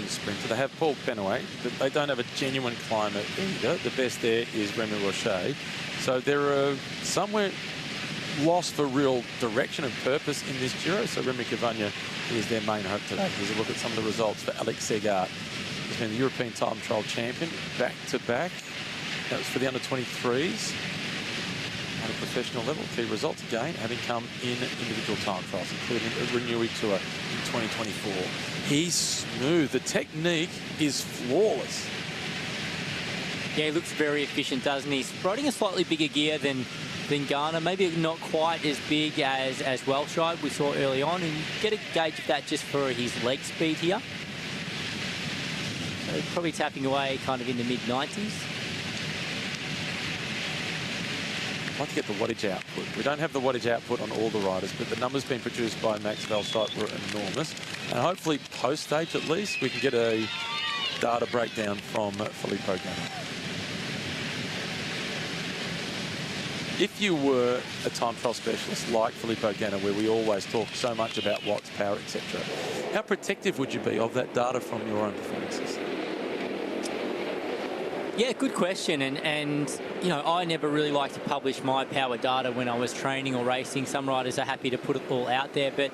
sprinter. They have Paul Penaway, but they don't have a genuine climber either. The best there is Remy Rocher. So they're somewhere lost for real direction and purpose in this Giro. So Remy Cavagna is their main hope today. Here's a look at some of the results for Alex Segard. He's been the European time trial champion back-to-back. That was for the under-23s. At a professional level, key results again having come in individual time trials, including a Renewey Tour in 2024. He's smooth. The technique is flawless. Yeah, he looks very efficient, doesn't he? He's riding a slightly bigger gear than Ghana, maybe not quite as big as Welshide we saw early on, and you get a gauge of that just for his leg speed here. So probably tapping away kind of in the mid-90s. I'd like to get the wattage output. We don't have the wattage output on all the riders, but the numbers being produced by Max Welshide were enormous. And hopefully post-stage at least, we can get a data breakdown from Filippo Ganna. If you were a time trial specialist like Filippo Ganna, where we always talk so much about watts, power, etc., how protective would you be of that data from your own performances? Yeah, good question. And you know, I never really like to publish my power data when I was training or racing. Some riders are happy to put it all out there, but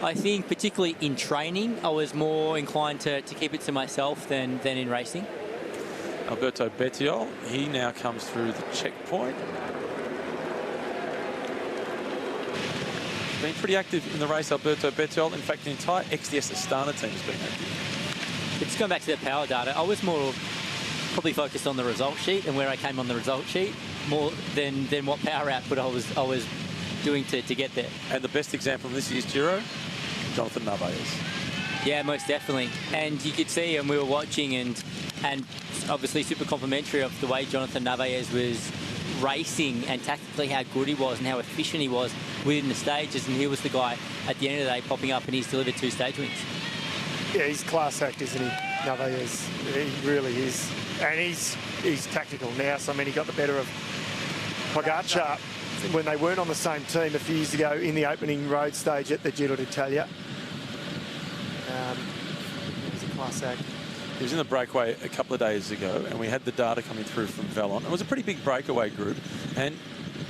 I think particularly in training, I was more inclined to keep it to myself than in racing. Alberto Bettiol, he now comes through the checkpoint. Been pretty active in the race, Alberto Bettiol. In fact, the entire XDS Astana team has been active. It's going back to the power data. I was more probably focused on the result sheet and where I came on the result sheet more than what power output I was doing to get there. And the best example in this year's Giro, Jonathan Narvaez. Yeah, most definitely. And you could see, and we were watching, and obviously super complimentary of the way Jonathan Narvaez was racing and tactically how good he was and how efficient he was within the stages. And he was the guy at the end of the day popping up, and he's delivered 2 stage wins. Yeah, he's class act, isn't he? Narvaez, he really is. And he's tactical now. So, I mean, he got the better of Pogacar when they weren't on the same team a few years ago in the opening road stage at the Giro d'Italia. He was a class act. He was in the breakaway a couple of days ago, and we had the data coming through from Valon. It was a pretty big breakaway group, and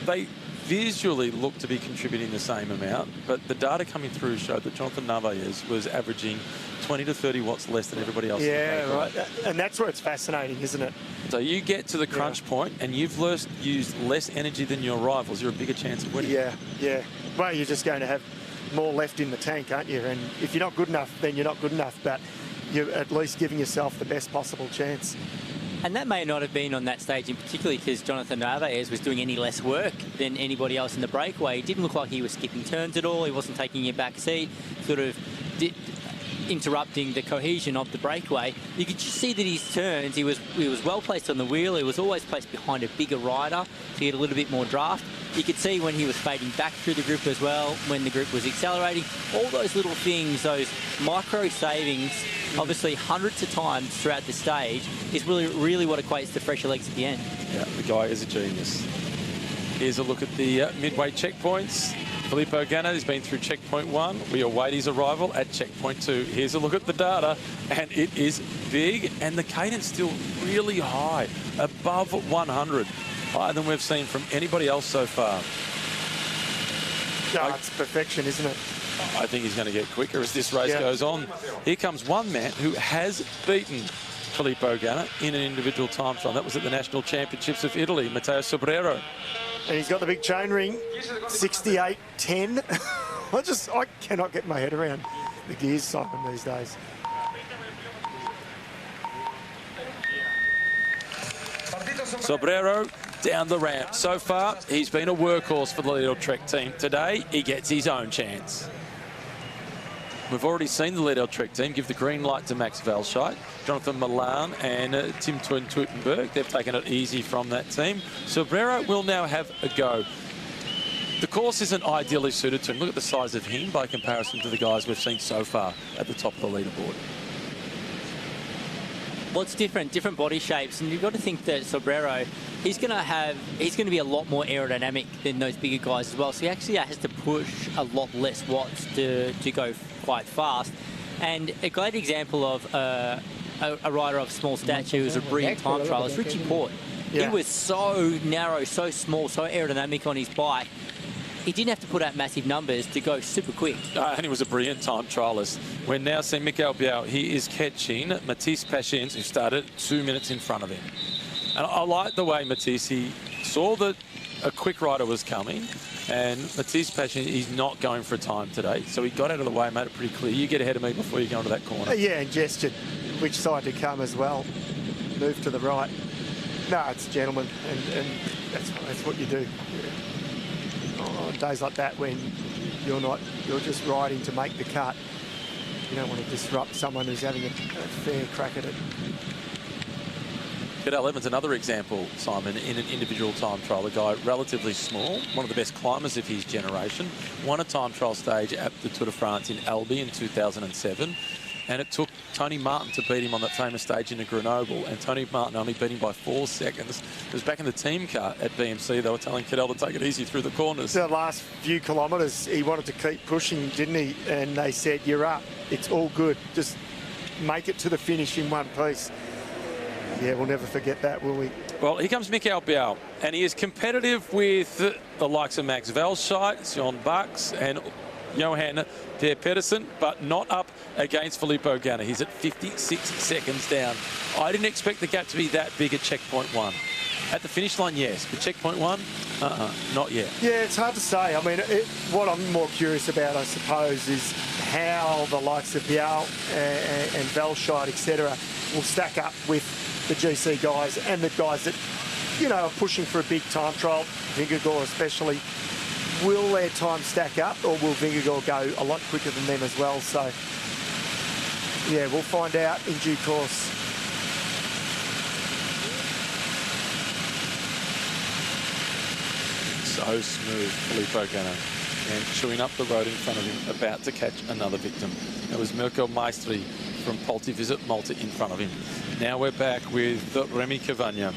they visually looked to be contributing the same amount, but the data coming through showed that Jonathan Narvaez was averaging 20 to 30 watts less than everybody else. Yeah, right. And that's where it's fascinating, isn't it? So you get to the crunch point, and you've used less energy than your rivals. You're a bigger chance of winning. Yeah, yeah. Well, you're just going to have more left in the tank, aren't you? And if you're not good enough, then you're not good enough, but you're at least giving yourself the best possible chance. And that may not have been on that stage in particular because Jonathan Narvaez was doing any less work than anybody else in the breakaway. He didn't look like he was skipping turns at all. He wasn't taking a back seat, sort of interrupting the cohesion of the breakaway. You could just see that his turns, he was well placed on the wheel. He was always placed behind a bigger rider to get a little bit more draft. You could see when he was fading back through the group as well, when the group was accelerating. All those little things, those micro savings, obviously hundreds of times throughout the stage, is really what equates to fresher legs at the end. Yeah, the guy is a genius. Here's a look at the midway checkpoints. Filippo Ganna has been through checkpoint 1. We await his arrival at checkpoint 2. Here's a look at the data, and it is big, and the cadence still really high, above 100, higher than we've seen from anybody else so far. Yeah, it's perfection, isn't it? I think he's going to get quicker as this race goes on. Here comes one man who has beaten Filippo Ganna in an individual time trial. That was at the National Championships of Italy, Matteo Sobrero. And he's got the big chain ring, 68.10. I cannot get my head around the gears, Simon, these days. Sobrero down the ramp. So far, he's been a workhorse for the Lido Trek team. Today, he gets his own chance. We've already seen the Lido Trek team give the green light to Max Welshide, Jonathan Milan and Tim Tuitenberg. They've taken it easy from that team. Sobrero will now have a go. The course isn't ideally suited to him. Look at the size of him by comparison to the guys we've seen so far at the top of the leaderboard. Well, it's different body shapes, and you've got to think that Sobrero, he's going to be a lot more aerodynamic than those bigger guys as well. So he actually has to push a lot less watts to go quite fast. And a great example of a rider of small stature who's a brilliant time trial is Richie Port. Yeah. He was so narrow, so small, so aerodynamic on his bike. He didn't have to put out massive numbers to go super quick. And he was a brilliant time trialist. We're now seeing Mikael Biao. He is catching Matisse Pachins, who started 2 minutes in front of him. And I like the way Matisse, he saw that a quick rider was coming, and Matisse Pachins, he's not going for a time today. So he got out of the way, made it pretty clear. You get ahead of me before you go into that corner. Yeah, and gestured which side to come as well. Move to the right. No, it's gentlemen, and that's what you do. On days like that when you're just riding to make the cut, you don't want to disrupt someone who's having a fair crack at it. Cadel Evans, another example, Simon, in an individual time trial. A guy relatively small, one of the best climbers of his generation, won a time trial stage at the Tour de France in Albi in 2007. And it took Tony Martin to beat him on that famous stage in Grenoble. And Tony Martin only beat him by 4 seconds. It was back in the team car at BMC. They were telling Cadel to take it easy through the corners. The last few kilometres, he wanted to keep pushing, didn't he? And they said, you're up. It's all good. Just make it to the finish in one piece. Yeah, we'll never forget that, will we? Well, here comes Mikael Biao. And he is competitive with the likes of Max Velscheid, Jon Bucks, and Johan Der Pedersen, but not up against Filippo Ganna. He's at 56 seconds down. I didn't expect the gap to be that big at checkpoint 1. At the finish line, yes, but checkpoint 1, not yet. Yeah, it's hard to say. I mean, what I'm more curious about, I suppose, is how the likes of Biao and Velscheid, etc., will stack up with the GC guys and the guys that, are pushing for a big time trial, Vingegaard especially. Will their time stack up, or will Vingegaard go a lot quicker than them as well? So, yeah, we'll find out in due course. So smooth, Filippo Ganna. And chewing up the road in front of him, about to catch another victim. That was Mirko Maestri from Visit Malta in front of him. Now we're back with Remy Cavagna.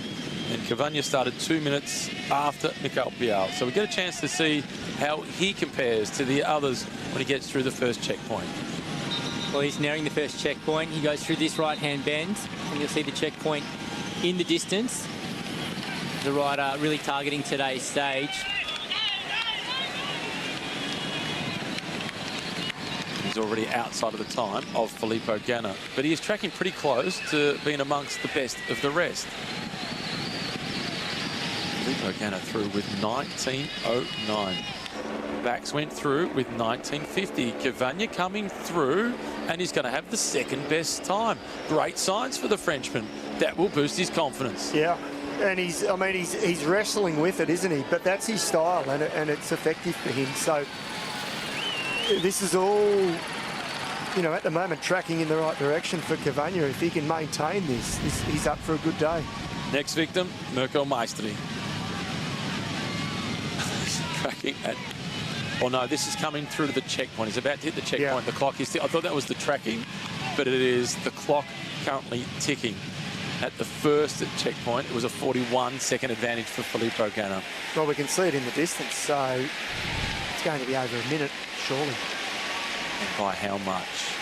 And Cavagna started 2 minutes after Mikael Biao. So we get a chance to see how he compares to the others when he gets through the first checkpoint. Well, he's nearing the first checkpoint. He goes through this right-hand bend, and you'll see the checkpoint in the distance. The rider really targeting today's stage. He's already outside of the time of Filippo Ganna, but he is tracking pretty close to being amongst the best of the rest. Filippo Ganna through with 19:09. Bax went through with 19:50. Cavagna coming through, and he's going to have the second best time. Great signs for the Frenchman. That will boost his confidence. Yeah, and he's wrestling with it, isn't he? But that's his style, and it's effective for him. So this is all, at the moment tracking in the right direction for Cavagna. If he can maintain this, he's up for a good day. Next victim, Mirko Maestri. Tracking at... Oh, no, this is coming through to the checkpoint. He's about to hit the checkpoint. Yeah. The clock is... I thought that was the tracking, but it is the clock currently ticking. At the first checkpoint, it was a 41-second advantage for Filippo Ganna. Well, we can see it in the distance, so it's going to be over a minute, surely. And by how much?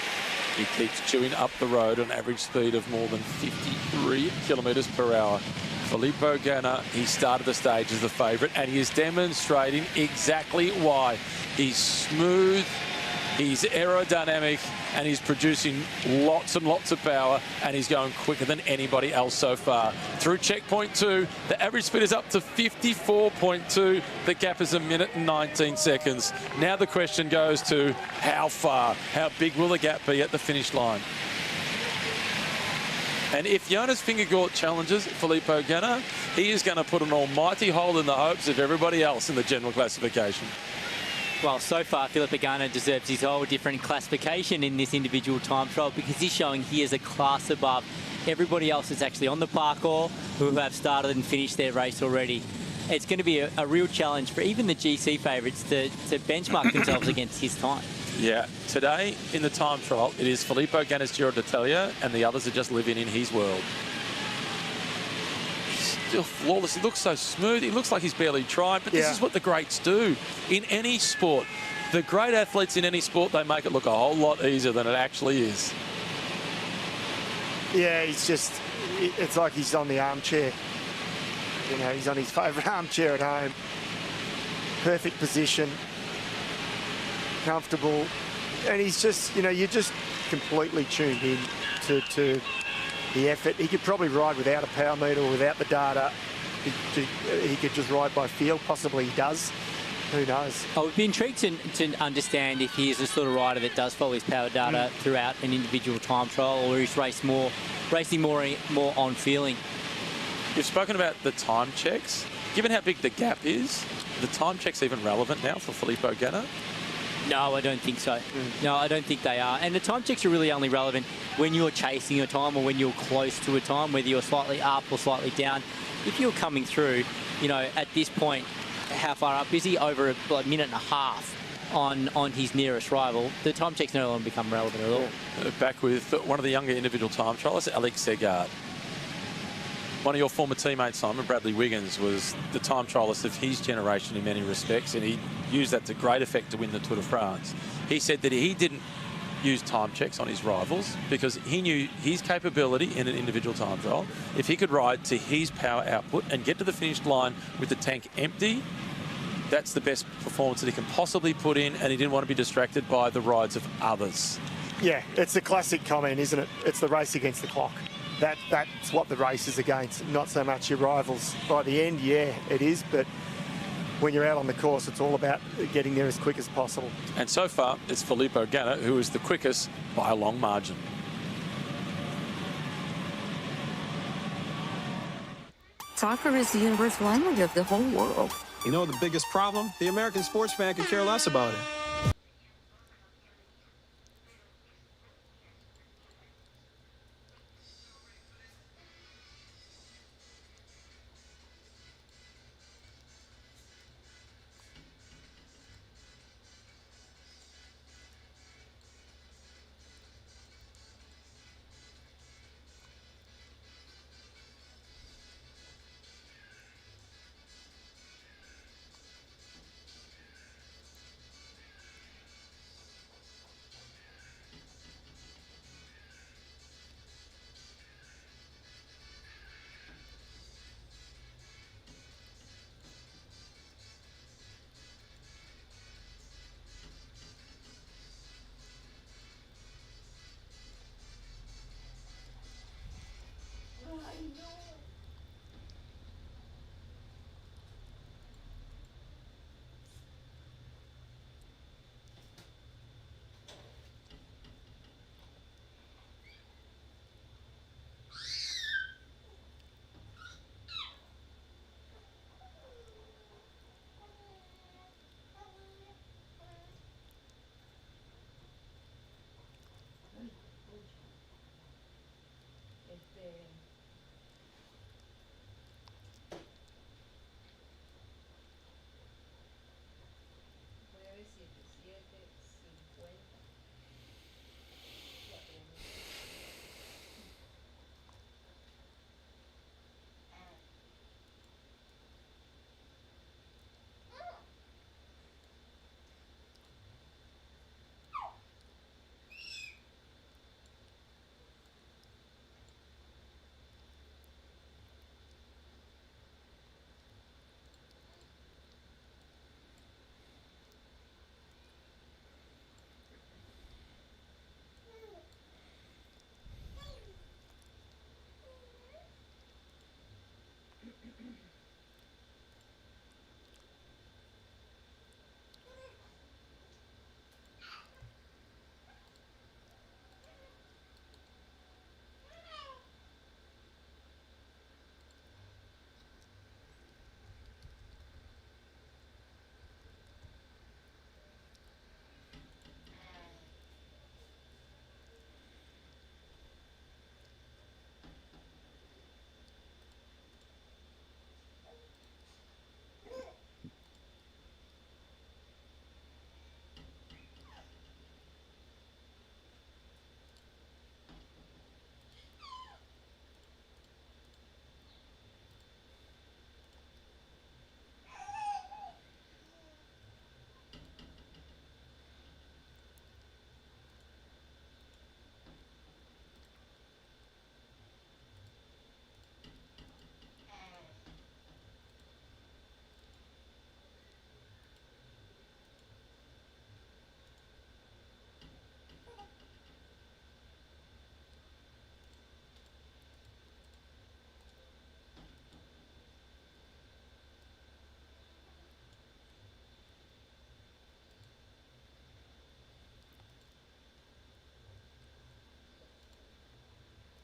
He keeps chewing up the road on average speed of more than 53 kilometres per hour. Filippo Ganna, he started the stage as the favourite, and he is demonstrating exactly why. He's smooth, he's aerodynamic, and he's producing lots and lots of power, and he's going quicker than anybody else so far. Through checkpoint 2, the average speed is up to 54.2. The gap is 1 minute and 19 seconds. Now the question goes to how far? How big will the gap be at the finish line? And if Jonas Vingegaard challenges Filippo Ganna, he is going to put an almighty hole in the hopes of everybody else in the general classification. Well, so far, Filippo Ganna deserves his whole different classification in this individual time trial because he's showing he is a class above everybody else that's actually on the parkour who have started and finished their race already. It's going to be a real challenge for even the GC favourites to benchmark themselves against his time. Yeah, today in the time trial, it is Filippo Ganna's Giro d'Italia, and the others are just living in his world. Still flawless. He looks so smooth. He looks like he's barely tried, but this is what the greats do in any sport. the great athletes in any sport, they make it look a whole lot easier than it actually is. Yeah, it's like he's on the armchair. You know, he's on his favourite armchair at home. Perfect position, comfortable, and he's just, you know, you're just completely tuned in to the effort. He could probably ride without a power meter or without the data. He could just ride by feel. Possibly he does. Who knows? I would be intrigued to understand if he is the sort of rider that does follow his power data throughout an individual time trial, or he's racing more on feeling. You've spoken about the time checks. Given how big the gap is, are the time checks even relevant now for Filippo Ganna? No, I don't think so. No, I don't think they are. And the time checks are really only relevant when you're chasing a time or when you're close to a time, whether you're slightly up or slightly down. If you're coming through, you know, at this point, how far up is he? Over a minute and a half on his nearest rival. The time checks no longer become relevant at all. Back with one of the younger individual time trialists, Alex Segard. One of your former teammates, Simon, Bradley Wiggins, was the time trialist of his generation in many respects, and he used that to great effect to win the Tour de France. He said that he didn't use time checks on his rivals because he knew his capability in an individual time trial. If he could ride to his power output and get to the finish line with the tank empty, that's the best performance that he can possibly put in, and he didn't want to be distracted by the rides of others. Yeah, it's a classic comment, isn't it? It's the race against the clock. That's what the race is against, not so much your rivals. By the end, yeah, it is, but when you're out on the course, it's all about getting there as quick as possible. And so far, it's Filippo Ganna who is the quickest by a long margin. Soccer is the universal language of the whole world. You know the biggest problem? The American sports fan could care less about it.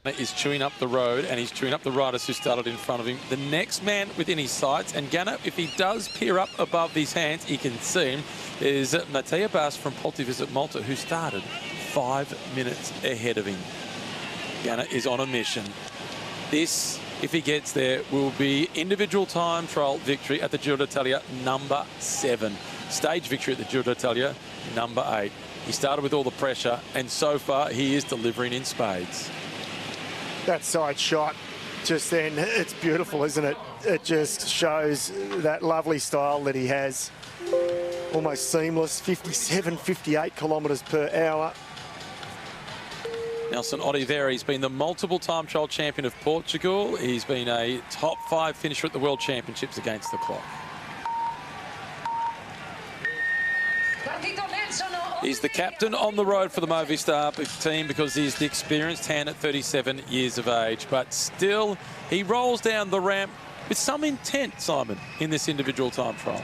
is chewing up the road, and he's chewing up the riders who started in front of him. The next man within his sights, and Ganna, if he does peer up above his hands, he can see him, is Mattia Bass from Pontevisit Malta, who started 5 minutes ahead of him. Ganna is on a mission. This, if he gets there, will be individual time trial victory at the Giro d'Italia number 7. Stage victory at the Giro d'Italia number 8. He started with all the pressure, and so far he is delivering in spades. That side shot just then, it's beautiful, isn't it? It just shows that lovely style that he has. Almost seamless, 57, 58 kilometres per hour. Nelson Oliveira, he's been the multiple time trial champion of Portugal. He's been a top 5 finisher at the World Championships against the clock. He's the captain on the road for the Movistar team because he's the experienced hand at 37 years of age. But still, he rolls down the ramp with some intent, Simon, in this individual time trial.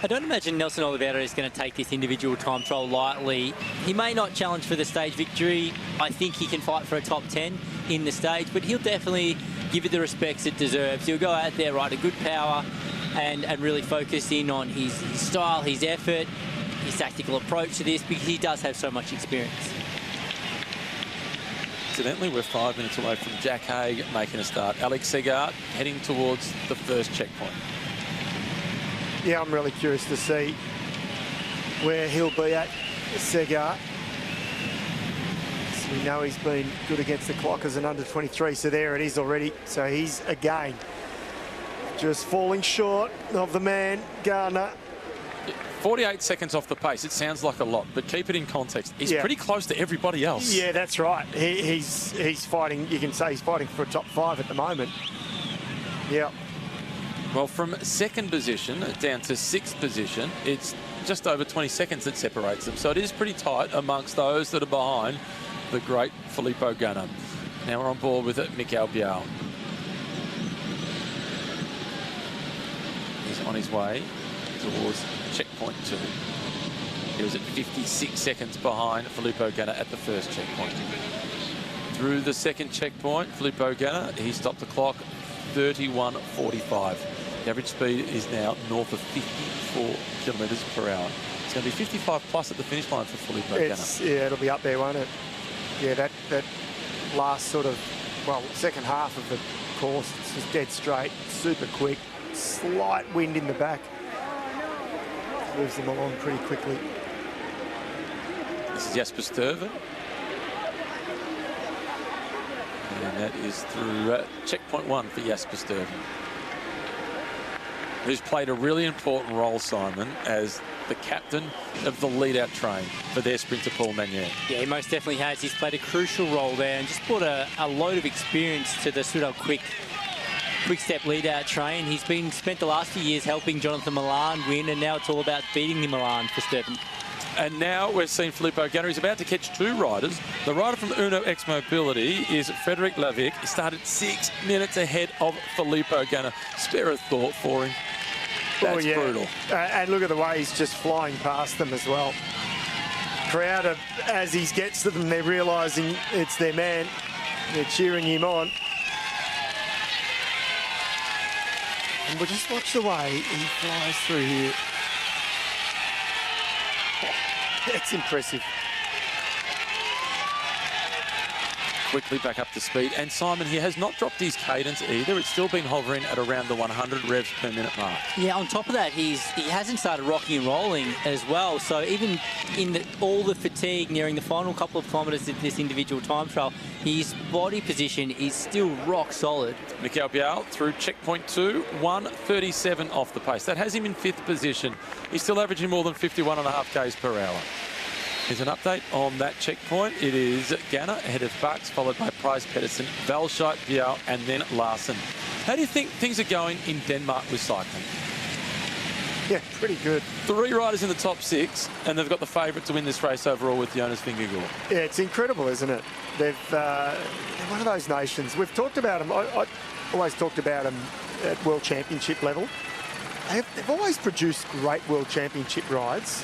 I don't imagine Nelson Oliveira is going to take this individual time trial lightly. He may not challenge for the stage victory. I think he can fight for a top 10 in the stage, but he'll definitely give it the respects it deserves. He'll go out there, ride a good power, and really focus in on his style, his effort, his tactical approach to this, because he does have so much experience. Incidentally, we're 5 minutes away from Jack Haig making a start. Alex Segard heading towards the first checkpoint. Yeah, I'm really curious to see where he'll be at, Segard. So we know he's been good against the clock as an under-23, so there it is already. So he's, again, just falling short of the man, Garner. 48 seconds off the pace. It sounds like a lot, but keep it in context. He's pretty close to everybody else. Yeah, that's right. He's fighting, you can say he's fighting for a top 5 at the moment. Yeah. Well, from second position down to 6th position, it's just over 20 seconds that separates them. So it is pretty tight amongst those that are behind the great Filippo Ganna. Now we're on board with Mikel Bial. He's on his way towards checkpoint 2. He was at 56 seconds behind Filippo Ganna at the first checkpoint. Through the second checkpoint, Filippo Ganna, he stopped the clock 31.45. The average speed is now north of 54 kilometres per hour. It's going to be 55 plus at the finish line for Filippo Ganna. Yeah, it'll be up there, won't it? Yeah, that last sort of, well, second half of the course, it's just dead straight, super quick, slight wind in the back. Moves them along pretty quickly. This is Jasper Stuyven. And that is through checkpoint 1 for Jasper Stuyven, who's played a really important role, Simon, as the captain of the lead-out train for their sprinter, Paul Magnier. Yeah, he most definitely has. He's played a crucial role there and just brought a load of experience to the Soudal quick step lead-out train. He's been spent the last few years helping Jonathan Milan win, and now it's all about beating the Milan for Stuyven. And now we're seeing Filippo Ganna. He's about to catch 2 riders. The rider from Uno X Mobility is Frederic Lavic. He started 6 minutes ahead of Filippo Ganna. Spare a thought for him. That's brutal. And look at the way he's just flying past them as well. Crowd, as he gets to them, they're realising it's their man. They're cheering him on. And we'll just watch the way he flies through here. That's impressive. Quickly back up to speed. And Simon, he has not dropped his cadence either. It's still been hovering at around the 100 revs per minute mark. Yeah, on top of that, he hasn't started rocking and rolling as well. So even in all the fatigue nearing the final couple of kilometres of this individual time trial, his body position is still rock solid. Mikel Bial through checkpoint 2, 1:37 off the pace. That has him in 5th position. He's still averaging more than 51.5 k's per hour. Here's an update on that checkpoint. It is Ganna ahead of Bucks, followed by Price Pedersen, Valscheit, Bial, and then Larsen. How do you think things are going in Denmark with cycling? Yeah, pretty good. 3 riders in the top 6, and they've got the favourite to win this race overall with Jonas Vingegaard. Yeah, it's incredible, isn't it? They're one of those nations. We've talked about them. I always talked about them at World Championship level. They've always produced great World Championship rides,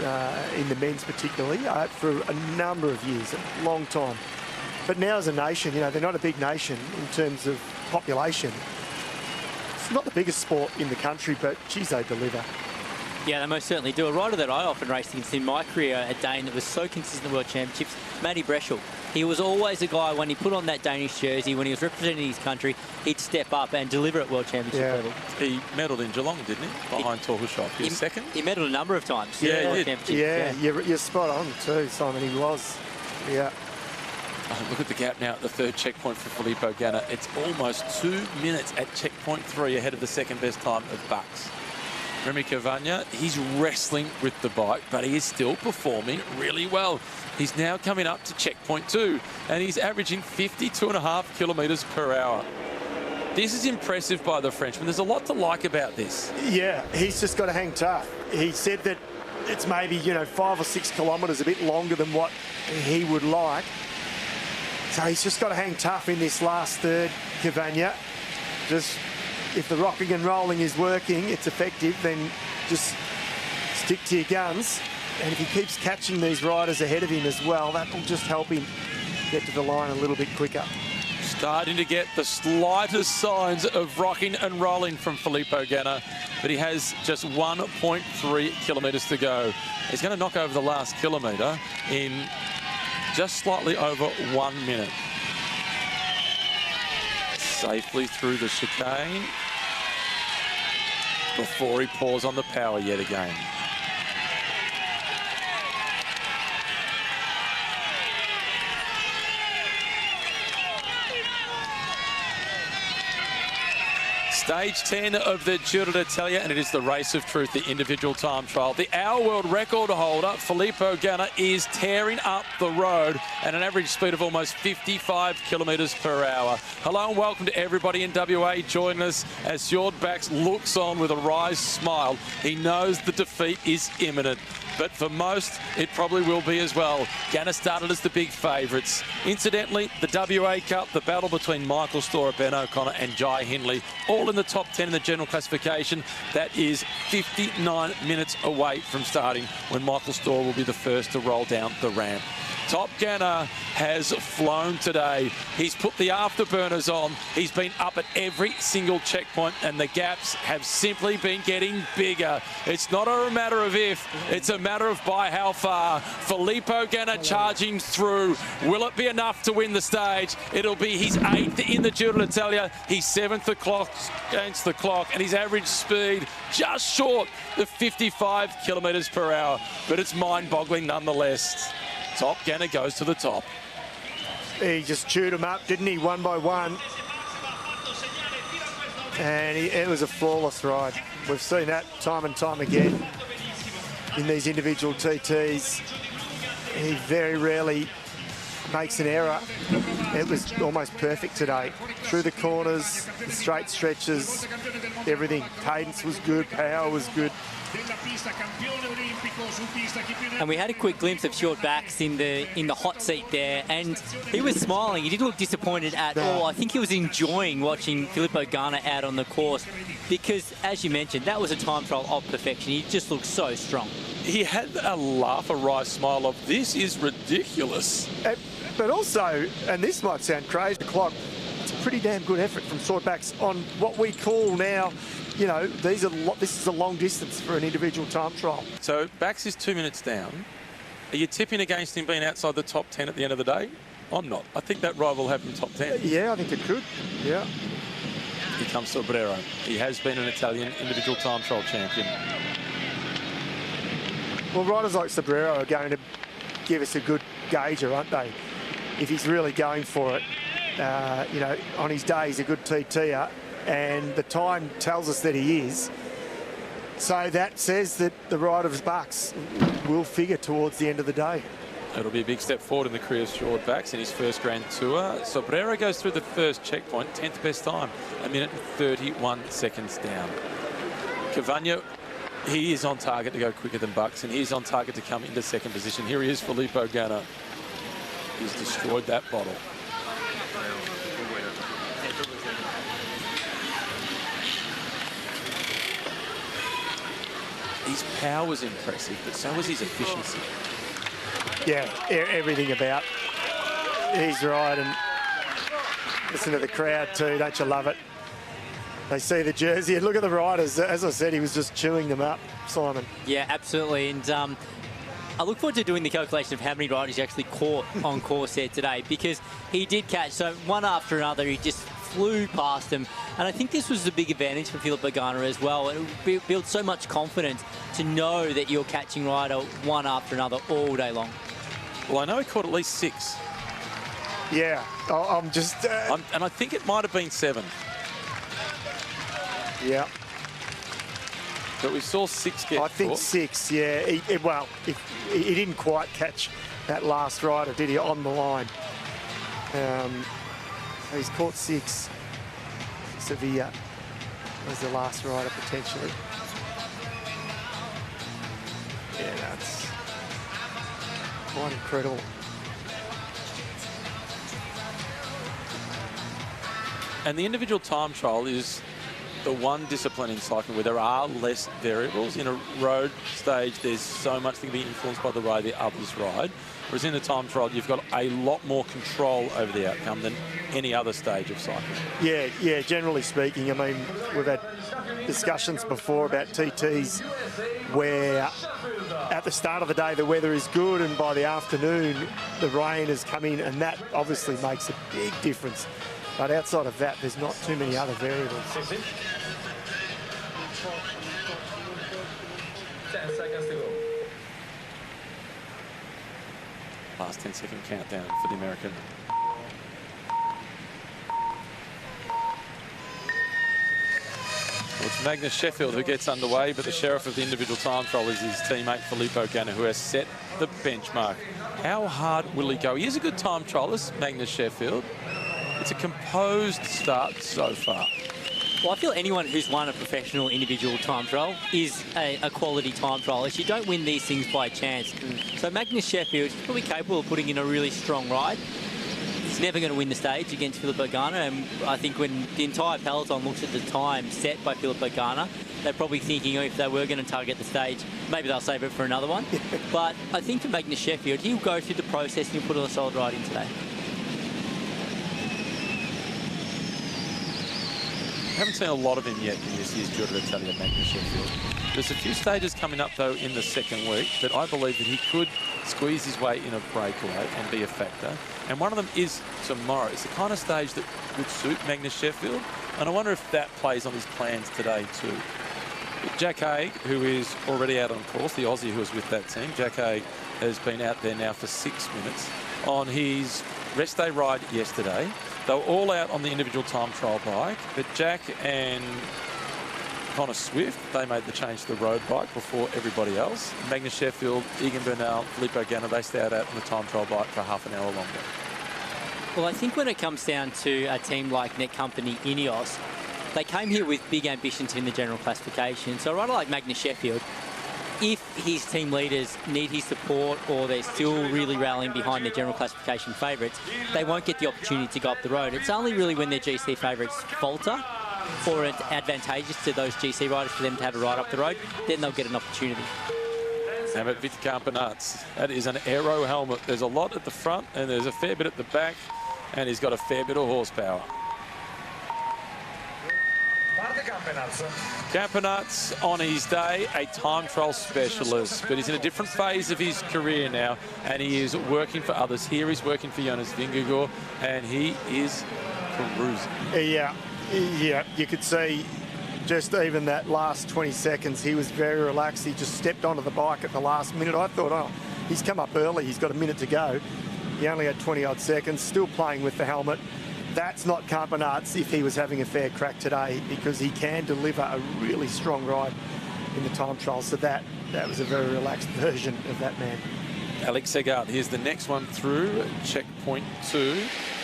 in the men's particularly, for a number of years, a long time. But now as a nation, you know, they're not a big nation in terms of population. It's not the biggest sport in the country, but geez, they deliver. Yeah, they most certainly do. A rider that I often raced against in my career, a Dane that was so consistent in World Championships, Matty Breschel. He was always a guy, when he put on that Danish jersey, when he was representing his country, he'd step up and deliver at World Championship level. He medalled in Geelong, didn't he? Behind Torhushoff. He was second? He medalled a number of times. Yeah, you're spot on too, Simon. He was. Yeah. Oh, look at the gap now at the third checkpoint for Filippo Ganna. It's almost 2 minutes at checkpoint 3 ahead of the second best time of Bucks. Remy Cavagna, he's wrestling with the bike, but he is still performing really well. He's now coming up to checkpoint 2, and he's averaging 52.5 kilometres per hour. This is impressive by the Frenchman. There's a lot to like about this. Yeah, he's just got to hang tough. He said that it's maybe, you know, 5 or 6 kilometres, a bit longer than what he would like. So he's just got to hang tough in this last third, Cavagna. Just, if the rocking and rolling is working, it's effective, then just stick to your guns. And if he keeps catching these riders ahead of him as well, that will just help him get to the line a little bit quicker. Starting to get the slightest signs of rocking and rolling from Filippo Ganna, but he has just 1.3 kilometres to go. He's going to knock over the last kilometre in just slightly over 1 minute. Safely through the chicane before he pours on the power yet again. Stage 10 of the Giro d'Italia, and it is the race of truth, the individual time trial. The hour world record holder, Filippo Ganna, is tearing up the road at an average speed of almost 55 kilometres per hour. Hello and welcome to everybody in WA joining us as Sjord Bax looks on with a wry smile. He knows the defeat is imminent, but for most, it probably will be as well. Ganna started as the big favourites. Incidentally, the WA Cup, the battle between Michael Storer, Ben O'Connor and Jai Hindley, all in the top 10 in the general classification. That is 59 minutes away from starting, when Michael Storer will be the first to roll down the ramp. Top Ganna has flown today. He's put the afterburners on. He's been up at every single checkpoint, and the gaps have simply been getting bigger. It's not a matter of if, it's a matter of by how far. Filippo Ganna charging through. Will it be enough to win the stage? It'll be his 8th in the Giro d'Italia. He's 7th against the clock, and his average speed just short of 55 kilometres per hour. But it's mind-boggling nonetheless. Top Ganna goes to the top. He just chewed them up, didn't he, one by one? And it was a flawless ride. We've seen that time and time again in these individual TTs. He very rarely makes an error. It was almost perfect today. Through the corners, the straight stretches, everything. Cadence was good, power was good. And we had a quick glimpse of Sjord Bax in the hot seat there, and he was smiling. He didn't look disappointed at all. I think he was enjoying watching Filippo Ganna out on the course, because, as you mentioned, that was a time trial of perfection. He just looked so strong. He had a laugh, a wry smile of, this is ridiculous. But also, and this might sound crazy, the clock, it's a pretty damn good effort from Sjord Bax on what we call now, you know, this is a long distance for an individual time trial. So Bax is 2 minutes down. Are you tipping against him being outside the top 10 at the end of the day? I'm not. I think that ride will have him top 10. Yeah, I think it could. Yeah. Here comes Sobrero. He has been an Italian individual time trial champion. Well, riders like Sobrero are going to give us a good gauger, aren't they? If he's really going for it. You know, on his day, he's a good TTer, and the time tells us that he is. So that says that the rider's Bucks will figure towards the end of the day. It'll be a big step forward in the career of Sjord Bax in his first Grand Tour. Sobrero goes through the first checkpoint, 10th best time, 1 minute and 31 seconds down. Cavagna, he is on target to go quicker than Bucks, and he's on target to come into second position. Here he is, Filippo Ganna. He's destroyed that bottle. His power was impressive, but so was his efficiency. Yeah, everything about he's right. And listen to the crowd too. Don't you love it? They see the jersey and look at the riders. As I said, he was just chewing them up, Simon. Yeah, absolutely. And I look forward to doing the calculation of how many riders he actually caught on course there today, because he did catch. So one after another, he just flew past them. And I think this was a big advantage for Philip Pagano as well. It built so much confidence to know that you're catching rider one after another all day long. Well, I know he caught at least 6. Yeah, I'm just... and I think it might have been 7. Yeah. But we saw 6 get I think caught. 6, yeah. He didn't quite catch that last rider, did he, on the line? He's caught 6. Sevilla was the last rider, potentially. Yeah, that's quite incredible. And the individual time trial is the one discipline in cycling where there are less variables. In a road stage, there's so much that can be influenced by the way the others ride. Whereas in the time trial, you've got a lot more control over the outcome than any other stage of cycling. Yeah, generally speaking. I mean, we've had discussions before about TTs where at the start of the day the weather is good and by the afternoon the rain has come in, and that obviously makes a big difference. But outside of that, there's not too many other variables. 10 seconds to go. Last 10-second countdown for the American. Well, it's Magnus Sheffield who gets underway, but the sheriff of the individual time trial is his teammate Filippo Ganna, who has set the benchmark. How hard will he go? He is a good time trialist, Magnus Sheffield. It's a composed start so far. Well, I feel anyone who's won a professional individual time trial is a quality time trialist. You don't win these things by chance. So Magnus Sheffield is probably capable of putting in a really strong ride. He's never going to win the stage against Filippo Ganna, and I think when the entire peloton looks at the time set by Filippo Ganna, they're probably thinking, oh, if they were going to target the stage, maybe they'll save it for another one. But I think for Magnus Sheffield, he'll go through the process and he'll put on a solid ride in today. I haven't seen a lot of him yet in this year's Giro d'Italia, Magnus Sheffield. There's a few stages coming up, though, in the second week that I believe that he could squeeze his way in a breakaway and be a factor. And one of them is tomorrow. It's the kind of stage that would suit Magnus Sheffield. And I wonder if that plays on his plans today, too. Jack Haig, who is already out on course, the Aussie who was with that team, Jack Haig has been out there now for 6 minutes on his rest day ride yesterday. They were all out on the individual time trial bike, but Jack and Connor Swift, they made the change to the road bike before everybody else. Magnus Sheffield, Egan Bernal, Filippo Ganna, they stayed out on the time trial bike for half an hour longer. Well, I think when it comes down to a team like Netcompany Ineos, they came here with big ambitions in the general classification. So a rider like Magnus Sheffield, if his team leaders need his support or they're still really rallying behind their general classification favourites, they won't get the opportunity to go up the road. It's only really when their GC favourites falter or it's advantageous to those GC riders for them to have a ride up the road, then they'll get an opportunity. How about Vic Campenaerts? That is an aero helmet. There's a lot at the front and there's a fair bit at the back, and he's got a fair bit of horsepower. Campenaerts on his day, a time trial specialist, but he's in a different phase of his career now, and he is working for others. Here he's working for Jonas Vingegaard, and he is cruising. Yeah, you could see just even that last 20 seconds, he was very relaxed. He just stepped onto the bike at the last minute. I thought, oh, he's come up early. He's got a minute to go. He only had 20-odd seconds, still playing with the helmet. That's not Campenaerts if he was having a fair crack today, because he can deliver a really strong ride in the time trial. So that was a very relaxed version of that man. Alex Segard, here's the next one through, checkpoint 2.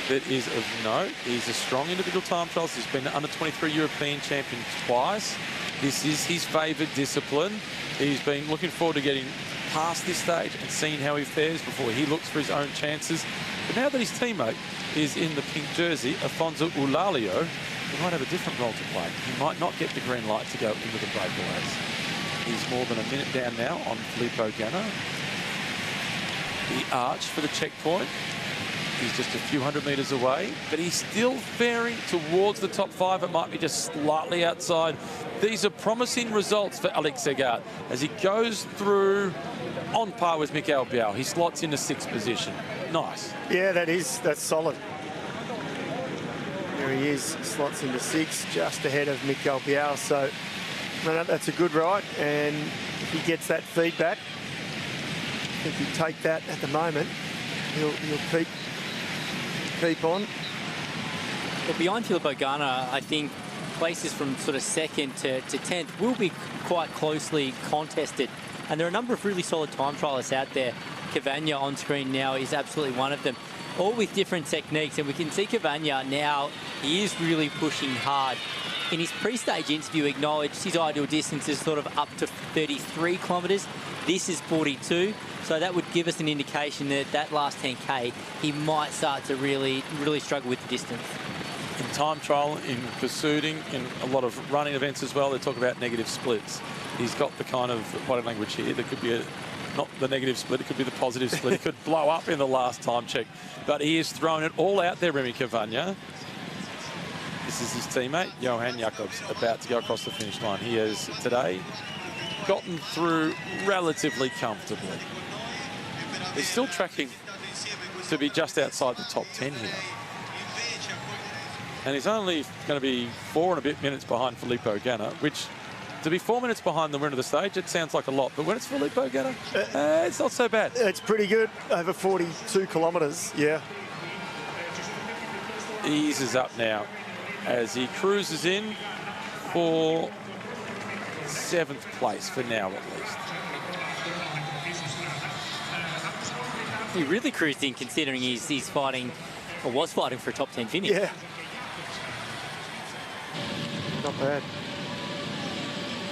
That is of note. He's a strong individual time trials. He's been the under-23 European champion twice. This is his favoured discipline. He's been looking forward to getting past this stage and seeing how he fares before he looks for his own chances. But now that his teammate is in the pink jersey, Afonso Eulalio, he might have a different role to play. He might not get the green light to go into the breakaways. He's more than a minute down now on Filippo Ganna. The arch for the checkpoint. He's just a few hundred metres away, but he's still faring towards the top 5. It might be just slightly outside. These are promising results for Alex Segard as he goes through on par with Mikael Biao. He slots into 6th position. Nice. Yeah, that's solid. There he is, slots into 6, just ahead of Mikael Biao. So no, that's a good ride, and if he gets that feedback, I think he'd take that at the moment. He'll keep on. Well, behind Filippo Ganna, I think places from sort of 2nd to 10th will be quite closely contested. And there are a number of really solid time trialists out there. Cavagna on screen now is absolutely one of them, all with different techniques. And we can see Cavagna now, he is really pushing hard. In his pre-stage interview, acknowledged his ideal distance is sort of up to 33 kilometres. This is 42. So that would give us an indication that that last 10K, he might start to really struggle with the distance. In time trial, in pursuing, in a lot of running events as well, they talk about negative splits. He's got the kind of body language here. There could be not the negative split, it could be the positive split. It could blow up in the last time check. But he has thrown it all out there, Remy Cavagna. This is his teammate, Johan Jacobs, about to go across the finish line. He has today gotten through relatively comfortably. He's still tracking to be just outside the top 10 here. And he's only going to be 4 and a bit minutes behind Filippo Ganna, which, to be 4 minutes behind the winner of the stage, it sounds like a lot. But when it's Filippo Ganna, it's not so bad. It's pretty good, over 42 kilometres, yeah. Eases up now as he cruises in for 7th place for now, at least. He really cruised in, considering he's fighting, or was fighting, for a top 10 finish. Yeah. Not bad.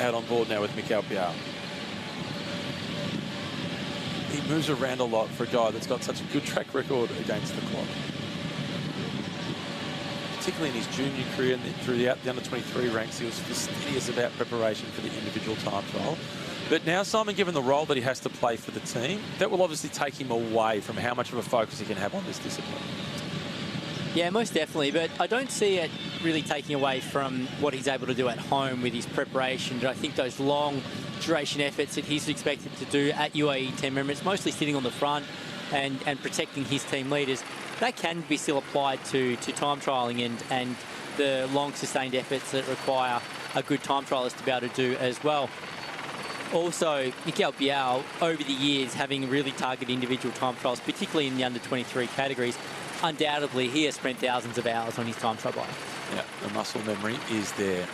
Out on board now with Mikael Biao. He moves around a lot for a guy that's got such a good track record against the clock. Particularly in his junior career and throughout the under-23 ranks, he was fastidious about preparation for the individual time trial. But now Simon, given the role that he has to play for the team, that will obviously take him away from how much of a focus he can have on this discipline. Yeah, most definitely, but I don't see it really taking away from what he's able to do at home with his preparation. I think those long duration efforts that he's expected to do at UAE 10 minutes, mostly sitting on the front and protecting his team leaders, that can be still applied to time trialling and the long sustained efforts that require a good time trialist to be able to do as well. Also, Mikael Biao, over the years, having really targeted individual time trials, particularly in the under-23 categories, undoubtedly he has spent thousands of hours on his time trial bike. Yeah, the muscle memory is there.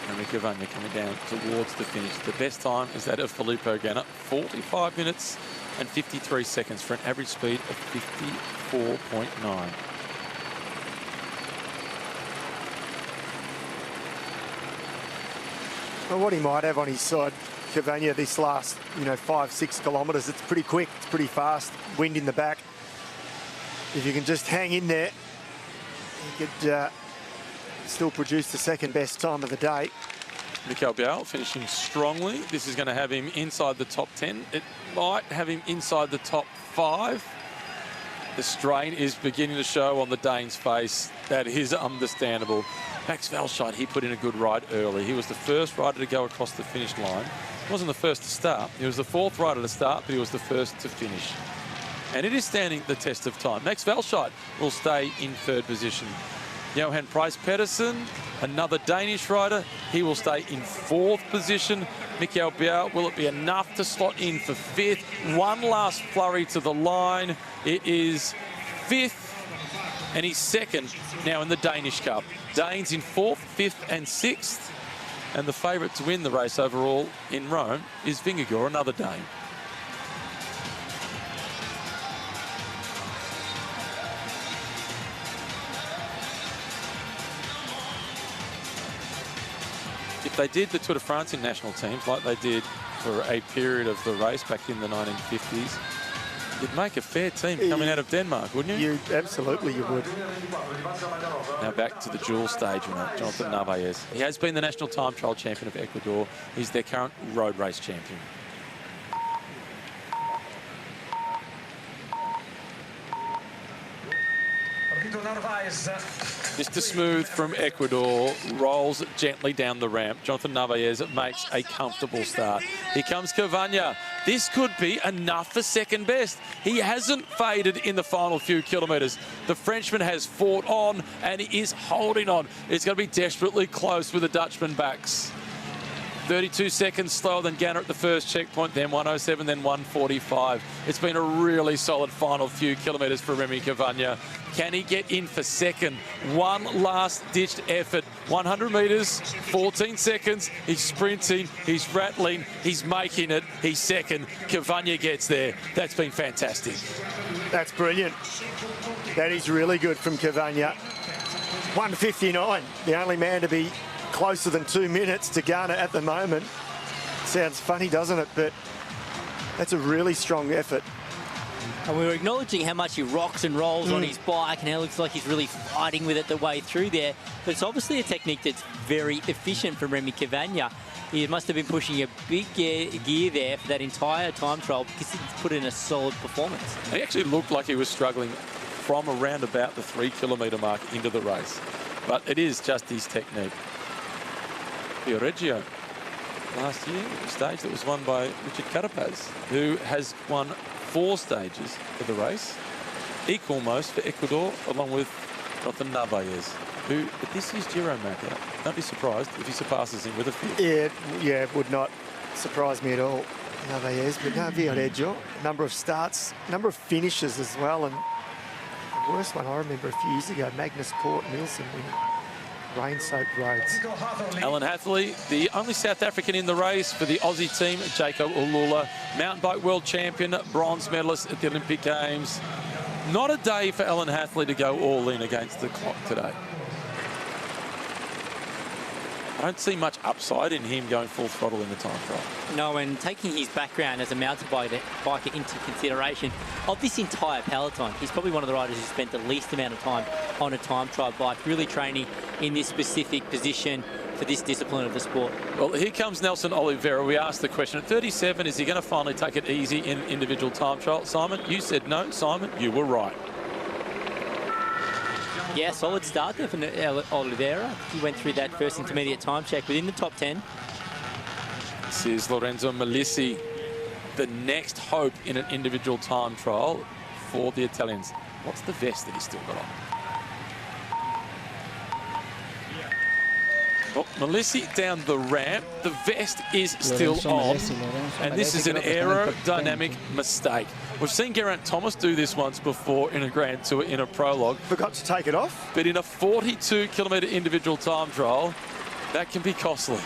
And Cavagna coming down towards the finish. The best time is that of Filippo Ganna, 45 minutes and 53 seconds for an average speed of 54.9. Well, what he might have on his side, Cavagna, this last 5-6 kilometres, it's pretty quick, it's pretty fast, wind in the back. If you can just hang in there, you could still produce the 2nd best time of the day. Mikael Biao finishing strongly. This is going to have him inside the top 10. It might have him inside the top 5. The strain is beginning to show on the Dane's face. That is understandable. Max Velscheid, he put in a good ride early. He was the first rider to go across the finish line. He wasn't the first to start. He was the 4th rider to start, but he was the first to finish. And it is standing the test of time. Max Velscheid will stay in 3rd position. Johan Price Pedersen, another Danish rider, he will stay in 4th position. Mikael Biao, will it be enough to slot in for 5th? One last flurry to the line. It is 5th, and he's 2nd now in the Danish Cup. Danes in 4th, 5th and 6th. And the favourite to win the race overall in Rome is Vingegaard, another Dane. If they did the Tour de France in national teams like they did for a period of the race back in the 1950s, you'd make a fair team coming out of Denmark, wouldn't you? Absolutely, you would. Now back to the dual stage winner, Jonathan Narvaez. He has been the national time trial champion of Ecuador. He's their current road race champion. Mr. Smooth from Ecuador rolls gently down the ramp. Jonathan Narvaez makes a comfortable start. Here comes Cavagna. This could be enough for second best. He hasn't faded in the final few kilometres. The Frenchman has fought on and he is holding on. It's going to be desperately close with the Dutchman backs. 32 seconds slower than Ganner at the first checkpoint, then 107, then 145. It's been a really solid final few kilometres for Remy Cavagna. Can he get in for second? One last-ditched effort. 100 metres, 14 seconds. He's sprinting, he's rattling, he's making it. He's second. Cavagna gets there. That's been fantastic. That's brilliant. That is really good from Cavagna. 1:59, the only man to be closer than 2 minutes to Ghana at the moment. Sounds funny, doesn't it? But that's a really strong effort. And we were acknowledging how much he rocks and rolls on his bike and how it looks like he's really fighting with it the way through there. But it's obviously a technique that's very efficient from Remy Cavagna. He must have been pushing a big gear there for that entire time trial because he's put in a solid performance. He actually looked like he was struggling from around about the 3 kilometre mark into the race. But it is just his technique. Reggio last year, a stage that was won by Richard Carapaz, who has won 4 stages of the race, equal most for Ecuador, along with Jonathan Narvaez, who at this year's Giro, Macca, don't be surprised if he surpasses him with a few. Yeah, it would not surprise me at all. Narvaez, but no, Reggio, number of starts, number of finishes as well, and the worst one I remember a few years ago, Magnus Cort Nielsen winning. Rain-soaked roads. Alan Hathley, the only South African in the race for the Aussie team, Jacob Ulula, mountain bike world champion, bronze medalist at the Olympic Games. Not a day for Alan Hathley to go all in against the clock today. I don't see much upside in him going full throttle in the time trial. No, and taking his background as a mountain biker into consideration, of this entire peloton, he's probably one of the riders who spent the least amount of time on a time trial bike, really training in this specific position for this discipline of the sport. Well, here comes Nelson Oliveira. We asked the question, at 37, is he going to finally take it easy in individual time trial? Simon, you said no. Simon, you were right. Yeah, solid start there for Oliveira. He went through that first intermediate time check within the top 10. This is Lorenzo Melissi, the next hope in an individual time trial for the Italians. What's the vest that he's still got on? Well, Melissi down the ramp. The vest is still on. And this is an aerodynamic mistake. We've seen Geraint Thomas do this once before in a Grand Tour in a prologue. Forgot to take it off. But in a 42-kilometre individual time trial, that can be costly.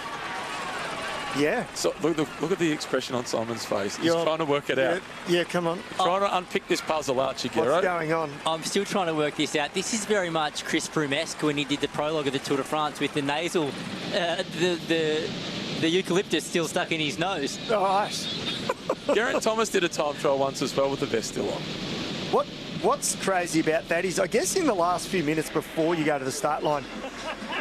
Yeah. So look at the expression on Simon's face. He's trying to work it out. Yeah, come on. Trying to unpick this puzzle out, Shigeru. What's going on? I'm still trying to work this out. This is very much Chris Froome-esque when he did the prologue of the Tour de France with the nasal, the eucalyptus still stuck in his nose. Right. Geraint Thomas did a time trial once as well with the vest still on. What's crazy about that is, I guess in the last few minutes before you go to the start line,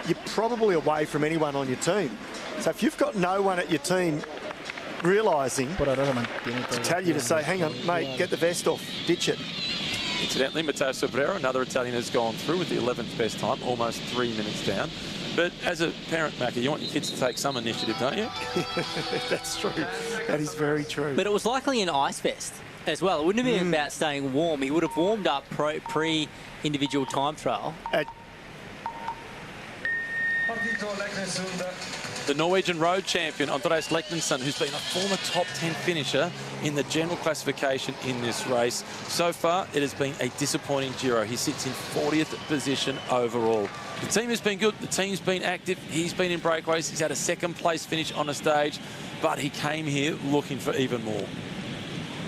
you're probably away from anyone on your team. So if you've got no one at your team realising to tell you to say, hang on, mate, get the vest off, ditch it. Incidentally, Matteo Sobrero, another Italian, has gone through with the 11th best time, almost 3 minutes down. But as a parent, Macca, you want your kids to take some initiative, don't you? That's true. That is very true. But it was likely an ice vest as well. It wouldn't have been about staying warm. He would have warmed up pre-individual time trial. The Norwegian road champion, Andreas Leknensson, who's been a former top 10 finisher in the general classification in this race. So far, it has been a disappointing Giro. He sits in 40th position overall. The team has been good. The team's been active. He's been in breakaways. He's had a second-place finish on a stage, but he came here looking for even more.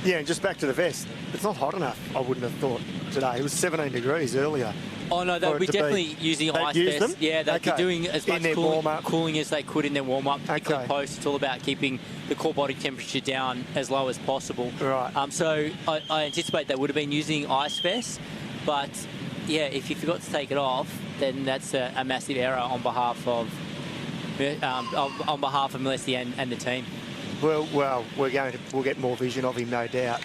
Yeah, and just back to the vest. It's not hot enough, I wouldn't have thought, today. It was 17 degrees earlier. Oh, no, they'll be definitely using ice vests. Yeah, they'll be doing as much cooling as they could in their warm-up, particularly post. It's all about keeping the core body temperature down as low as possible. Right. So I anticipate they would have been using ice vests, but, yeah, if you forgot to take it off, then that's a massive error on behalf of Melissi and the team. Well, we'll get more vision of him, no doubt.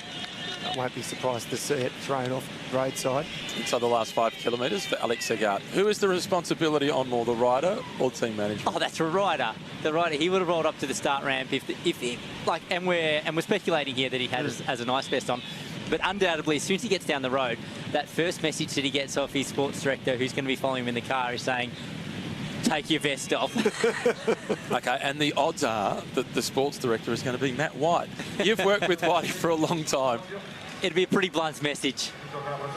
won't be surprised to see it thrown off roadside. Inside the last 5 kilometres for Alex Segart. Who is the responsibility on more, the rider or team management? Oh, that's a rider. The rider, he would have rolled up to the start ramp if he, like, and we're speculating here that he has a nice vest on. But undoubtedly, as soon as he gets down the road, that first message that he gets off his sports director, who's going to be following him in the car, is saying, take your vest off. Okay, and the odds are that the sports director is going to be Matt White. You've worked with Whitey for a long time. It'd be a pretty blunt message.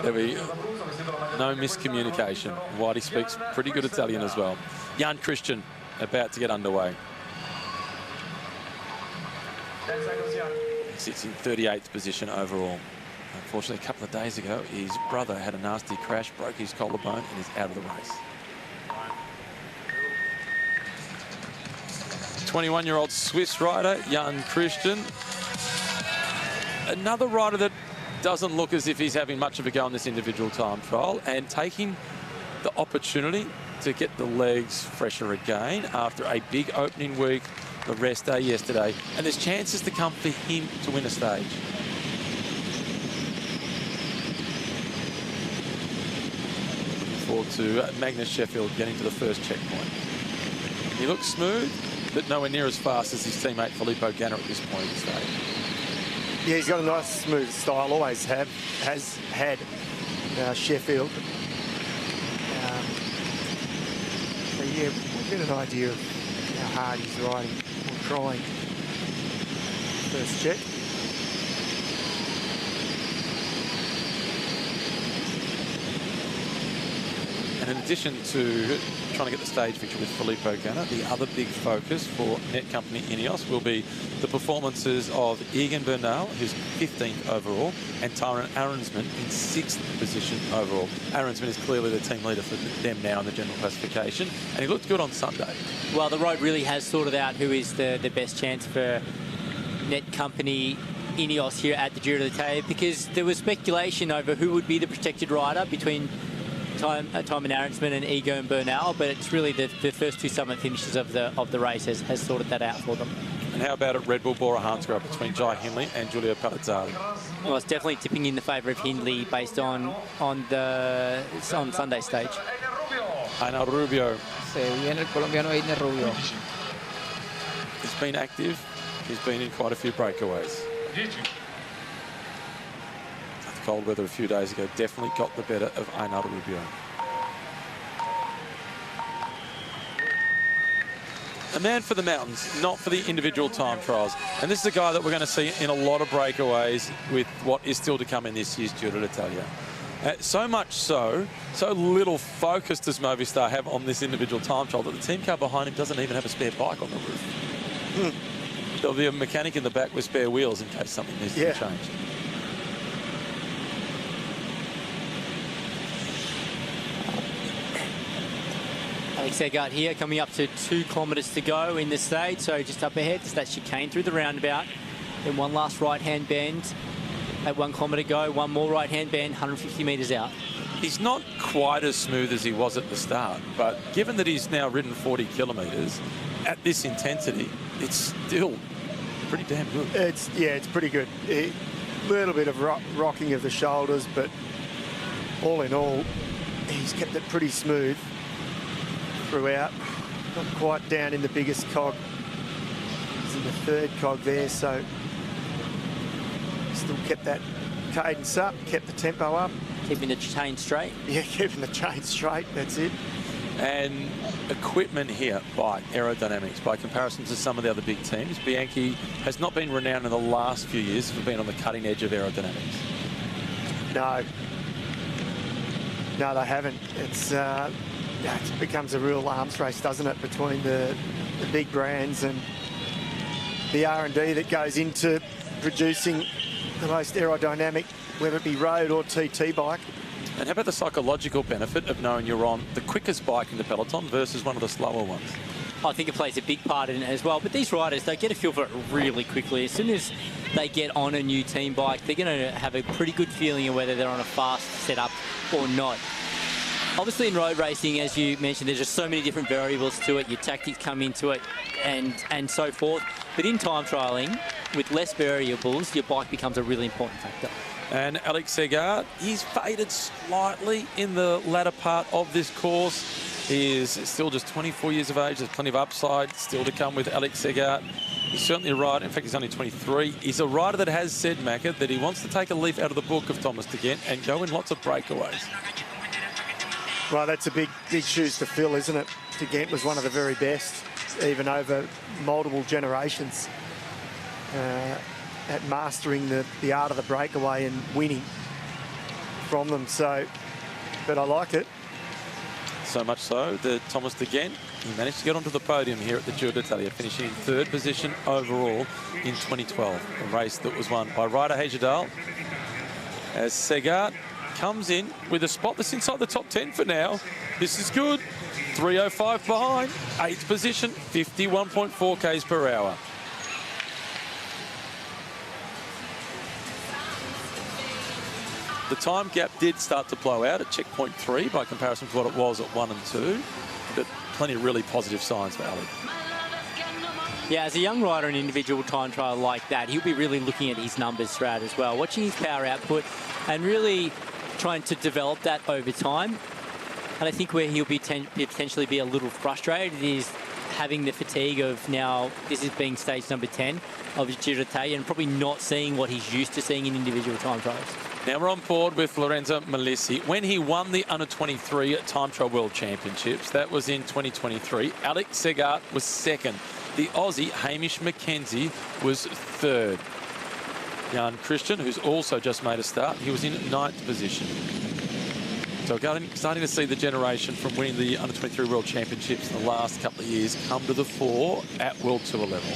There'll be no miscommunication. Whitey speaks pretty good Italian as well. Jan Christian about to get underway. He sits in 38th position overall. Unfortunately, a couple of days ago, his brother had a nasty crash, broke his collarbone, and is out of the race. 21-year-old Swiss rider, Jan Christian. Another rider that doesn't look as if he's having much of a go in this individual time trial, and taking the opportunity to get the legs fresher again after a big opening week, the rest day yesterday. And there's chances to come for him to win a stage. Looking forward to Magnus Sheffield getting to the first checkpoint. He looks smooth, but nowhere near as fast as his teammate Filippo Ganna at this point in the stage. Yeah, he's got a nice smooth style, always has had Sheffield. So yeah, we'll get an idea of how hard he's riding or trying. First check. And in addition to trying to get the stage victory with Filippo Ganna, the other big focus for Net Company Ineos will be the performances of Egan Bernal, who's 15th overall, and Tyrone Arensman in 6th position overall. Arensman is clearly the team leader for them now in the general classification, and he looked good on Sunday. Well, the road really has sorted out who is the best chance for Net Company Ineos here at the Giro d'Italia, because there was speculation over who would be the protected rider between Tyrone Arensman and Egan Bernal, but it's really the first two summit finishes of the race has sorted that out for them. And how about at Red Bull Bora Hansgrohe between Jai Hindley and Giulio Palazzari? Well, it's definitely tipping in the favour of Hindley based on Sunday stage. Einar Rubio. Se viene el colombiano Einar Rubio. He's been active. He's been in quite a few breakaways. The cold weather a few days ago definitely got the better of Einar Rubio. A man for the mountains, not for the individual time trials. And this is a guy that we're going to see in a lot of breakaways with what is still to come in this year's Giro d'Italia. So much so little focus does Movistar have on this individual time trial that the team car behind him doesn't even have a spare bike on the roof. There'll be a mechanic in the back with spare wheels in case something needs to be changed. Alex Segart here, coming up to 2 kilometres to go in the stage. So just up ahead, there's that chicane through the roundabout. Then one last right-hand bend at 1 kilometre go. One more right-hand bend, 150 metres out. He's not quite as smooth as he was at the start, but given that he's now ridden 40 kilometres at this intensity, it's still pretty damn good. It's pretty good. A little bit of rocking of the shoulders, but all in all, he's kept it pretty smooth throughout. Not quite down in the biggest cog. He's in the 3rd cog there, so still kept that cadence up, kept the tempo up. Keeping the chain straight. Yeah, keeping the chain straight, that's it. And equipment here by Aerodynamics, by comparison to some of the other big teams, Bianchi has not been renowned in the last few years for being on the cutting edge of aerodynamics. No, they haven't. It becomes a real arms race, doesn't it, between the big brands and the R&D that goes into producing the most aerodynamic, whether it be road or TT bike. And how about the psychological benefit of knowing you're on the quickest bike in the peloton versus one of the slower ones? I think it plays a big part in it as well. But these riders, they get a feel for it really quickly. As soon as they get on a new team bike, they're going to have a pretty good feeling of whether they're on a fast setup or not. Obviously, in road racing, as you mentioned, there's just so many different variables to it. Your tactics come into it and so forth. But in time trialling, with less variables, your bike becomes a really important factor. And Alex Segard, he's faded slightly in the latter part of this course. He is still just 24 years of age. There's plenty of upside still to come with Alex Segard. He's certainly a rider. In fact, he's only 23. He's a rider that has said, Macca, that he wants to take a leaf out of the book of Thomas de Gendt and go in lots of breakaways. Well, that's a big shoes to fill, isn't it? De Gendt was one of the very best, even over multiple generations, at mastering the art of the breakaway and winning from them. So, but I like it. So much so that Thomas de Gendt, he managed to get onto the podium here at the Giro d'Italia, finishing in 3rd position overall in 2012, a race that was won by Ryder Hagedal. As Segard comes in with a spot that's inside the top 10 for now. This is good. 3:05 behind, 8th position, 51.4 k's per hour. The time gap did start to blow out at checkpoint 3 by comparison to what it was at 1 and 2, but plenty of really positive signs for Ali. Yeah, as a young rider in an individual time trial like that, he'll be really looking at his numbers throughout as well, watching his power output and really trying to develop that over time. And I think where he'll be potentially be a little frustrated is having the fatigue of now this is being stage number 10 of his Giro d'Italia and probably not seeing what he's used to seeing in individual time trials. Now we're on board with Lorenzo Malisi. When he won the Under-23 Time Trial World Championships, that was in 2023, Alex Segard was 2nd. The Aussie, Hamish McKenzie, was 3rd. Jan Christian, who's also just made a start, he was in 9th position. So starting to see the generation from winning the Under-23 World Championships in the last couple of years come to the fore at World Tour level.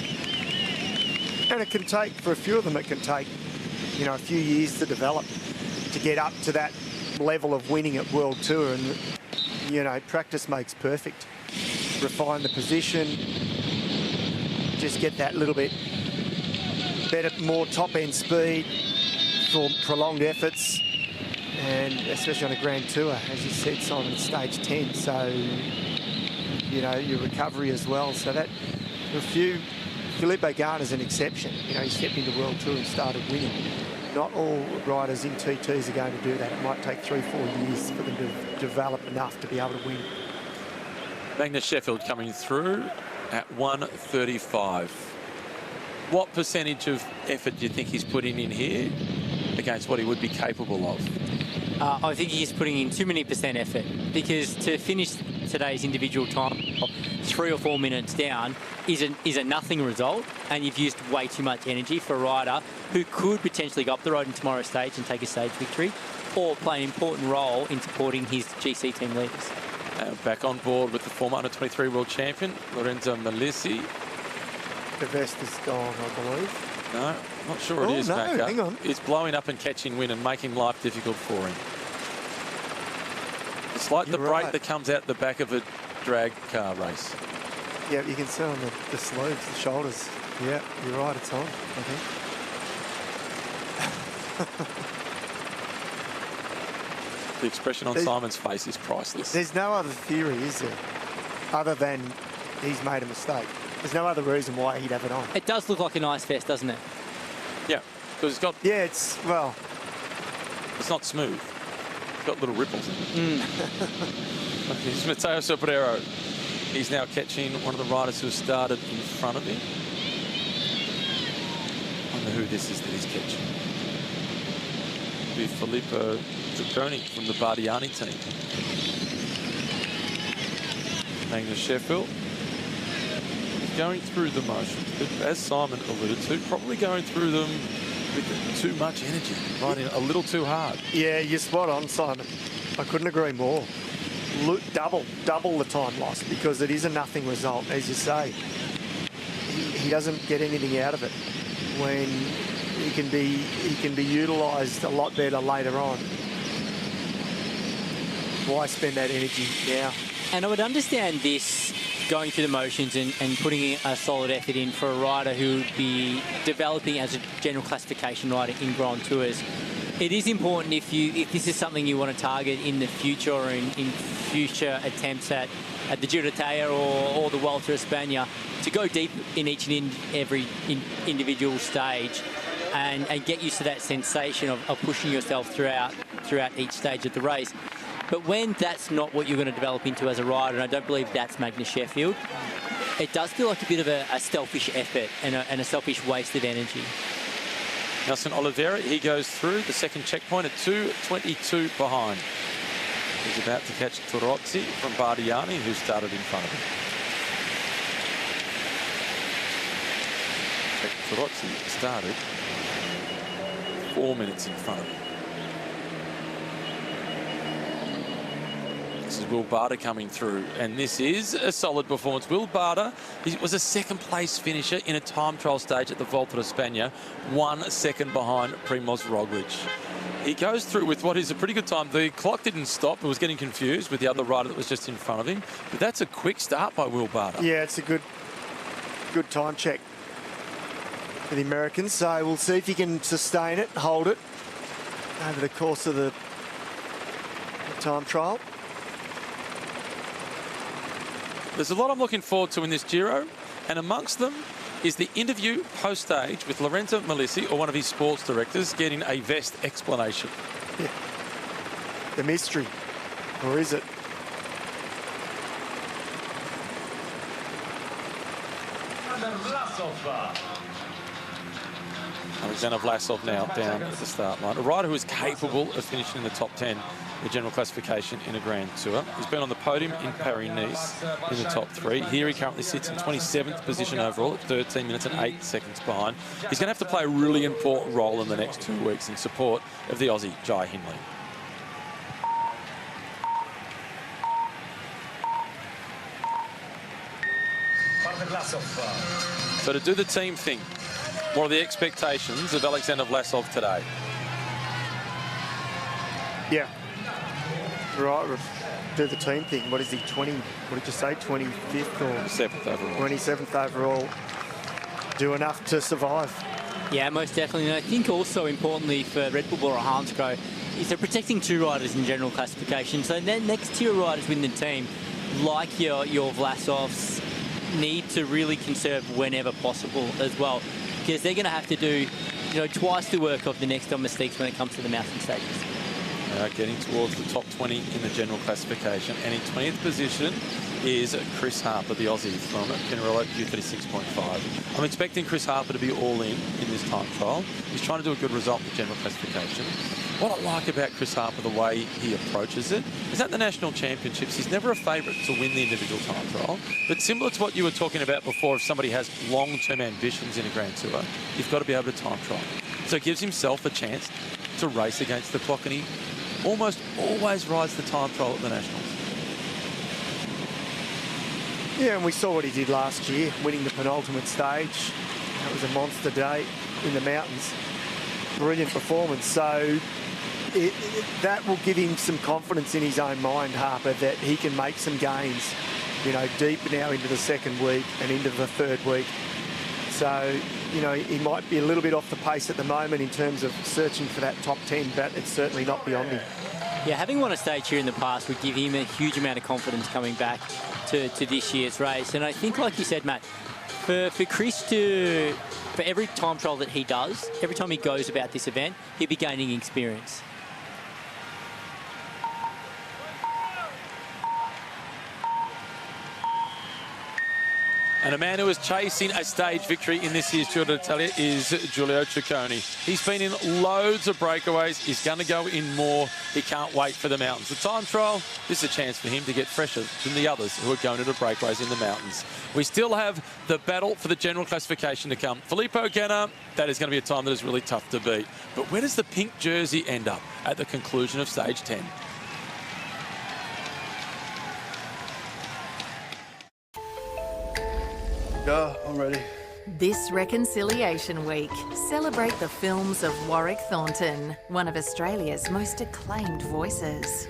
And it can take, for a few of them, it can take, you know, a few years to develop to get up to that level of winning at World Tour. And, you know, practice makes perfect. Refine the position, just get that little bit better, more top-end speed for prolonged efforts. And especially on a Grand Tour, as you said, Simon, stage 10. So, you know, your recovery as well. So that, for a few, Felipe Garner's an exception. You know, he stepped into World Tour and started winning. Not all riders in TTs are going to do that. It might take 3-4 years for them to develop enough to be able to win. Magnus Sheffield coming through at 1:35. What percentage of effort do you think he's putting in here against what he would be capable of? I think he's putting in too many % effort, because to finish today's individual time 3 or 4 minutes down is a nothing result, and you've used way too much energy for a rider who could potentially go up the road in tomorrow's stage and take a stage victory or play an important role in supporting his GC team leaders. Back on board with the former Under-23 World Champion, Lorenzo Malisi. The vest is gone, I believe. No, not sure it is, no, Macca. hang on. It's blowing up and catching wind and making life difficult for him. It's like the brake that comes out the back of a drag car race. Yeah, you can see on the sleeves, the shoulders. Yeah, you're right, it's on, I think. The expression on Simon's face is priceless. There's no other theory, is there, other than he's made a mistake. There's no other reason why he'd have it on. It does look like an ice vest, doesn't it? Yeah, because it's got... Yeah, it's, well... It's not smooth. It's got little ripples in it. Here's Matteo Sobrero. He's now catching one of the riders who started in front of him. I wonder who this is that he's catching. It'll be Filippo Zucconi from the Bardiani team. Magnus Sheffield. Going through the motions, but as Simon alluded to, probably going through them with too much energy, riding a little too hard. Yeah, you're spot on, Simon. I couldn't agree more. Double the time lost, because it is a nothing result, as you say. He doesn't get anything out of it when he can be utilised a lot better later on. Why spend that energy now? And I would understand this, going through the motions and putting a solid effort in for a rider who would be developing as a general classification rider in Grand Tours. It is important if this is something you want to target in the future or in future attempts at the Giro d'Italia or the Vuelta a España, to go deep in each and every individual stage and get used to that sensation of pushing yourself throughout each stage of the race. But when that's not what you're going to develop into as a rider, and I don't believe that's Magnus Sheffield, it does feel like a bit of a selfish effort and a selfish waste of energy. Nelson Oliveira, he goes through the second checkpoint at 2:22 behind. He's about to catch Turozzi from Bardiani, who started in front of him. Turozzi started 4 minutes in front of him. This is Will Barter coming through, and this is a solid performance. Will Barter, he was a second-place finisher in a time trial stage at the Volta de España, 1 second behind Primoz Roglic. He goes through with what is a pretty good time. The clock didn't stop. It was getting confused with the other rider that was just in front of him. But that's a quick start by Will Barter. Yeah, it's a good time check for the Americans. So we'll see if he can sustain it, hold it over the course of the time trial. There's a lot I'm looking forward to in this Giro, and amongst them is the interview post-stage with Lorenzo Melissi, or one of his sports directors, getting a vest explanation. Yeah. The mystery, or is it? Alexander Vlasov now down at the start line. A rider who is capable of finishing in the top 10 the general classification in a Grand Tour. He's been on the podium in Paris-Nice in the top 3. Here he currently sits in 27th position overall at 13 minutes and 8 seconds behind. He's going to have to play a really important role in the next 2 weeks in support of the Aussie, Jai Hindley. So to do the team thing, what are the expectations of Alexander Vlasov today? Yeah. Right, do the team thing. What is he, 20, what did you say, 25th or? 7th overall. 27th overall. Do enough to survive. Yeah, most definitely. And I think also importantly for Red Bull or Hansgrohe is they're protecting 2 riders in general classification. So then next tier riders within the team, like your Vlasovs, need to really conserve whenever possible as well, because they're going to have to do, twice the work of the next domestiques when it comes to the mountain stages. Getting towards the top 20 in the general classification. And in 20th position is Chris Harper, the Aussie from Pinarello, Q36.5. I'm expecting Chris Harper to be all in this time trial. He's trying to do a good result in the general classification. What I like about Chris Harper, the way he approaches it, is at the national championships, he's never a favourite to win the individual time trial. But similar to what you were talking about before, if somebody has long-term ambitions in a Grand Tour, you've got to be able to time trial. So it gives himself a chance to race against the clock, and he almost always rides the time trial at the Nationals. Yeah, and we saw what he did last year, winning the penultimate stage. That was a monster day in the mountains. Brilliant performance. So that will give him some confidence in his own mind, Harper, that he can make some gains, deep now into the second week and into the third week. So, he might be a little bit off the pace at the moment in terms of searching for that top 10, but it's certainly not beyond him. Yeah, having won a stage here in the past would give him a huge amount of confidence coming back to this year's race. And I think, like you said, Matt, for Chris for every time trial that he does, every time he goes about this event, he'll be gaining experience. And a man who is chasing a stage victory in this year's Giro d'Italia is Giulio Ciccone. He's been in loads of breakaways. He's going to go in more. He can't wait for the mountains. The time trial, this is a chance for him to get fresher than the others who are going to the breakaways in the mountains. We still have the battle for the general classification to come. Filippo Ganna, that is going to be a time that is really tough to beat. But where does the pink jersey end up at the conclusion of stage 10? Yeah, I'm ready. This Reconciliation Week, celebrate the films of Warwick Thornton, one of Australia's most acclaimed voices.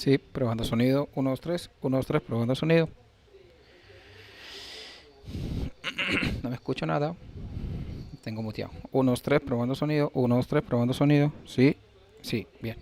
Sí, probando sonido. 1, 2, 3. 1, 2, 3, probando sonido. No me escucho nada. Tengo muteado. 1, 2, 3, probando sonido. 1, 2, 3, probando sonido. Sí, sí, bien.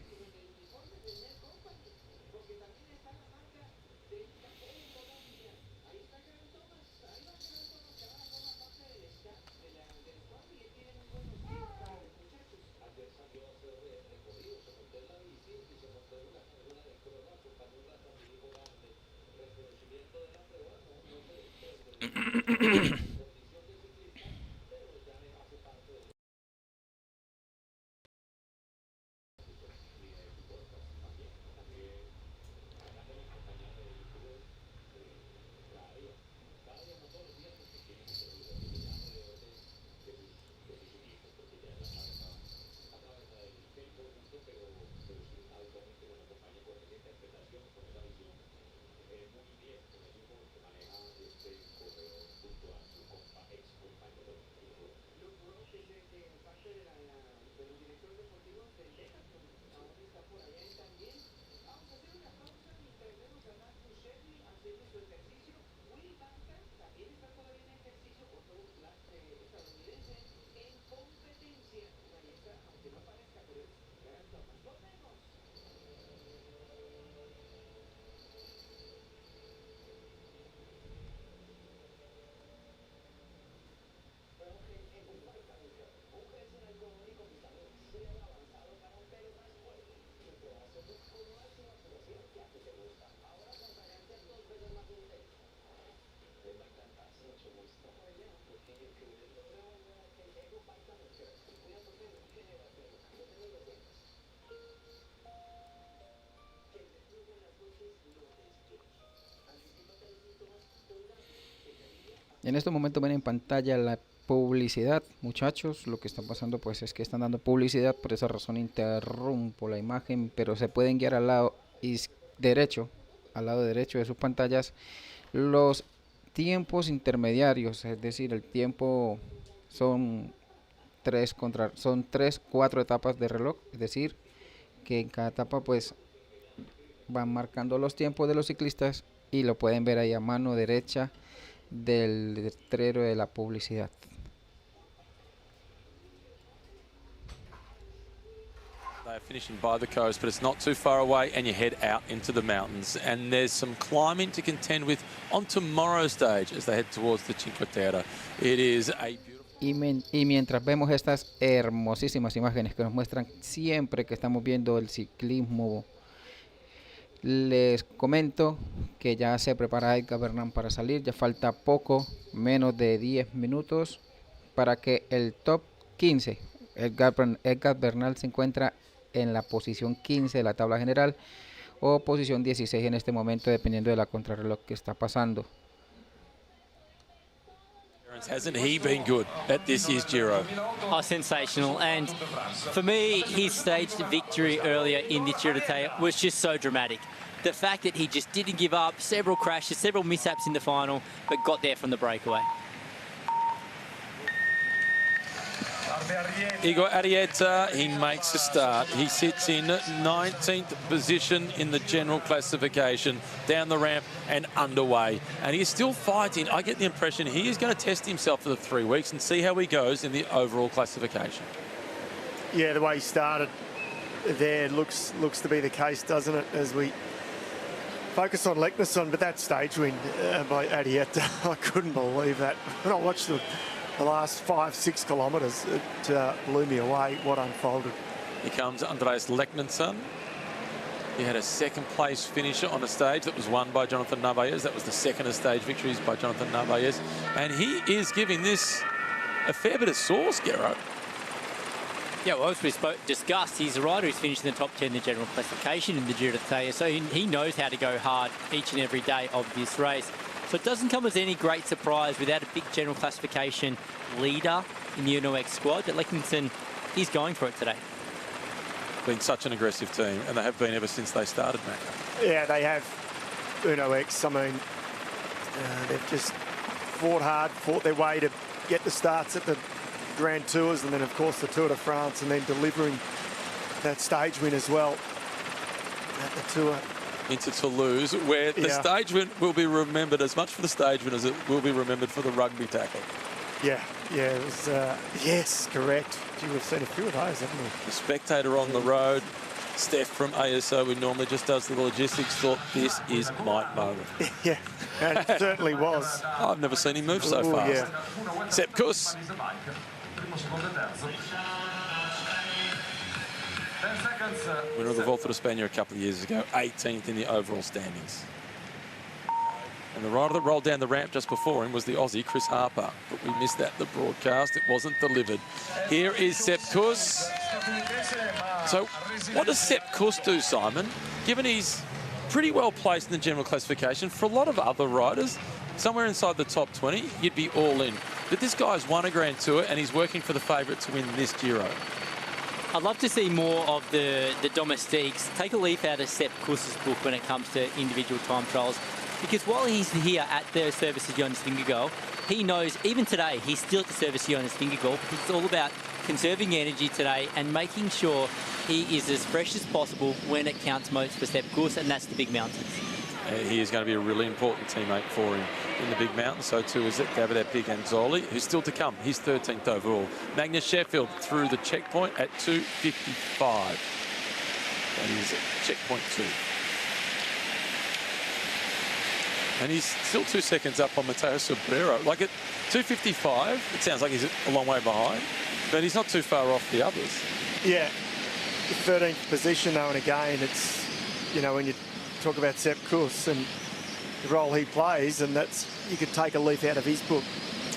En este momento ven en pantalla la publicidad, muchachos. Lo que está pasando pues es que están dando publicidad, por esa razón interrumpo la imagen, pero se pueden guiar al lado derecho, de sus pantallas, los tiempos intermediarios, es decir, el tiempo son 4 etapas de reloj, es decir, que en cada etapa pues van marcando los tiempos de los ciclistas y lo pueden ver ahí a mano derecha del letrero de la publicidad. They're finishing by the coast, but it's not too far away, and you head out into the mountains. And there's some climbing to contend with on tomorrow's stage as they head towards the Cinque Terre. It is a beautiful... Y mientras vemos estas hermosísimas imágenes que nos muestran siempre que estamos viendo el ciclismo, les comento que ya se prepara Edgar Bernal para salir. Ya falta poco, menos de 10 minutos para que el top 15, Edgar Bernal se encuentra en la posición 15 de la tabla general o posición 16 en este momento, dependiendo de la contrarreloj que está pasando. Hasn't he been good at this year's Giro? Oh, sensational. And for me, his staged victory earlier in the Giro d'Italia was just so dramatic. The fact that he just didn't give up, several crashes, several mishaps in the final, but got there from the breakaway. Igor Arieta, he makes a start. He sits in 19th position in the general classification, down the ramp and underway. And he's still fighting. I get the impression he is going to test himself for the 3 weeks and see how he goes in the overall classification. Yeah, the way he started there looks to be the case, doesn't it? As we focus on Leknesson, but that stage win by Arieta, I couldn't believe that. When I watched the last 5-6 kilometres, it blew me away what unfolded. Here comes Andreas Leknesson. He had a second place finisher on a stage that was won by Jonathan Narvaez. That was the second of stage victories by Jonathan Narvaez. And he is giving this a fair bit of sauce, Gero. Yeah, well, as we discussed, he's a rider who's finished in the top 10 in the general classification in the Giro d'Italia, so he knows how to go hard each and every day of this race. So it doesn't come as any great surprise without a big general classification leader in the Uno X squad that Leknesson is going for it today. Been such an aggressive team, and they have been ever since they started, Matt. Yeah, they have. Uno X, I mean, they've just fought hard, fought their way to get the starts at the Grand Tours and then, of course, the Tour de France, and then delivering that stage win as well at the Tour. into Toulouse, where the stage win will be remembered as much for the stage win as it will be remembered for the rugby tackle. Yeah, it was, yes, correct. Gee, we've seen a few of those, haven't we? The spectator on the road, Steph from ASO, who normally just does the logistics, thought this is my moment. Yeah, and it certainly was. I've never seen him move so fast. Yeah. Sepp Kuss. Winner of the Volta de España a couple of years ago, 18th in the overall standings. And the rider that rolled down the ramp just before him was the Aussie, Chris Harper. But we missed that in the broadcast. It wasn't delivered. Here is Sepp Kuss. So what does Sepp Kuss do, Simon? Given he's pretty well placed in the general classification, for a lot of other riders, somewhere inside the top 20, you'd be all in. But this guy's won a Grand Tour and he's working for the favourite to win this Giro. I'd love to see more of the domestiques take a leaf out of Sepp Kuss's book when it comes to individual time trials. Because while he's here at the service of Jonas Vingegaard, he knows even today he's still at the service of Jonas Vingegaard. It's all about conserving energy today and making sure he is as fresh as possible when it counts most for Sepp Kuss, and that's the big mountains. He is going to be a really important teammate for him in the big mountains. So too is it Davide Piganzoli, who's still to come. He's 13th overall. Magnus Sheffield through the checkpoint at 2:55. That is checkpoint 2. And he's still 2 seconds up on Matteo Sobrero. Like at 2:55, it sounds like he's a long way behind, but he's not too far off the others. Yeah, 13th position though, and again, it's, you know, when you talk about Sepp Kuss and the role he plays, and that's, you could take a leaf out of his book.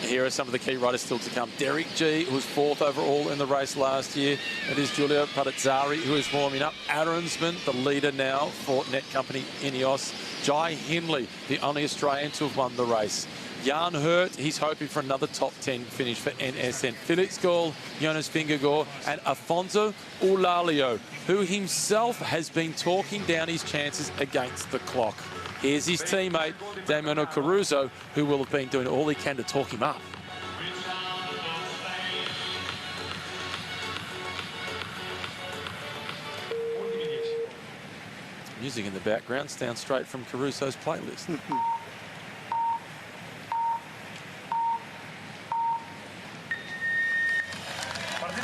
Here are some of the key riders still to come. Derek G, who was 4th overall in the race last year. It is Giulio Padazzari, who is warming up. Aronsman, the leader now for Net Company Ineos. Jai Hindley, the only Australian to have won the race. Jan Hurt, he's hoping for another top 10 finish for NSN. Felix Gall, Jonas Vingegaard, and Afonso Eulalio, who himself has been talking down his chances against the clock. Here's his teammate, Damiano Caruso, who will have been doing all he can to talk him up. Music in the background sounds straight from Caruso's playlist.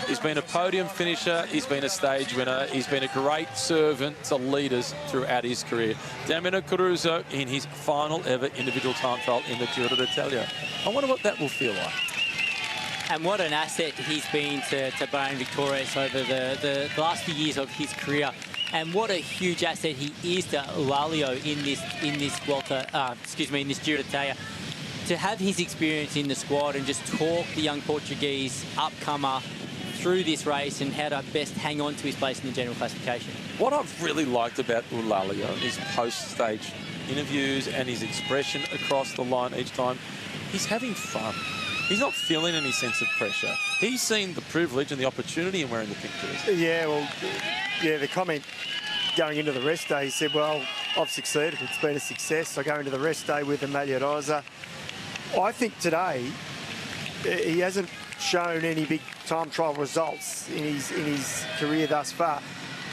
He's been a podium finisher, he's been a stage winner, he's been a great servant to leaders throughout his career. Damiano Caruso in his final ever individual time trial in the Giro d'Italia. I wonder what that will feel like. And what an asset he's been to Bahrain Victorious over the last few years of his career. And what a huge asset he is to Eulalio in this Vuelta, in this Giro d'Italia. To have his experience in the squad and just talk the young Portuguese upcomer through this race and how to best hang on to his place in the general classification. What I've really liked about Eulalio, his post-stage interviews and his expression across the line each time, he's having fun. He's not feeling any sense of pressure. He's seen the privilege and the opportunity in wearing the pink jersey. Yeah, well, yeah, the comment going into the rest day, he said, well, I've succeeded. It's been a success. I go into the rest day with the Maglia Rosa. I think today he hasn't shown any big time trial results in his career thus far.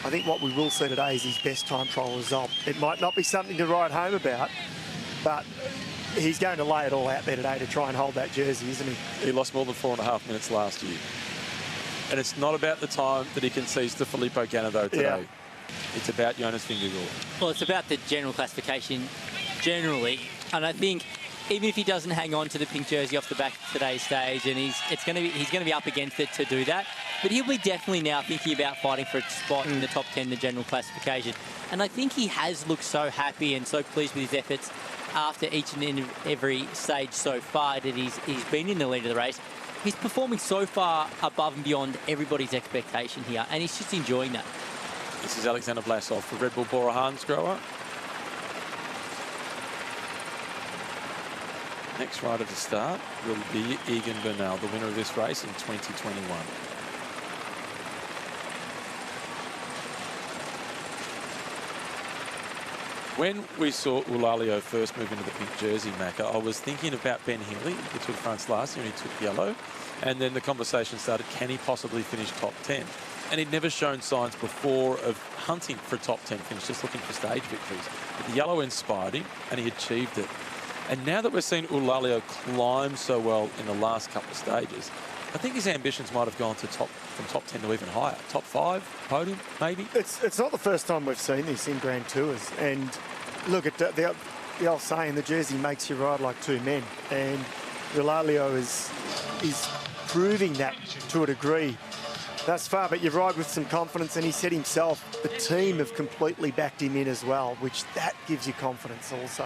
I think what we will see today is his best time trial result. It might not be something to write home about, but he's going to lay it all out there today to try and hold that jersey, isn't he? He lost more than 4.5 minutes last year. And it's not about the time that he concedes to Filippo Ganado today. Yeah. It's about Jonas Vingegaard. Well, it's about the general classification generally. And I think even if he doesn't hang on to the pink jersey off the back of today's stage, and he's going to be up against it to do that, but he'll be definitely now thinking about fighting for a spot in the top 10 in the general classification. And I think he has looked so happy and so pleased with his efforts after each and every stage so far that he's been in the lead of the race. He's performing so far above and beyond everybody's expectation here, and he's just enjoying that. This is Alexander Vlasov for Red Bull Bora Hansgrohe. Next rider to start will be Egan Bernal, the winner of this race in 2021. When we saw Eulalio first move into the pink jersey, Macca, I was thinking about Ben Healy, the Tour de France last year, and he took yellow. And then the conversation started, can he possibly finish top 10? and he'd never shown signs before of hunting for a top 10 finish, just looking for stage victories. But the yellow inspired him, and he achieved it. And now that we're seeing Eulalio climb so well in the last couple of stages, I think his ambitions might have gone to from top 10 to even higher. Top 5, podium, maybe? It's not the first time we've seen this in Grand Tours. And look, at the old saying, the jersey makes you ride like two men. And Eulalio is proving that to a degree thus far. But you ride with some confidence, and he said himself, the team have completely backed him in as well, which that gives you confidence also.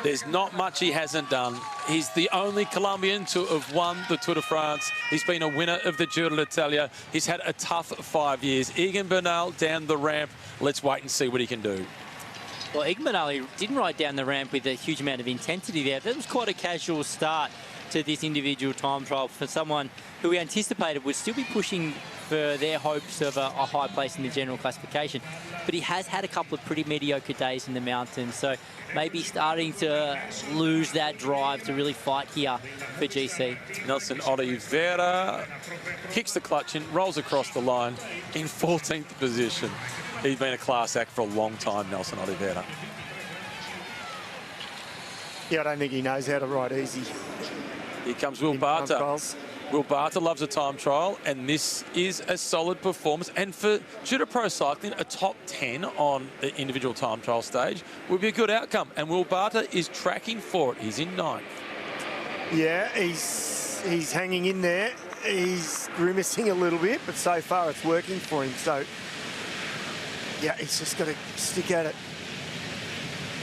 There's not much he hasn't done. He's the only Colombian to have won the Tour de France. He's been a winner of the Giro d'Italia. He's had a tough 5 years. Egan Bernal down the ramp. Let's wait and see what he can do. Well, Egan Bernal didn't ride down the ramp with a huge amount of intensity there. That was quite a casual start to this individual time trial for someone who we anticipated would still be pushing for their hopes of a high place in the general classification. But he has had a couple of pretty mediocre days in the mountains, so maybe starting to lose that drive to really fight here for GC. Nelson Oliveira kicks the clutch in, rolls across the line in 14th position. He's been a class act for a long time, Nelson Oliveira. Yeah, I don't think he knows how to ride easy. Here comes Will Barter. Will Barter loves a time trial, and this is a solid performance. And for Judo Pro Cycling, a top 10 on the individual time trial stage would be a good outcome. And Will Barter is tracking for it. He's in 9th. Yeah, he's hanging in there. He's grimacing a little bit, but so far it's working for him. So, yeah, he's just got to stick at it.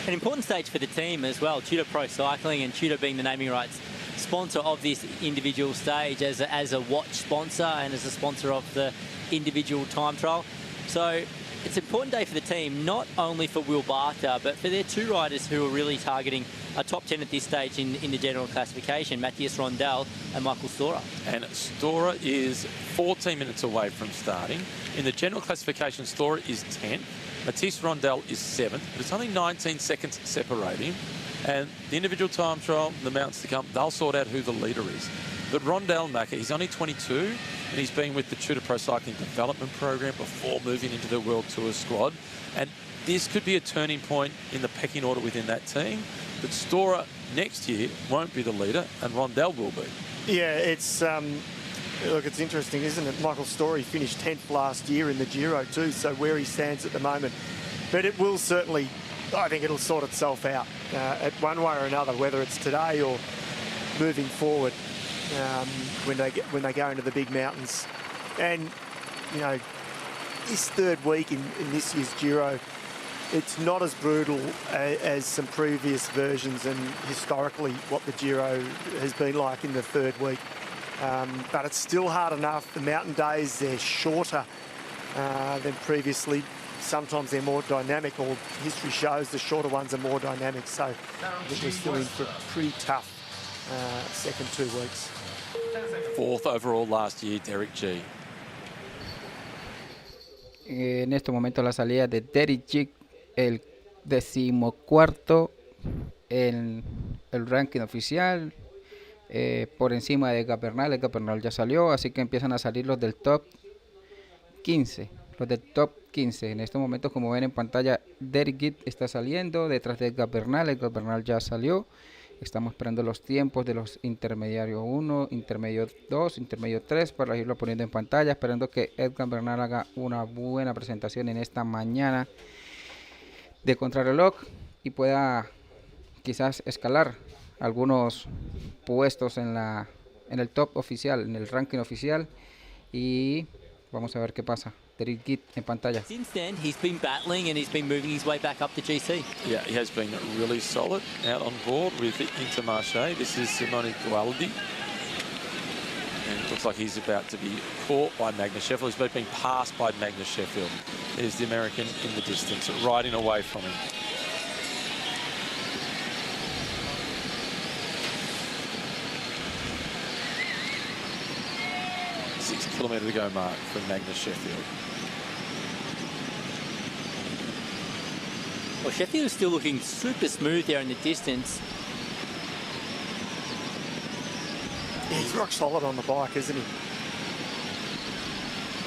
An important stage for the team as well. Judo Pro Cycling, and Judo being the naming rights sponsor of this individual stage as a watch sponsor and as a sponsor of the individual time trial. So it's an important day for the team, not only for Will Barter, but for their two riders who are really targeting a top 10 at this stage in the general classification, Matthias Rondel and Michael Stora. And Stora is 14 minutes away from starting. In the general classification, Stora is 10th. Matthias Rondel is 7th, but it's only 19 seconds separating. And the individual time trial, the mountains to come, they'll sort out who the leader is. But Rondel Macca, he's only 22, and he's been with the Judo Pro Cycling Development Program before moving into the World Tour squad. And this could be a turning point in the pecking order within that team. But Stora next year won't be the leader, and Rondel will be. Yeah, it's look, it's interesting, isn't it? Michael Stora finished 10th last year in the Giro too, so where he stands at the moment. But it will certainly, I think it'll sort itself out at one way or another, whether it's today or moving forward when they go into the big mountains. And, you know, this third week in this year's Giro, it's not as brutal as some previous versions and historically what the Giro has been like in the third week. But it's still hard enough. The mountain days, they're shorter than previously. Sometimes they're more dynamic, or history shows the shorter ones are more dynamic. So I think we're still in for a pretty tough second 2 weeks. 4th overall last year, Derek G. En este momento la salida de Derek G, el 14º en el ranking oficial, por encima de Egan Bernal. Egan Bernal ya salió, así que empiezan a salir los del top 15. Los del top 15. En estos momentos, como ven en pantalla, Derek Gitt está saliendo detrás de Egan Bernal. Egan Bernal ya salió. Estamos esperando los tiempos de los intermediarios 1, intermedio 2, intermedio 3 para irlo poniendo en pantalla, esperando que Egan Bernal haga una buena presentación en esta mañana de contrarreloj y pueda quizás escalar algunos puestos en el top oficial, en el ranking oficial, y vamos a ver qué pasa. Derek Gitt en pantalla. Since then, he's been battling and he's been moving his way back up to GC. Yeah, he has been really solid out on board with Intermarché. This is Simone Gualdi. And it looks like he's about to be caught by Magnus Sheffield. He's been passed by Magnus Sheffield. There's the American in the distance, riding away from him. Kilometre to go mark from Magnus Sheffield. Well, Sheffield is still looking super smooth there in the distance. He's rock solid on the bike, isn't he?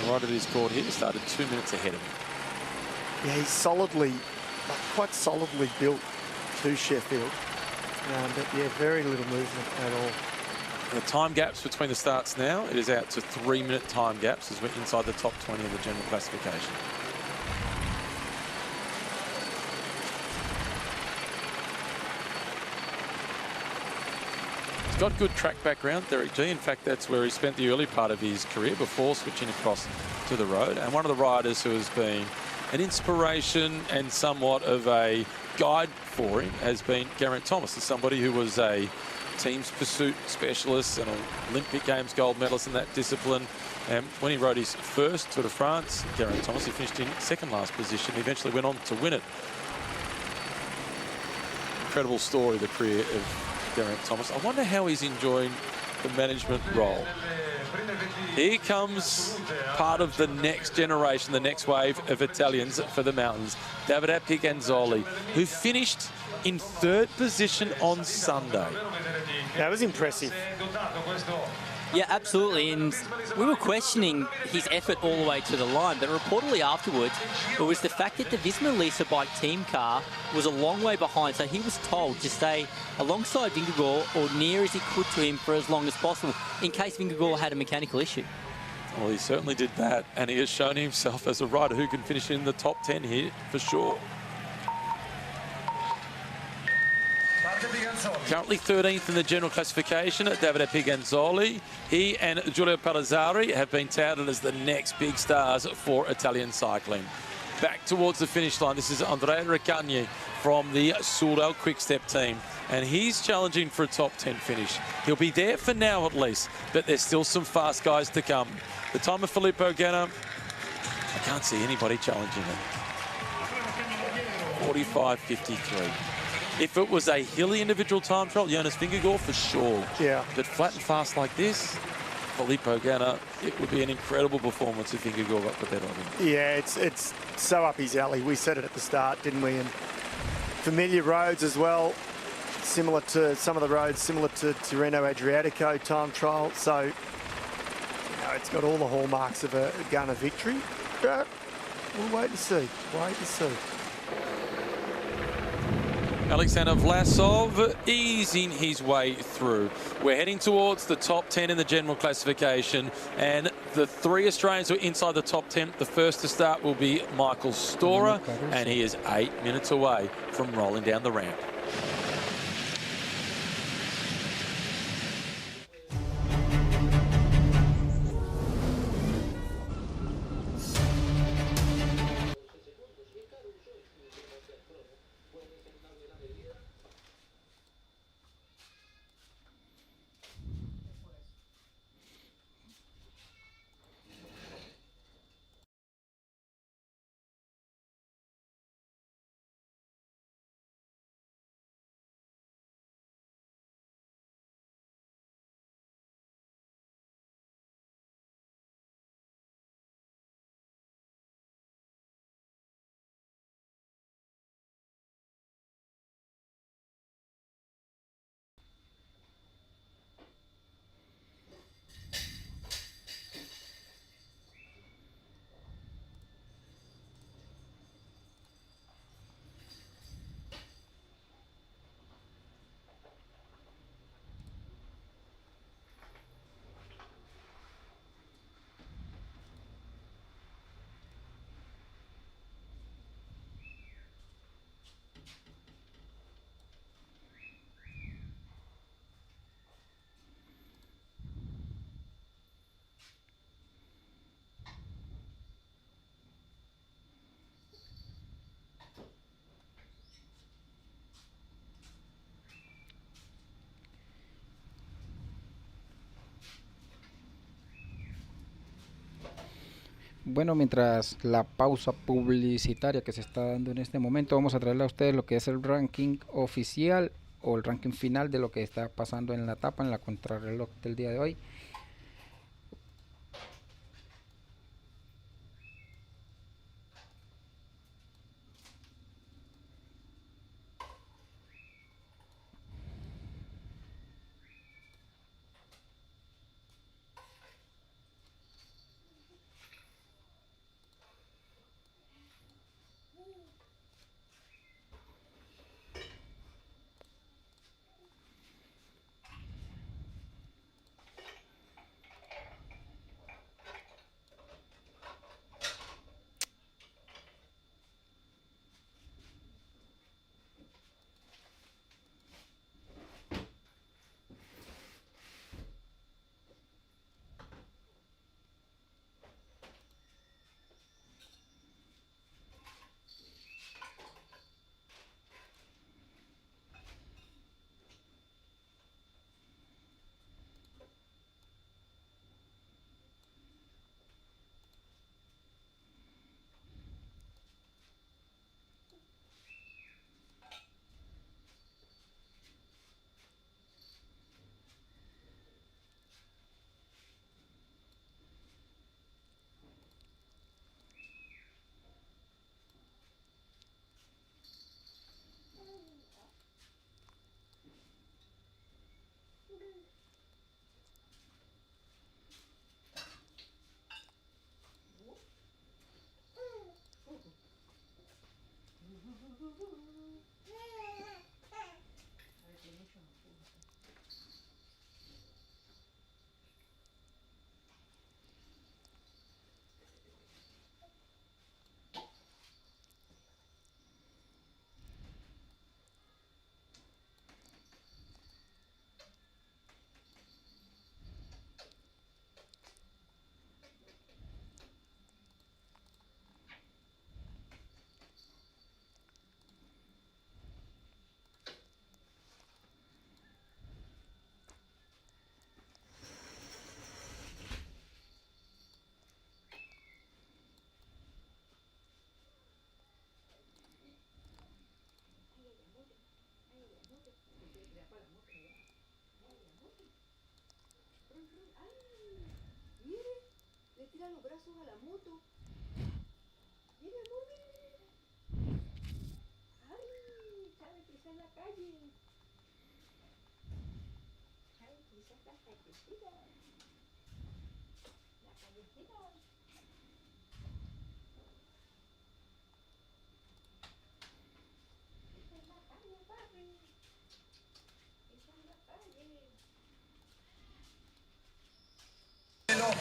Right at his court here, started 2 minutes ahead of him. Yeah, he's solidly, quite solidly built to Sheffield. But yeah, very little movement at all. The time gaps between the starts now, it is out to 3-minute time gaps as we're inside the top 20 of the general classification. He's got good track background, Derek G. In fact, that's where he spent the early part of his career before switching across to the road. And one of the riders who has been an inspiration and somewhat of a guide for him has been Geraint Thomas, as somebody who was a team's pursuit specialist and an Olympic Games gold medalist in that discipline. And when he rode his first Tour de France, Geraint Thomas, he finished in second last position. He eventually went on to win it. Incredible story, the career of Geraint Thomas. I wonder how he's enjoying the management role. Here comes part of the next generation, the next wave of Italians for the mountains. Davide Piganzoli, who finished in third position on Sunday. That was impressive. Yeah, absolutely. And we were questioning his effort all the way to the line, but reportedly afterwards, it was the fact that the Visma Lease bike team car was a long way behind, so he was told to stay alongside Vingegaard or near as he could to him for as long as possible, in case Vingegaard had a mechanical issue. Well, he certainly did that, and he has shown himself as a rider who can finish in the top 10 here for sure. Currently 13th in the general classification, Davide Piganzoli. He and Giulio Palazzari have been touted as the next big stars for Italian cycling. Back towards the finish line, this is Andrea Recagni from the Soudal Quick-Step team, and he's challenging for a top 10 finish. He'll be there for now at least, but there's still some fast guys to come. The time of Filippo Ganna, I can't see anybody challenging it. 45.53. If it was a hilly individual time trial, Jonas Vingegaard for sure. Yeah. But flat and fast like this, Filippo Ganna, it would be an incredible performance if Vingegaard got the better of him. Yeah, it's so up his alley. We said it at the start, didn't we? And familiar roads as well, similar to some of the roads, similar to Tirreno Adriatico time trial. So, you know, it's got all the hallmarks of a Ganna victory. But we'll wait and see. Wait and see. Alexander Vlasov easing his way through. We're heading towards the top 10 in the general classification, and the three Australians who are inside the top 10, the first to start will be Michael Storer, and he is 8 minutes away from rolling down the ramp. Bueno, mientras la pausa publicitaria que se está dando en este momento, vamos a traerle a ustedes lo que es el ranking oficial o el ranking final de lo que está pasando en la etapa, en la contrarreloj del día de hoy.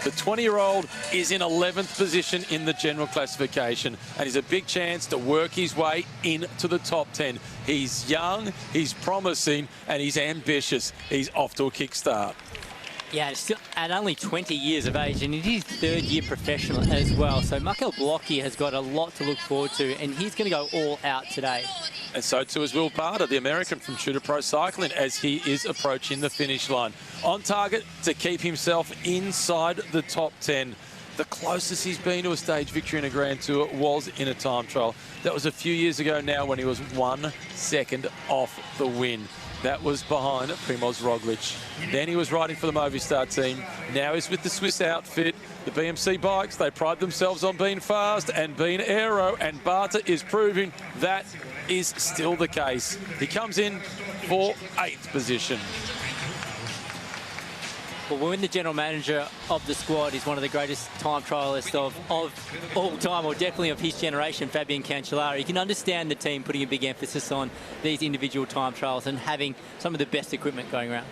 The 20-year-old is in 11th position in the general classification and he's a big chance to work his way into the top 10. He's young, he's promising, and he's ambitious. He's off to a kickstart. Yeah, still at only 20 years of age, and he's third-year professional as well. So Michael Blocky has got a lot to look forward to, and he's going to go all out today. And so too is Will Barter, the American from Tudor Pro Cycling, as he is approaching the finish line. On target to keep himself inside the top 10. The closest he's been to a stage victory in a Grand Tour was in a time trial. That was a few years ago now when he was 1 second off the win. That was behind Primoz Roglic. Then he was riding for the Movistar team. Now he's with the Swiss outfit. The BMC bikes, they pride themselves on being fast and being aero, and Barter is proving that is still the case. He comes in for 8th position. Well, when the general manager of the squad is one of the greatest time trialists of all time, or definitely of his generation, Fabian Cancellara, you can understand the team putting a big emphasis on these individual time trials and having some of the best equipment going around.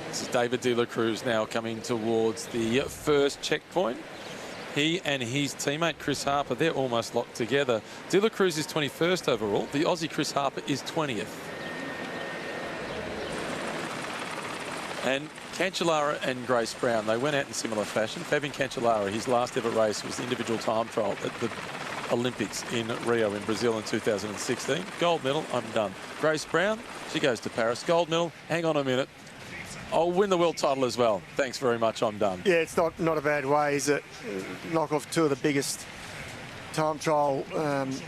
This is David de la Cruz now coming towards the first checkpoint. He and his teammate Chris Harper, they're almost locked together. De la Cruz is 21st overall. The Aussie Chris Harper is 20th. And Cancellara and Grace Brown, they went out in similar fashion. Fabian Cancellara, his last ever race was the individual time trial at the Olympics in Rio in Brazil in 2016. Gold medal, I'm done. Grace Brown, she goes to Paris. Gold medal, hang on a minute. I'll win the world title as well. Thanks very much, I'm done. Yeah, it's not a bad way, is it? Knock off two of the biggest time trial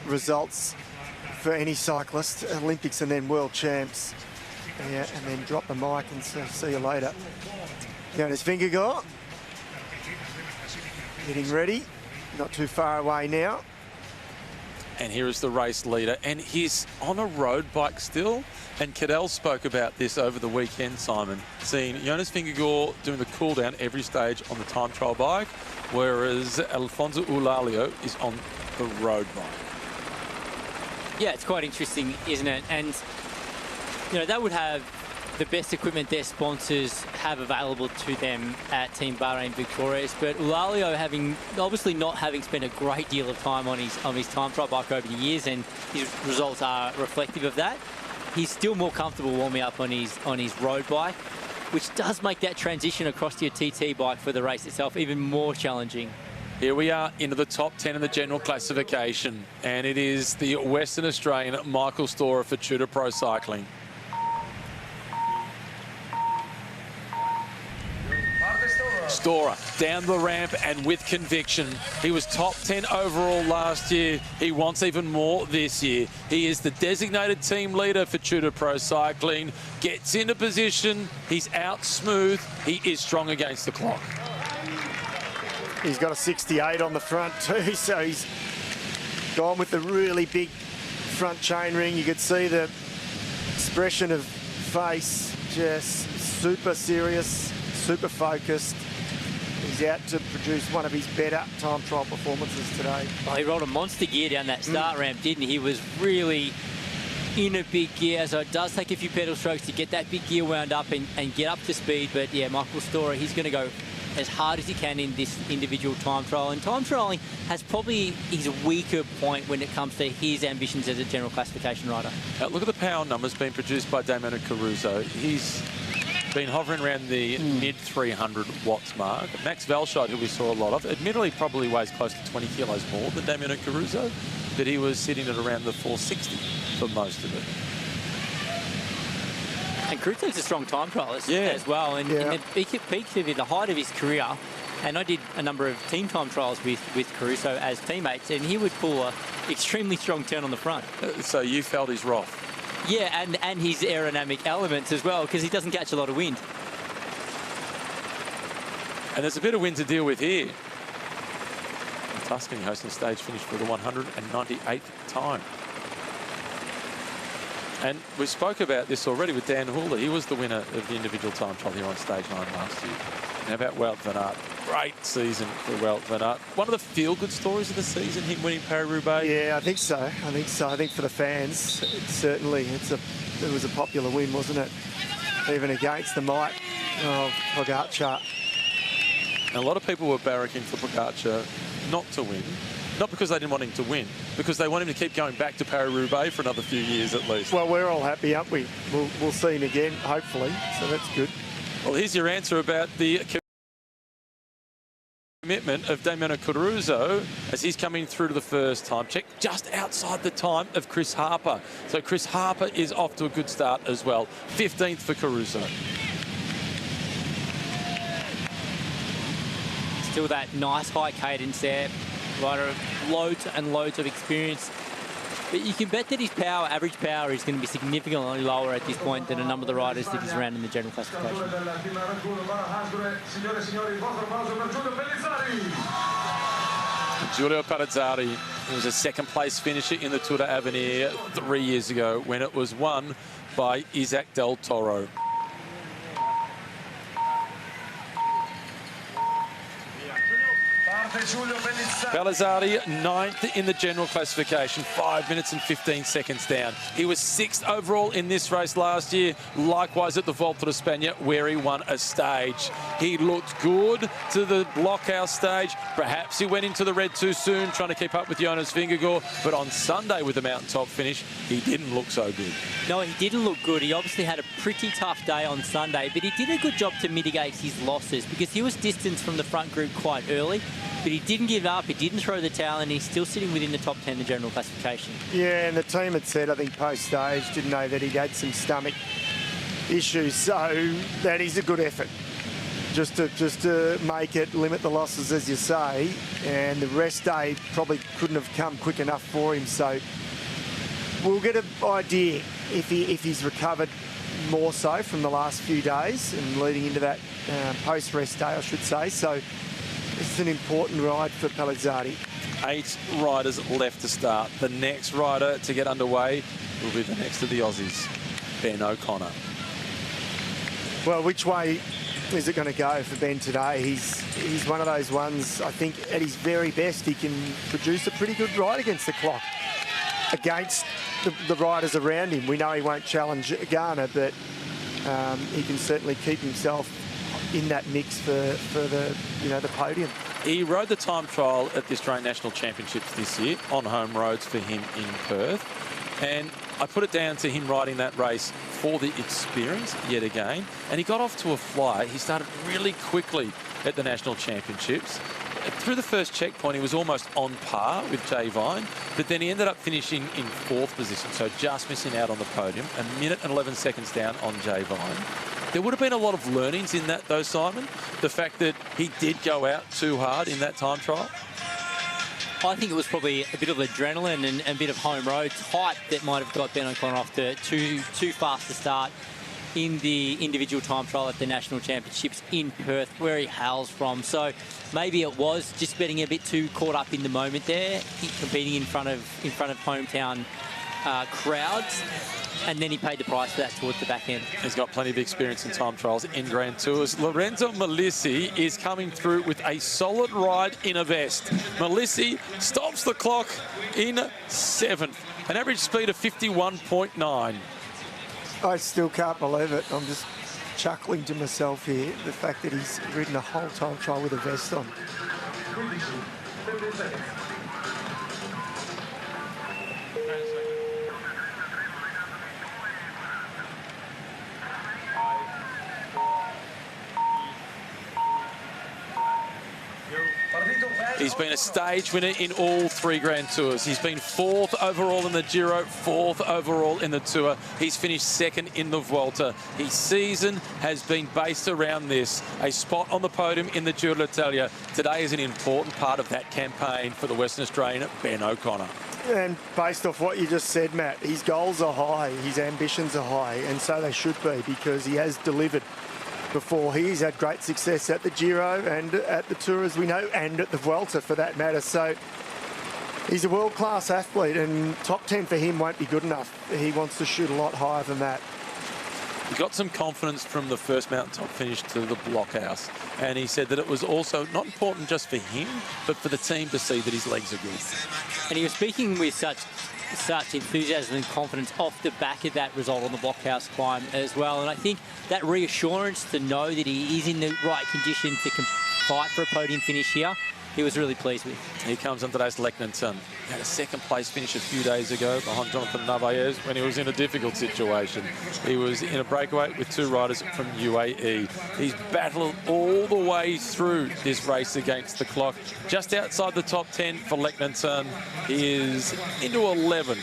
results for any cyclist, Olympics and then world champs. Yeah, and then drop the mic and see you later. Jonas Vingegaard getting ready, not too far away now. And here is the race leader, and he's on a road bike still. And Cadell spoke about this over the weekend, Simon, seeing Jonas Vingegaard doing the cool down every stage on the time trial bike, whereas Alfonso Eulalio is on the road bike. Yeah, it's quite interesting, isn't it? And you know, that would have the best equipment their sponsors have available to them at Team Bahrain Victorious, but Eulalio obviously not having spent a great deal of time on his time trial bike over the years, and his results are reflective of that. He's still more comfortable warming up on his road bike, which does make that transition across to your TT bike for the race itself even more challenging. Here we are into the top 10 in the general classification, and it is the Western Australian Michael Storer for Tudor Pro Cycling. Storer down the ramp and with conviction. He was top 10 overall last year. He wants even more this year. He is the designated team leader for Tudor Pro Cycling. Gets into position. He's out smooth. He is strong against the clock. He's got a 68 on the front too, so he's gone with the really big front chainring. You could see the expression of face, just super serious, super focused. He's out to produce one of his better time trial performances today. Well, he rolled a monster gear down that start ramp, didn't he? He was really in a big gear, so it does take a few pedal strokes to get that big gear wound up and get up to speed. But yeah, Michael Storer, he's going to go as hard as he can in this individual time trial. And time trialing has probably his weaker point when it comes to his ambitions as a general classification rider. Look at the power numbers being produced by Damiano Caruso. He's been hovering around the mid 300 watts mark. Max Velscheid, who we saw a lot of, admittedly probably weighs close to 20 kilos more than Damiano Caruso, but he was sitting at around the 460 for most of it. And Caruso's a strong time trialist as well. And in the peak of the height of his career, and I did a number of team time trials with Caruso as teammates, and he would pull an extremely strong turn on the front. So you felt his wrath? Yeah, and his aerodynamic elements as well, because he doesn't catch a lot of wind. And there's a bit of wind to deal with here. Tuscany hosting stage finish for the 198th time. And we spoke about this already with Dan Huller. He was the winner of the individual time trial here on stage 9 last year. How about Wout van Aert? Great season for Wout van Aert. One of the feel-good stories of the season, him winning Paris-Roubaix. Yeah, I think so. I think for the fans, it was a popular win, wasn't it? Even against the might of Pogacar. And a lot of people were barracking for Pogacar not to win. Not because they didn't want him to win, because they want him to keep going back to Paris-Roubaix for another few years at least. Well, we're all happy, aren't we? We'll see him again, hopefully, so that's good. Well, here's your answer about the commitment of Damiano Caruso as he's coming through to the first time check, just outside the time of Chris Harper. So Chris Harper is off to a good start as well. 15th for Caruso. Still that nice high cadence there. Rider of loads and loads of experience. But you can bet that his average power is going to be significantly lower at this point than a number of the riders that he's around in the general classification. Giulio Palazzari was a second-place finisher in the Tour de Avenir 3 years ago when it was won by Isaac Del Toro. Palazzari, 9th in the general classification, 5 minutes and 15 seconds down. He was 6th overall in this race last year, likewise at the Volta de España, where he won a stage. He looked good to the blockhouse stage. Perhaps he went into the red too soon, trying to keep up with Jonas Vingegaard, but on Sunday with the mountaintop finish, he didn't look so good. No, he didn't look good. He obviously had a pretty tough day on Sunday, but he did a good job to mitigate his losses because he was distanced from the front group quite early. But he didn't give up, he didn't throw the towel, and he's still sitting within the top 10 in the general classification. Yeah, and the team had said, I think, post-stage, didn't know that he'd had some stomach issues, so that is a good effort. Just to make it, limit the losses, as you say, and the rest day probably couldn't have come quick enough for him, so we'll get an idea if he's recovered more so from the last few days and leading into that post-rest day, I should say, so it's an important ride for Palazzari. 8 riders left to start. The next rider to get underway will be the next of the Aussies, Ben O'Connor. Well, which way is it going to go for Ben today? He's one of those ones, I think, at his very best, he can produce a pretty good ride against the clock, against the riders around him. We know he won't challenge Ghana, but he can certainly keep himself in that mix for the podium. He rode the time trial at the Australian National Championships this year on home roads for him in Perth, and I put it down to him riding that race for the experience yet again, and he got off to a flyer. He started really quickly at the National Championships. Through the first checkpoint, he was almost on par with Jay Vine, but then he ended up finishing in 4th position, so just missing out on the podium, 1 minute and 11 seconds down on Jay Vine. There would have been a lot of learnings in that, though, Simon. The fact that he did go out too hard in that time trial. I think it was probably a bit of adrenaline and a bit of home road hype that might have got Ben O'Connor off to too fast to start in the individual time trial at the National Championships in Perth, where he hails from. So maybe it was just getting a bit too caught up in the moment there, competing in front of hometown crowds. And then he paid the price for that towards the back end. He's got plenty of experience in time trials in Grand Tours. Lorenzo Melissi is coming through with a solid ride in a vest. Melissi stops the clock in 7th, an average speed of 51.9. I still can't believe it. I'm just chuckling to myself here, the fact that he's ridden a whole time trial with a vest on. He's been a stage winner in all 3 Grand Tours. He's been 4th overall in the Giro, 4th overall in the Tour. He's finished 2nd in the Vuelta. His season has been based around this, a spot on the podium in the Giro d'Italia. Today is an important part of that campaign for the Western Australian, Ben O'Connor. And based off what you just said, Matt, his goals are high, his ambitions are high, and so they should be, because he has delivered before. He's had great success at the Giro and at the Tour, as we know, and at the Vuelta for that matter. So he's a world-class athlete, and top 10 for him won't be good enough. He wants to shoot a lot higher than that. He got some confidence from the first mountaintop finish to the blockhouse, and he said that it was also not important just for him, but for the team to see that his legs are good. And he was speaking with such enthusiasm and confidence off the back of that result on the blockhouse climb as well. And I think that reassurance to know that he is in the right condition to fight for a podium finish here, he was really pleased with. Here comes Andreas Leknenson. He had a second-place finish a few days ago behind Jonathan Narvaez when he was in a difficult situation. He was in a breakaway with two riders from UAE. He's battled all the way through this race against the clock. Just outside the top 10 for Leknenson. He is into 11th.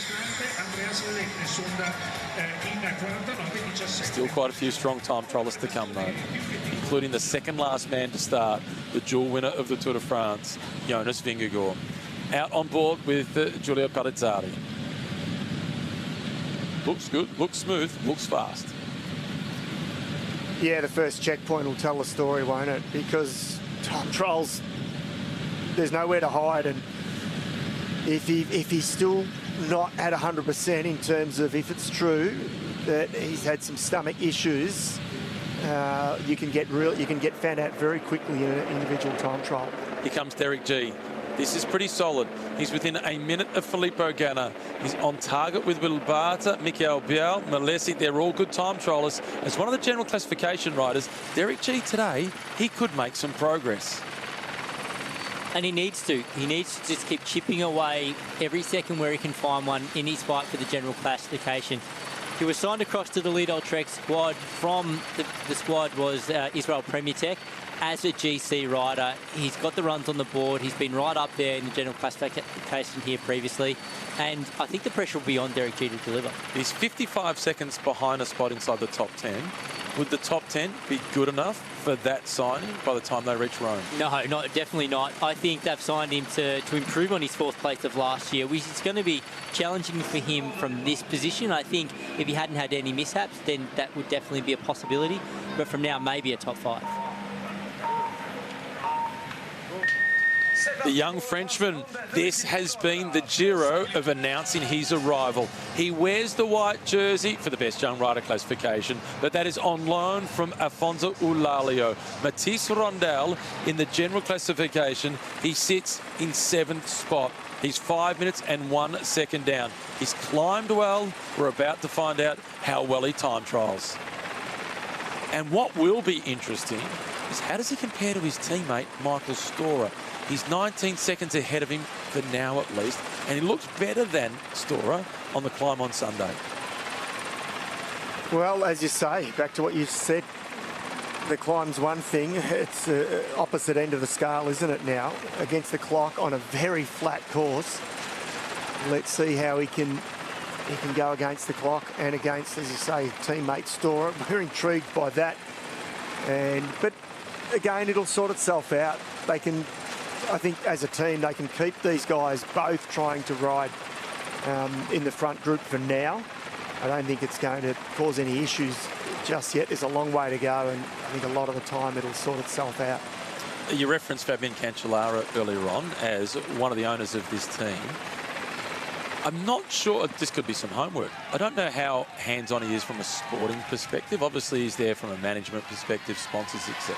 Still quite a few strong time trialists to come, though, including the second last man to start, the dual winner of the Tour de France, Jonas Vingegaard. Out on board with Giulio Parizzari. Looks good, looks smooth, looks fast. Yeah, the first checkpoint will tell the story, won't it? Because time trials, there's nowhere to hide, and if he's still not at 100% in terms of if it's true that he's had some stomach issues, you can get found out very quickly in an individual time trial. Here comes Derek G. This is pretty solid. He's within a minute of Filippo Ganna. He's on target with Will Barta, Mikael Biel, Malesi. They're all good time trialists. As one of the general classification riders, Derek G today, he could make some progress. And he needs to. He needs to just keep chipping away every second where he can find one in his fight for the general classification. He was signed across to the Lidl Trek squad. From the squad was Israel Premier Tech. As a GC rider, he's got the runs on the board. He's been right up there in the general classification here previously. And I think the pressure will be on Derek G to deliver. He's 55 seconds behind a spot inside the top 10. Would the top 10 be good enough for that signing by the time they reach Rome? No, definitely not. I think they've signed him to improve on his fourth place of last year, which is going to be challenging for him from this position. I think if he hadn't had any mishaps, then that would definitely be a possibility. But from now, maybe a top 5. The young Frenchman, this has been the Giro of announcing his arrival. He wears the white jersey for the best young rider classification, but that is on loan from Afonso Eulalio. Matisse Rondel in the general classification, he sits in 7th spot. He's 5 minutes and 1 second down. He's climbed well. We're about to find out how well he time trials. And what will be interesting is how does he compare to his teammate, Michael Storer? He's 19 seconds ahead of him for now at least, and he looks better than Storer on the climb on Sunday. Well, as you say, back to what you said, the climb's one thing. It's the opposite end of the scale, isn't it now? Against the clock on a very flat course. Let's see how he can go against the clock and against, as you say, teammate Storer. We're intrigued by that. But again, it'll sort itself out. They can, I think, as a team, they can keep these guys both trying to ride in the front group for now. I don't think it's going to cause any issues just yet. There's a long way to go, and I think a lot of the time it'll sort itself out. You referenced Fabian Cancellara earlier on as one of the owners of this team. I'm not sure, this could be some homework. I don't know how hands-on he is from a sporting perspective. Obviously, he's there from a management perspective, sponsors, etc.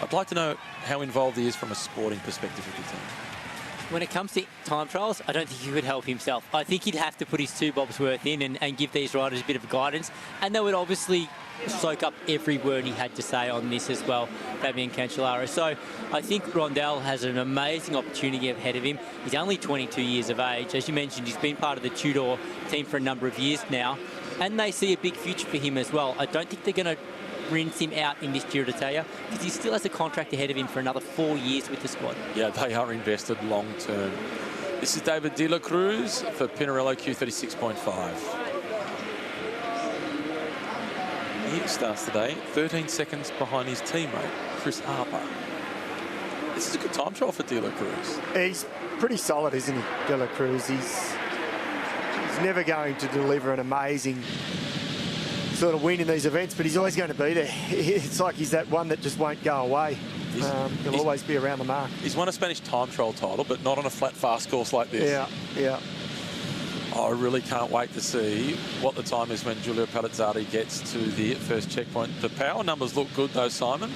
I'd like to know how involved he is from a sporting perspective with the team. When it comes to time trials, I don't think he would help himself. I think he'd have to put his 2 bobs worth in and give these riders a bit of guidance. And they would obviously soak up every word he had to say on this as well, Fabian Cancellara. So I think Rondel has an amazing opportunity ahead of him. He's only 22 years of age. As you mentioned, he's been part of the Tudor team for a number of years now. And they see a big future for him as well. I don't think they're going to rinse him out in this Giro d'Italia because he still has a contract ahead of him for another 4 years with the squad. Yeah, they are invested long term. This is David De La Cruz for Pinarello Q36.5. He starts today 13 seconds behind his teammate, Chris Harper. This is a good time trial for De La Cruz. He's pretty solid, isn't he, De La Cruz? He's never going to deliver an amazing sort of win in these events, but he's always going to be there. It's like he's that one that just won't go away. He'll always be around the mark. He's won a Spanish time trial title, but not on a flat, fast course like this. Yeah. I really can't wait to see what the time is when Giulio Palazzari gets to the first checkpoint. The power numbers look good, though, Simon.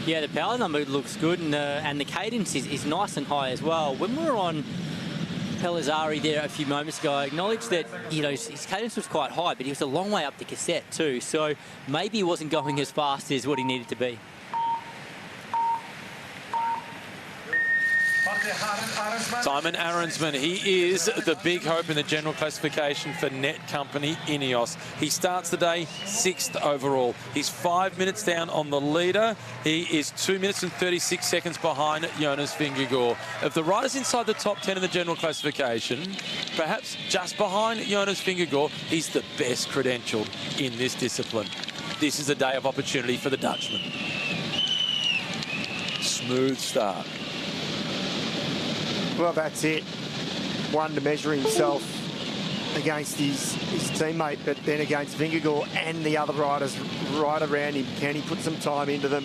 Yeah, the power number looks good, and the cadence is nice and high as well. When we were on Palazzari there a few moments ago, I acknowledged that, you know, his cadence was quite high, but he was a long way up the cassette too. So maybe he wasn't going as fast as what he needed to be. Simon Arensman, he is the big hope in the general classification for Net Company Ineos. He starts the day 6th overall. He's 5 minutes down on the leader. He is 2 minutes and 36 seconds behind Jonas Vingegaard. Of the riders inside the top 10 in the general classification, perhaps just behind Jonas Vingegaard, he's the best credentialed in this discipline. This is a day of opportunity for the Dutchman. Smooth start. Well, that's it. One to measure himself against his teammate, but then against Vingegaard and the other riders right around him. Can he put some time into them?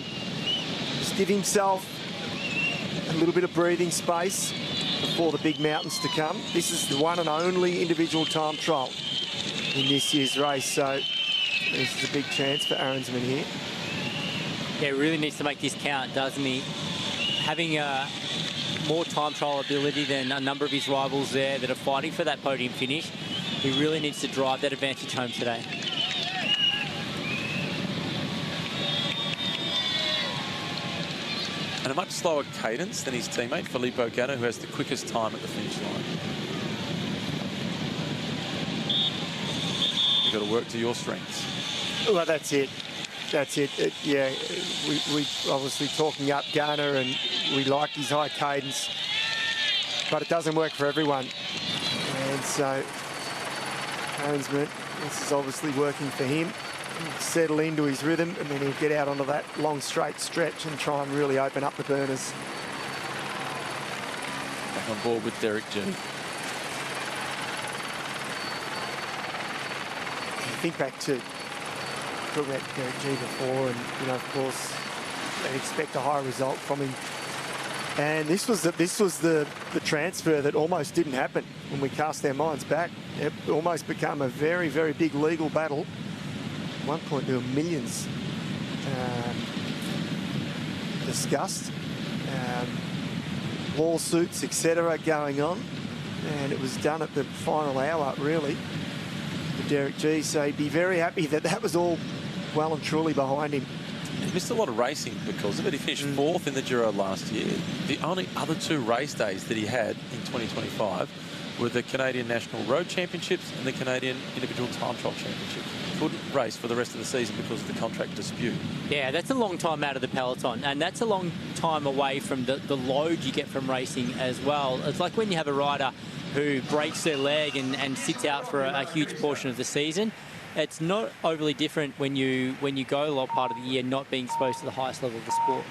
Just give himself a little bit of breathing space before the big mountains to come. This is the one and only individual time trial in this year's race, so this is a big chance for Arensman here. Yeah, really needs to make this count, doesn't he? Having more time trial ability than a number of his rivals there that are fighting for that podium finish. He really needs to drive that advantage home today. And a much slower cadence than his teammate, Filippo Ganna, who has the quickest time at the finish line. You've got to work to your strengths. Well, that's it. That's it. Yeah, we obviously talking up Garner, and we like his high cadence, but it doesn't work for everyone. And so, Arensman, this is obviously working for him. He'll settle into his rhythm, and then he'll get out onto that long straight stretch and try and really open up the burners. Back on board with Derek G. Think back to talking about Derek G before, and you know, of course, they'd expect a high result from him. And this was the transfer that almost didn't happen when we cast our minds back. It almost became a very, very big legal battle. At one point, there were millions discussed, lawsuits, etc., going on, and it was done at the final hour, really, for Derek G. So he'd be very happy that that was all well and truly behind him. He missed a lot of racing because of it. He finished 4th in the Giro last year. The only other 2 race days that he had in 2025 were the Canadian National Road Championships and the Canadian Individual Time Trial Championship. Couldn't race for the rest of the season because of the contract dispute. Yeah, that's a long time out of the peloton, and that's a long time away from the load you get from racing as well. It's like when you have a rider who breaks their leg and sits out for a huge portion of the season. It's not overly different when you go a lot part of the year not being exposed to the highest level of the sport.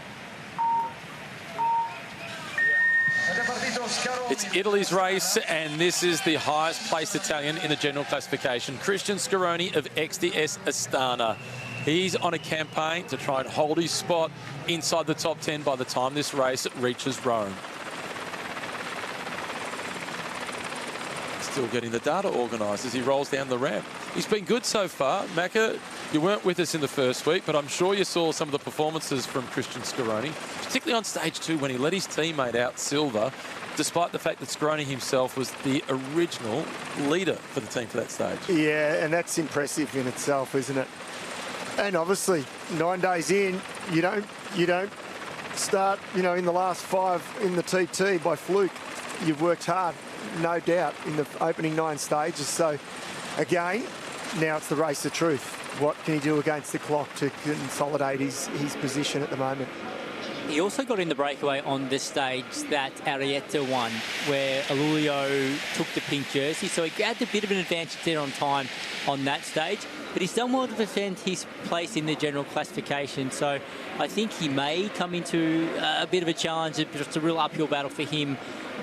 It's Italy's race, and this is the highest placed Italian in the general classification, Christian Scaroni of XDS Astana. He's on a campaign to try and hold his spot inside the top 10 by the time this race reaches Rome. Still getting the data organised as he rolls down the ramp. He's been good so far. Macca, you weren't with us in the first week, but I'm sure you saw some of the performances from Christian Scaroni, particularly on stage 2 when he let his teammate out Silva, despite the fact that Scaroni himself was the original leader for the team for that stage. Yeah, and that's impressive in itself, isn't it? And obviously, 9 days in, you don't start, you know, in the last 5 in the TT by fluke. You've worked hard, no doubt, in the opening 9 stages. So, again, now it's the race of truth. What can he do against the clock to consolidate his position at the moment? He also got in the breakaway on the stage that Arietta won, where Alulio took the pink jersey. So he had a bit of an advantage there on time on that stage. But he's done well to defend his place in the general classification. So I think he may come into a bit of a challenge. It's a real uphill battle for him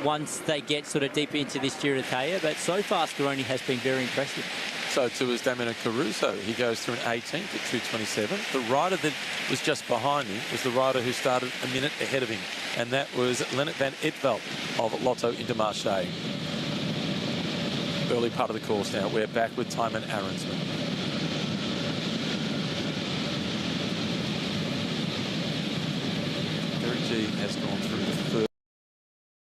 once they get sort of deeper into this Giro d'Italia. But so far, Scaroni has been very impressive. So too is Damiano Caruso. He goes through an 18th at 2:27. The rider that was just behind him was the rider who started a minute ahead of him, and that was Lennart van Etveld of Lotto Intermarché. Early part of the course now. We're back with Thymen Arensman. Derek G has gone through the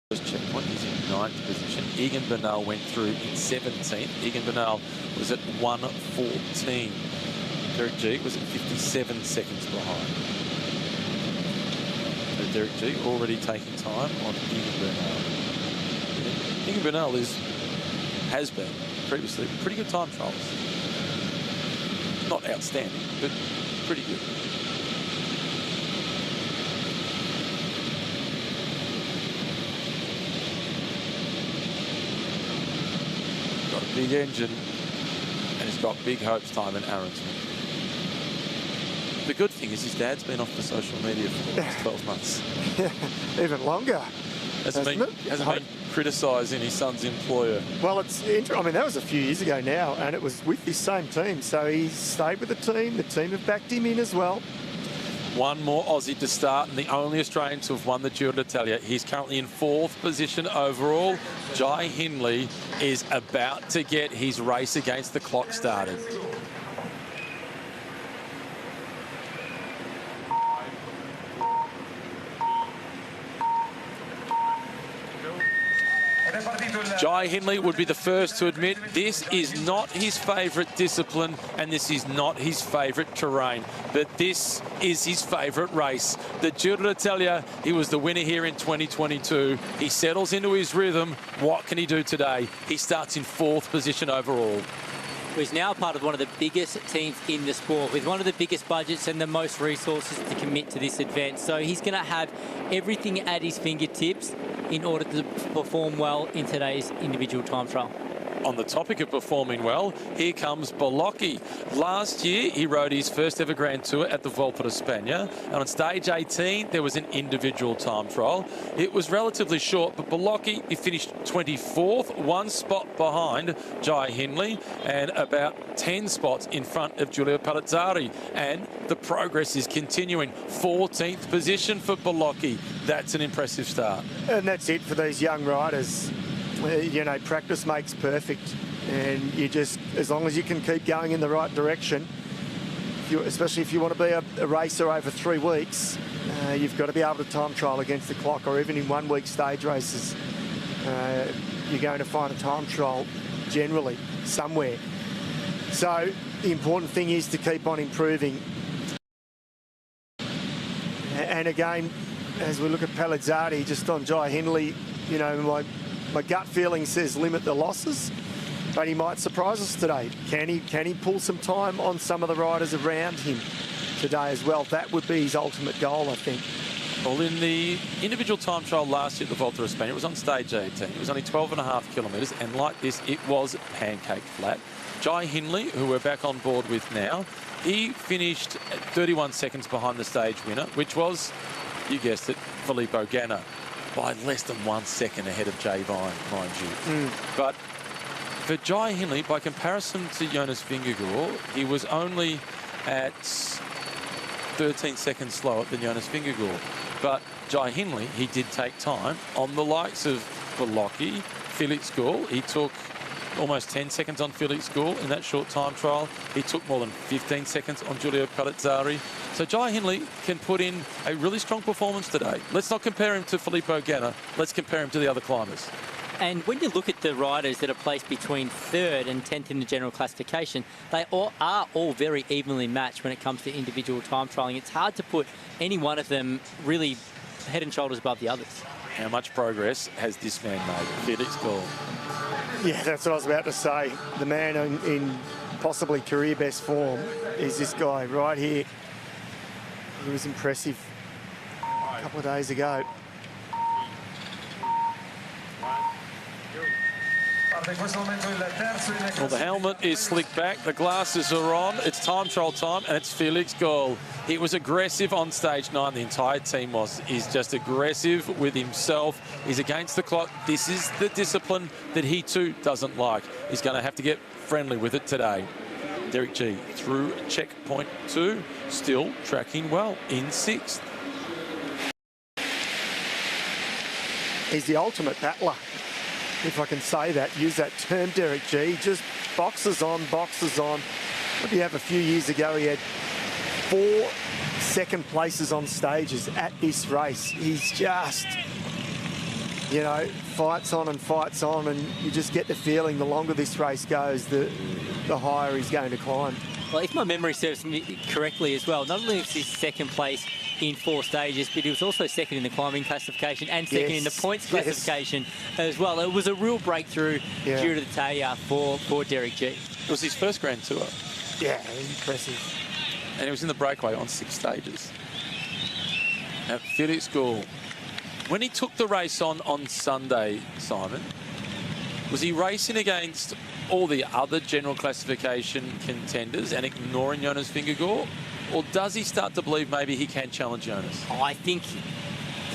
first checkpoint. He's in 9th position. Egan Bernal went through in 17th. Egan Bernal was at 1:14. Derek G was at 57 seconds behind. So Derek G already taking time on Egan Bernal. Egan Bernal has been previously pretty good time trials. Not outstanding, but pretty good. Got a big engine, and he's got big hopes, Thymen Arensman. The good thing is his dad's been off the social media for the last 12 months. Even longer. Hasn't been criticising his son's employer. Well, it's interesting. I mean, that was a few years ago now, and it was with this same team. So he stayed with the team. The team have backed him in as well. One more Aussie to start, and the only Australian to have won the Giro d'Italia. He's currently in 4th position overall. Jai Hindley is about to get his race against the clock started. Jai Hindley would be the first to admit this is not his favourite discipline and this is not his favourite terrain, but this is his favourite race. The Giro d'Italia, he was the winner here in 2022. He settles into his rhythm. What can he do today? He starts in 4th position overall. He's now part of one of the biggest teams in the sport with one of the biggest budgets and the most resources to commit to this event. So he's going to have everything at his fingertips in order to perform well in today's individual time trial. On the topic of performing well, here comes Bolocchi. Last year, he rode his first ever Grand Tour at the Volta a España, and on stage 18, there was an individual time trial. It was relatively short, but Bolocchi, he finished 24th, 1 spot behind Jai Hindley, and about 10 spots in front of Giulio Palazzari. And the progress is continuing. 14th position for Bolocchi. That's an impressive start. And that's it for these young riders. You know, practice makes perfect, and you just, as long as you can keep going in the right direction, especially if you want to be a racer over 3 weeks, you've got to be able to time trial against the clock, or even in 1 week stage races, you're going to find a time trial generally somewhere. So the important thing is to keep on improving. And again, as we look at Palazzari, just on Jai Hindley, you know, my gut feeling says limit the losses, but he might surprise us today. Can he pull some time on some of the riders around him today as well? That would be his ultimate goal, I think. Well, in the individual time trial last year at the Volta a España, it was on stage 18. It was only 12.5 kilometres, and like this, it was pancake flat. Jai Hindley, who we're back on board with now, he finished at 31 seconds behind the stage winner, which was, you guessed it, Filippo Ganna, by less than 1 second ahead of Jay Vine, mind you. But for Jai Hindley, by comparison to Jonas Vingegaard, he was only at 13 seconds slower than Jonas Vingegaard. But Jai Hindley, he did take time on the likes of Bolocchi, Felix Gall. He took almost 10 seconds on Felix Gall in that short time trial. He took more than 15 seconds on Giulio Palazzari. So Jai Hindley can put in a really strong performance today. Let's not compare him to Filippo Ganna. Let's compare him to the other climbers. And when you look at the riders that are placed between 3rd and 10th in the general classification, they are all very evenly matched when it comes to individual time trialling. It's hard to put any one of them really head and shoulders above the others. How much progress has this man made, Felix Gall? Yeah, that's what I was about to say. The man in possibly career best form is this guy right here. He was impressive a couple of days ago. Well, the helmet is slicked back, the glasses are on, it's time trial time, and it's Felix Gall. He was aggressive on stage 9, the entire team was. He's just aggressive with himself. He's against the clock. This is the discipline that he too doesn't like. He's going to have to get friendly with it today. Derek G through checkpoint 2, still tracking well in 6th. He's the ultimate battler, if I can say that, use that term, Derek G. Just boxes on, boxes on. What do you have a few years ago? He had 4 second places on stages at this race. He's just, you know, fights on, and you just get the feeling the longer this race goes, the higher he's going to climb. Well, if my memory serves me correctly as well, not only was he second place in 4 stages, but he was also second in the climbing classification and second in the points classification as well. It was a real breakthrough Giro d'Italia for Derek G. It was his first Grand Tour. Yeah, impressive. And he was in the breakaway on 6 stages. Now, Felix Gall, when he took the race on Sunday, Simon, was he racing against all the other general classification contenders and ignoring Jonas Vingegaard? Or does he start to believe maybe he can challenge Jonas? Oh, I think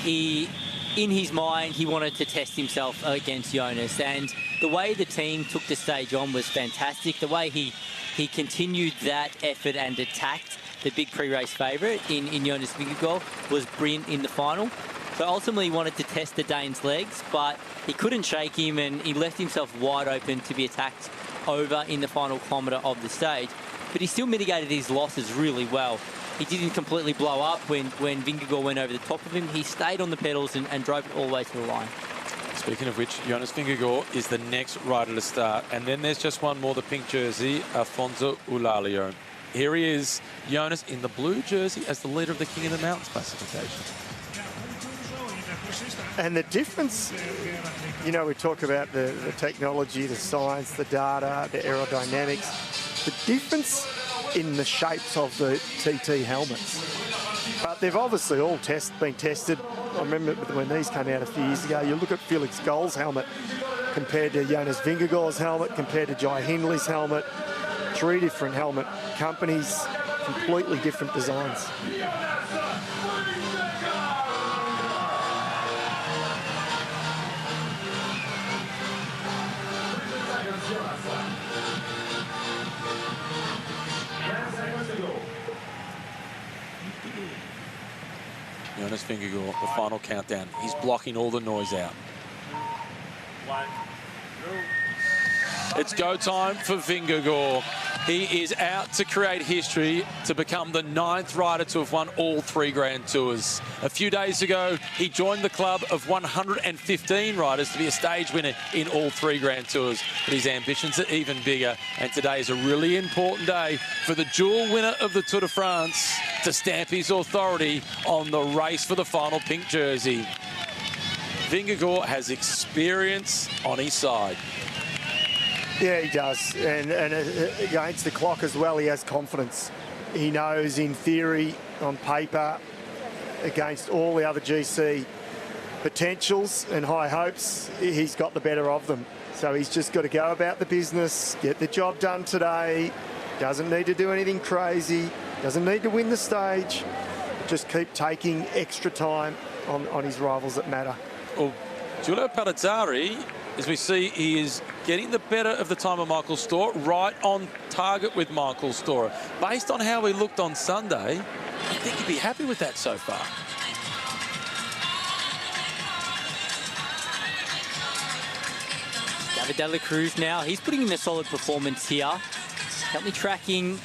in his mind, he wanted to test himself against Jonas. And the way the team took the stage on was fantastic. The way he continued that effort and attacked the big pre-race favourite in Jonas Vingegaard was brilliant in the final. So ultimately he wanted to test the Dane's legs, but he couldn't shake him, and he left himself wide open to be attacked over in the final kilometre of the stage. But he still mitigated his losses really well. He didn't completely blow up when Vingegaard went over the top of him. He stayed on the pedals and drove it all the way to the line. Speaking of which, Jonas Vingegaard is the next rider to start. And then there's just one more, the pink jersey, Afonso Eulalio. Here he is, Jonas in the blue jersey as the leader of the King of the Mountains classification. And the difference, you know, we talk about the technology, the science, the data, the aerodynamics, the difference in the shapes of the TT helmets. But they've obviously all been tested. I remember when these came out a few years ago, you look at Felix Gall's helmet compared to Jonas Vingegaard's helmet, compared to Jai Hindley's helmet. 3 different helmet companies, completely different designs. Jonas Vingegaard, the final countdown. He's blocking all the noise out. It's go time for Vingegaard. He is out to create history to become the 9th rider to have won all 3 Grand Tours. A few days ago, he joined the club of 115 riders to be a stage winner in all 3 Grand Tours. But his ambitions are even bigger, and today is a really important day for the dual winner of the Tour de France to stamp his authority on the race for the final pink jersey. Vingegaard has experience on his side. Yeah, he does. And against the clock as well, he has confidence. He knows in theory, on paper, against all the other GC potentials and high hopes, he's got the better of them. So he's just got to go about the business, get the job done today. Doesn't need to do anything crazy. Doesn't need to win the stage. Just keep taking extra time on his rivals that matter. Well, Giulio Palazzari, as we see, he is getting the better of the time of Michael Storer, right on target with Michael Storer. Based on how he looked on Sunday, I think he'd be happy with that so far. David De La Cruz now, he's putting in a solid performance here. Currently tracking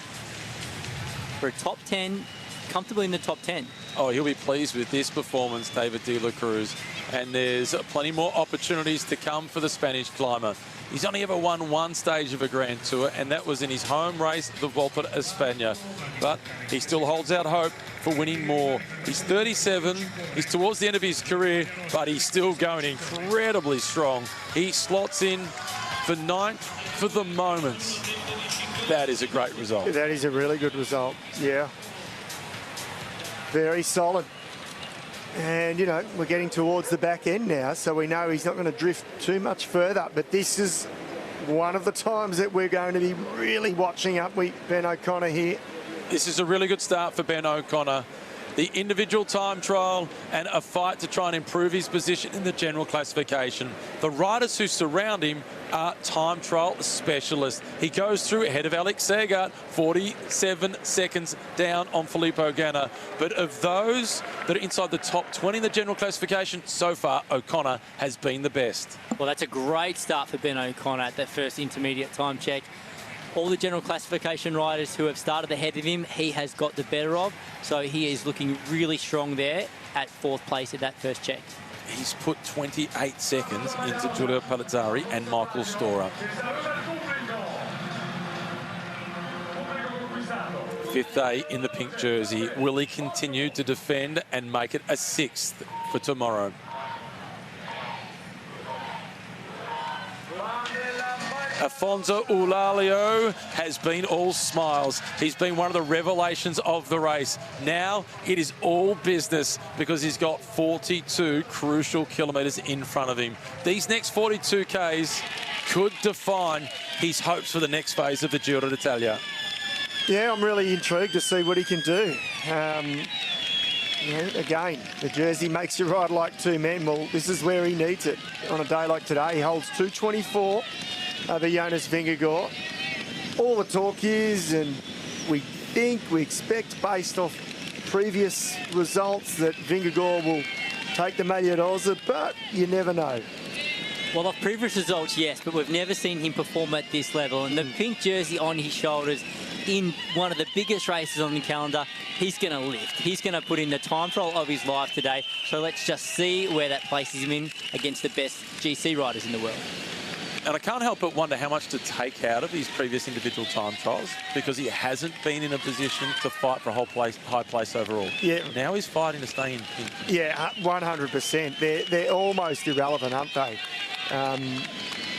for a top 10, comfortably in the top 10. Oh, he'll be pleased with this performance, David De La Cruz. And there's plenty more opportunities to come for the Spanish climber. He's only ever won 1 stage of a Grand Tour, and that was in his home race, the Volta a España. But he still holds out hope for winning more. He's 37, he's towards the end of his career, but he's still going incredibly strong. He slots in for 9th for the moment. That is a great result. That is a really good result, yeah. Very solid. And, you know, we're getting towards the back end now, so we know he's not going to drift too much further. But this is one of the times that we're going to be really watching up Ben O'Connor here. This is a really good start for Ben O'Connor. The individual time trial and a fight to try and improve his position in the general classification. The riders who surround him are time trial specialists. He goes through ahead of Alex Segart, 47 seconds down on Filippo Ganna. But of those that are inside the top 20 in the general classification, so far, O'Connor has been the best. Well, that's a great start for Ben O'Connor at that first intermediate time check. All the general classification riders who have started ahead of him, he has got the better of. So he is looking really strong there at 4th place at that first check. He's put 28 seconds into Giulio Palizzari and Michael Storer. 5th day in the pink jersey. Will he continue to defend and make it a 6th for tomorrow? Afonso Eulalio has been all smiles. He's been one of the revelations of the race. Now it is all business because he's got 42 crucial kilometres in front of him. These next 42 Ks could define his hopes for the next phase of the Giro d'Italia. Yeah, I'm really intrigued to see what he can do. Again, the jersey makes you ride like two men. Well, this is where he needs it. On a day like today, he holds 2:24 over Jonas Vingegaard. All the talk is, and we expect, based off previous results, that Vingegaard will take the Maglia Rosa, but you never know. Well, off previous results, yes, but we've never seen him perform at this level. And the pink jersey on his shoulders in one of the biggest races on the calendar, he's going to lift. He's going to put in the time trial of his life today. So let's just see where that places him in against the best GC riders in the world. And I can't help but wonder how much to take out of his previous individual time trials, because he hasn't been in a position to fight for a high place overall. Yeah. Now he's fighting to stay in pink. Yeah, 100%. They're almost irrelevant, aren't they?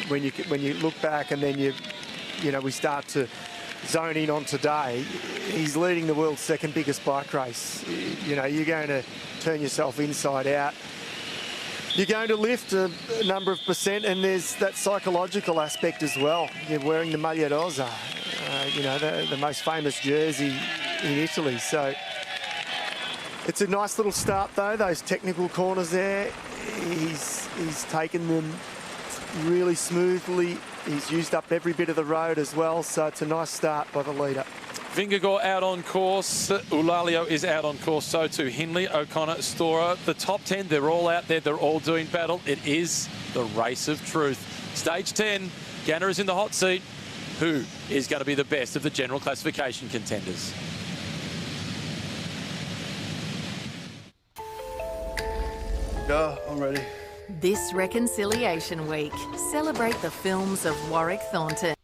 When you look back and then we start to zone in on today, he's leading the world's second biggest bike race. You're going to turn yourself inside out. You're going to lift a number of percent, and there's that psychological aspect as well. You're wearing the Maglia Rosa, the most famous jersey in Italy. So it's a nice little start, though. Those technical corners there, he's taken them really smoothly. He's used up every bit of the road as well. So it's a nice start by the leader. Vingegaard out on course, Eulalio is out on course, so too Hindley, O'Connor, Storer. The top 10, they're all out there, they're all doing battle. It is the race of truth. Stage 10, Ganna is in the hot seat. Who is going to be the best of the general classification contenders? Yeah, I'm ready. This Reconciliation Week, celebrate the films of Warwick Thornton.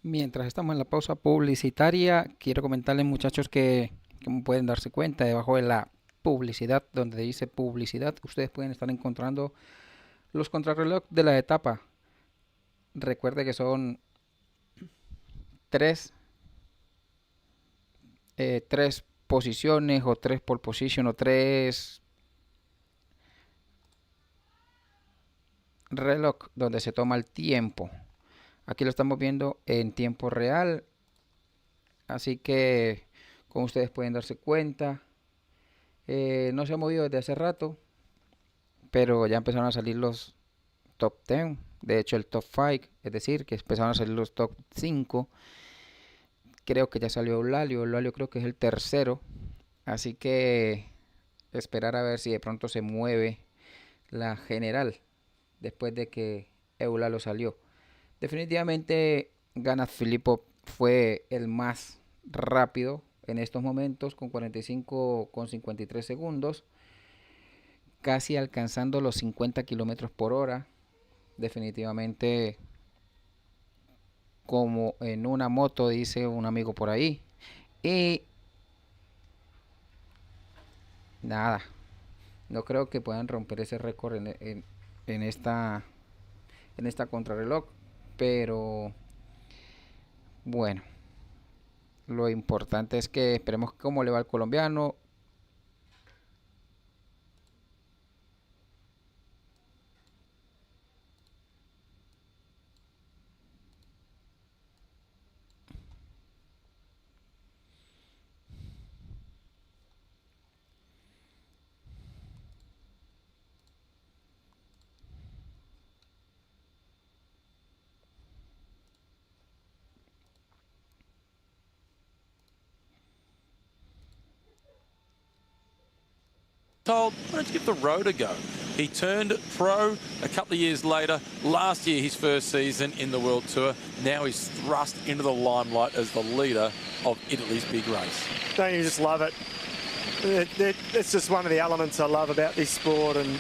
Mientras estamos en la pausa publicitaria, quiero comentarles, muchachos, que como pueden darse cuenta, debajo de la publicidad, donde dice publicidad, ustedes pueden estar encontrando los contrarreloj de la etapa. Recuerde que son 3 3 posiciones o 3 pole position o 3 reloj donde se toma el tiempo. Aquí lo estamos viendo en tiempo real, así que como ustedes pueden darse cuenta, no se ha movido desde hace rato, pero ya empezaron a salir los top 10, de hecho el top 5, es decir, que empezaron a salir los top 5. Creo que ya salió Eulalio creo que es el tercero, así que esperar a ver si de pronto se mueve la general después de que Eulalio salió. Definitivamente Ganat Filippo fue el más rápido en estos momentos con 45,53 segundos, casi alcanzando los 50 kilómetros por hora. Definitivamente como en una moto, dice un amigo por ahí. Y nada, no creo que puedan romper ese récord en esta contrarreloj, pero bueno, lo importante es que esperemos cómo le va al colombiano. Told, why don't you give the road a go? He turned pro a couple of years later. Last year, his first season in the World Tour. Now he's thrust into the limelight as the leader of Italy's big race. Don't you just love it? It's just one of the elements I love about this sport, and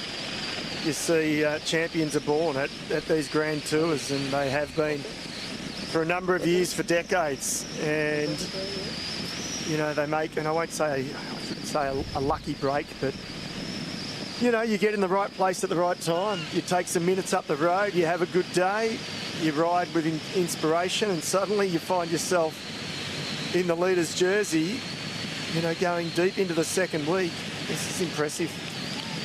you see champions are born at these Grand Tours, and they have been for a number of years, for decades, and you know they make, and I shouldn't say a lucky break, but you know, you get in the right place at the right time. You take some minutes up the road, you have a good day, you ride with inspiration, and suddenly you find yourself in the leader's jersey, you know, going deep into the second week. This is impressive.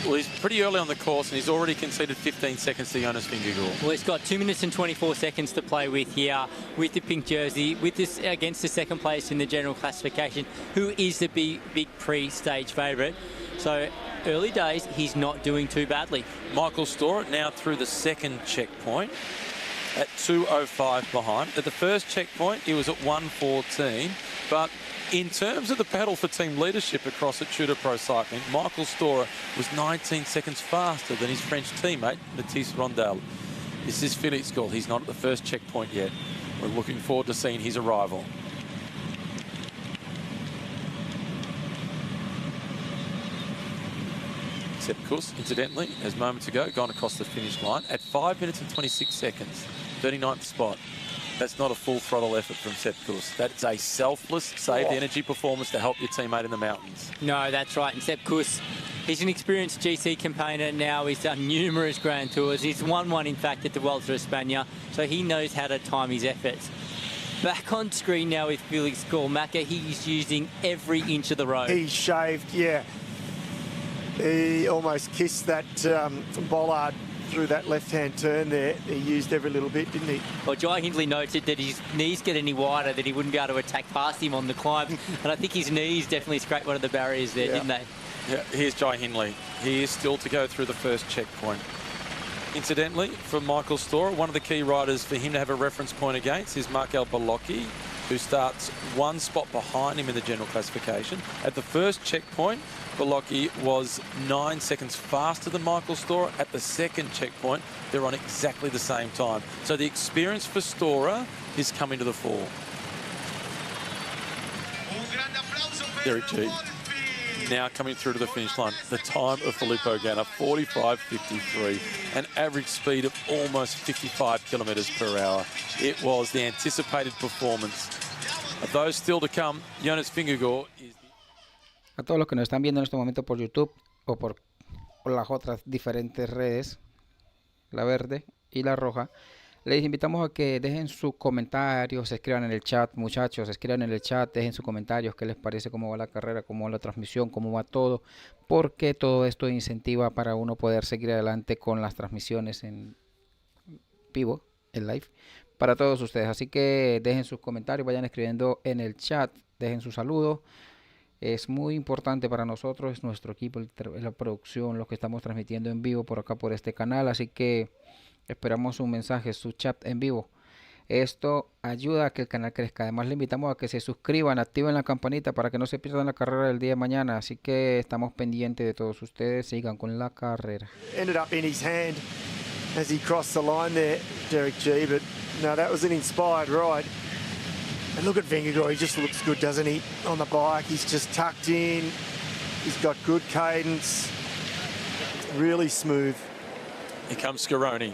Well, he's pretty early on the course and he's already conceded 15 seconds to Jonas Vingegaard. Well, he's got 2 minutes and 24 seconds to play with here with the pink jersey, with this against the second place in the general classification, who is the big pre-stage favourite. So early days, he's not doing too badly. Michael Storer now through the second checkpoint at 2:05 behind. At the first checkpoint, he was at 1:14, but in terms of the battle for team leadership across at Tudor Pro Cycling, Michael Storer was 19 seconds faster than his French teammate, Mathis Rondel. This is Felix Gall. He's not at the first checkpoint yet. We're looking forward to seeing his arrival. Sepp Kuss, incidentally, has moments ago gone across the finish line at 5 minutes and 26 seconds, 39th spot. That's not a full throttle effort from Sepp Kuss. That's a selfless, save the energy performance to help your teammate in the mountains. No, that's right. And Sepp Kuss, he's an experienced GC campaigner now. He's done numerous Grand Tours. He's won one, in fact, at the Vuelta a España, so he knows how to time his efforts. Back on screen now with Felix Gall. Macca, he's using every inch of the road. He shaved, yeah. He almost kissed that bollard through that left-hand turn there. He used every little bit, didn't he? Well, Jai Hindley noted that his knees get any wider, that he wouldn't be able to attack past him on the climb. And I think his knees definitely scraped one of the barriers there, didn't they? Yeah, here's Jai Hindley. He is still to go through the first checkpoint. Incidentally, for Michael Storer, one of the key riders for him to have a reference point against is Markel Balocchi, who starts one spot behind him in the general classification. At the first checkpoint, Balocchi was 9 seconds faster than Michael Storer. At the second checkpoint, they're on exactly the same time. So the experience for Storer is coming to the fore. Derek G. Now coming through to the finish line. The time of Filippo Ganna, 45.53, an average speed of almost 55 kilometres per hour. It was the anticipated performance. Of those still to come, Jonas Vingegaard is... A todos los que nos están viendo en este momento por YouTube o por las otras diferentes redes, la verde y la roja, Les invitamos a que dejen sus comentarios, escriban en el chat, muchachos, escriban en el chat, dejen sus comentarios, qué les parece, cómo va la carrera, cómo va la transmisión, cómo va todo, porque todo esto incentiva para uno poder seguir adelante con las transmisiones en vivo, en live, para todos ustedes. Así que dejen sus comentarios, vayan escribiendo en el chat, dejen sus saludos. Es muy importante para nosotros, es nuestro equipo, la producción, los que estamos transmitiendo en vivo por acá, por este canal. Así que esperamos un mensaje, su chat en vivo. Esto ayuda a que el canal crezca. Además, le invitamos a que se suscriban, activen la campanita para que no se pierdan la carrera del día de mañana. Así que estamos pendientes de todos ustedes. Sigan con la carrera. Ended up in his hand as he crossed the line there, Derek G. But no, that was an inspired ride. And look at Vingegaard, he just looks good, doesn't he, on the bike? He's just tucked in. He's got good cadence. Really smooth. Here comes Scaroni.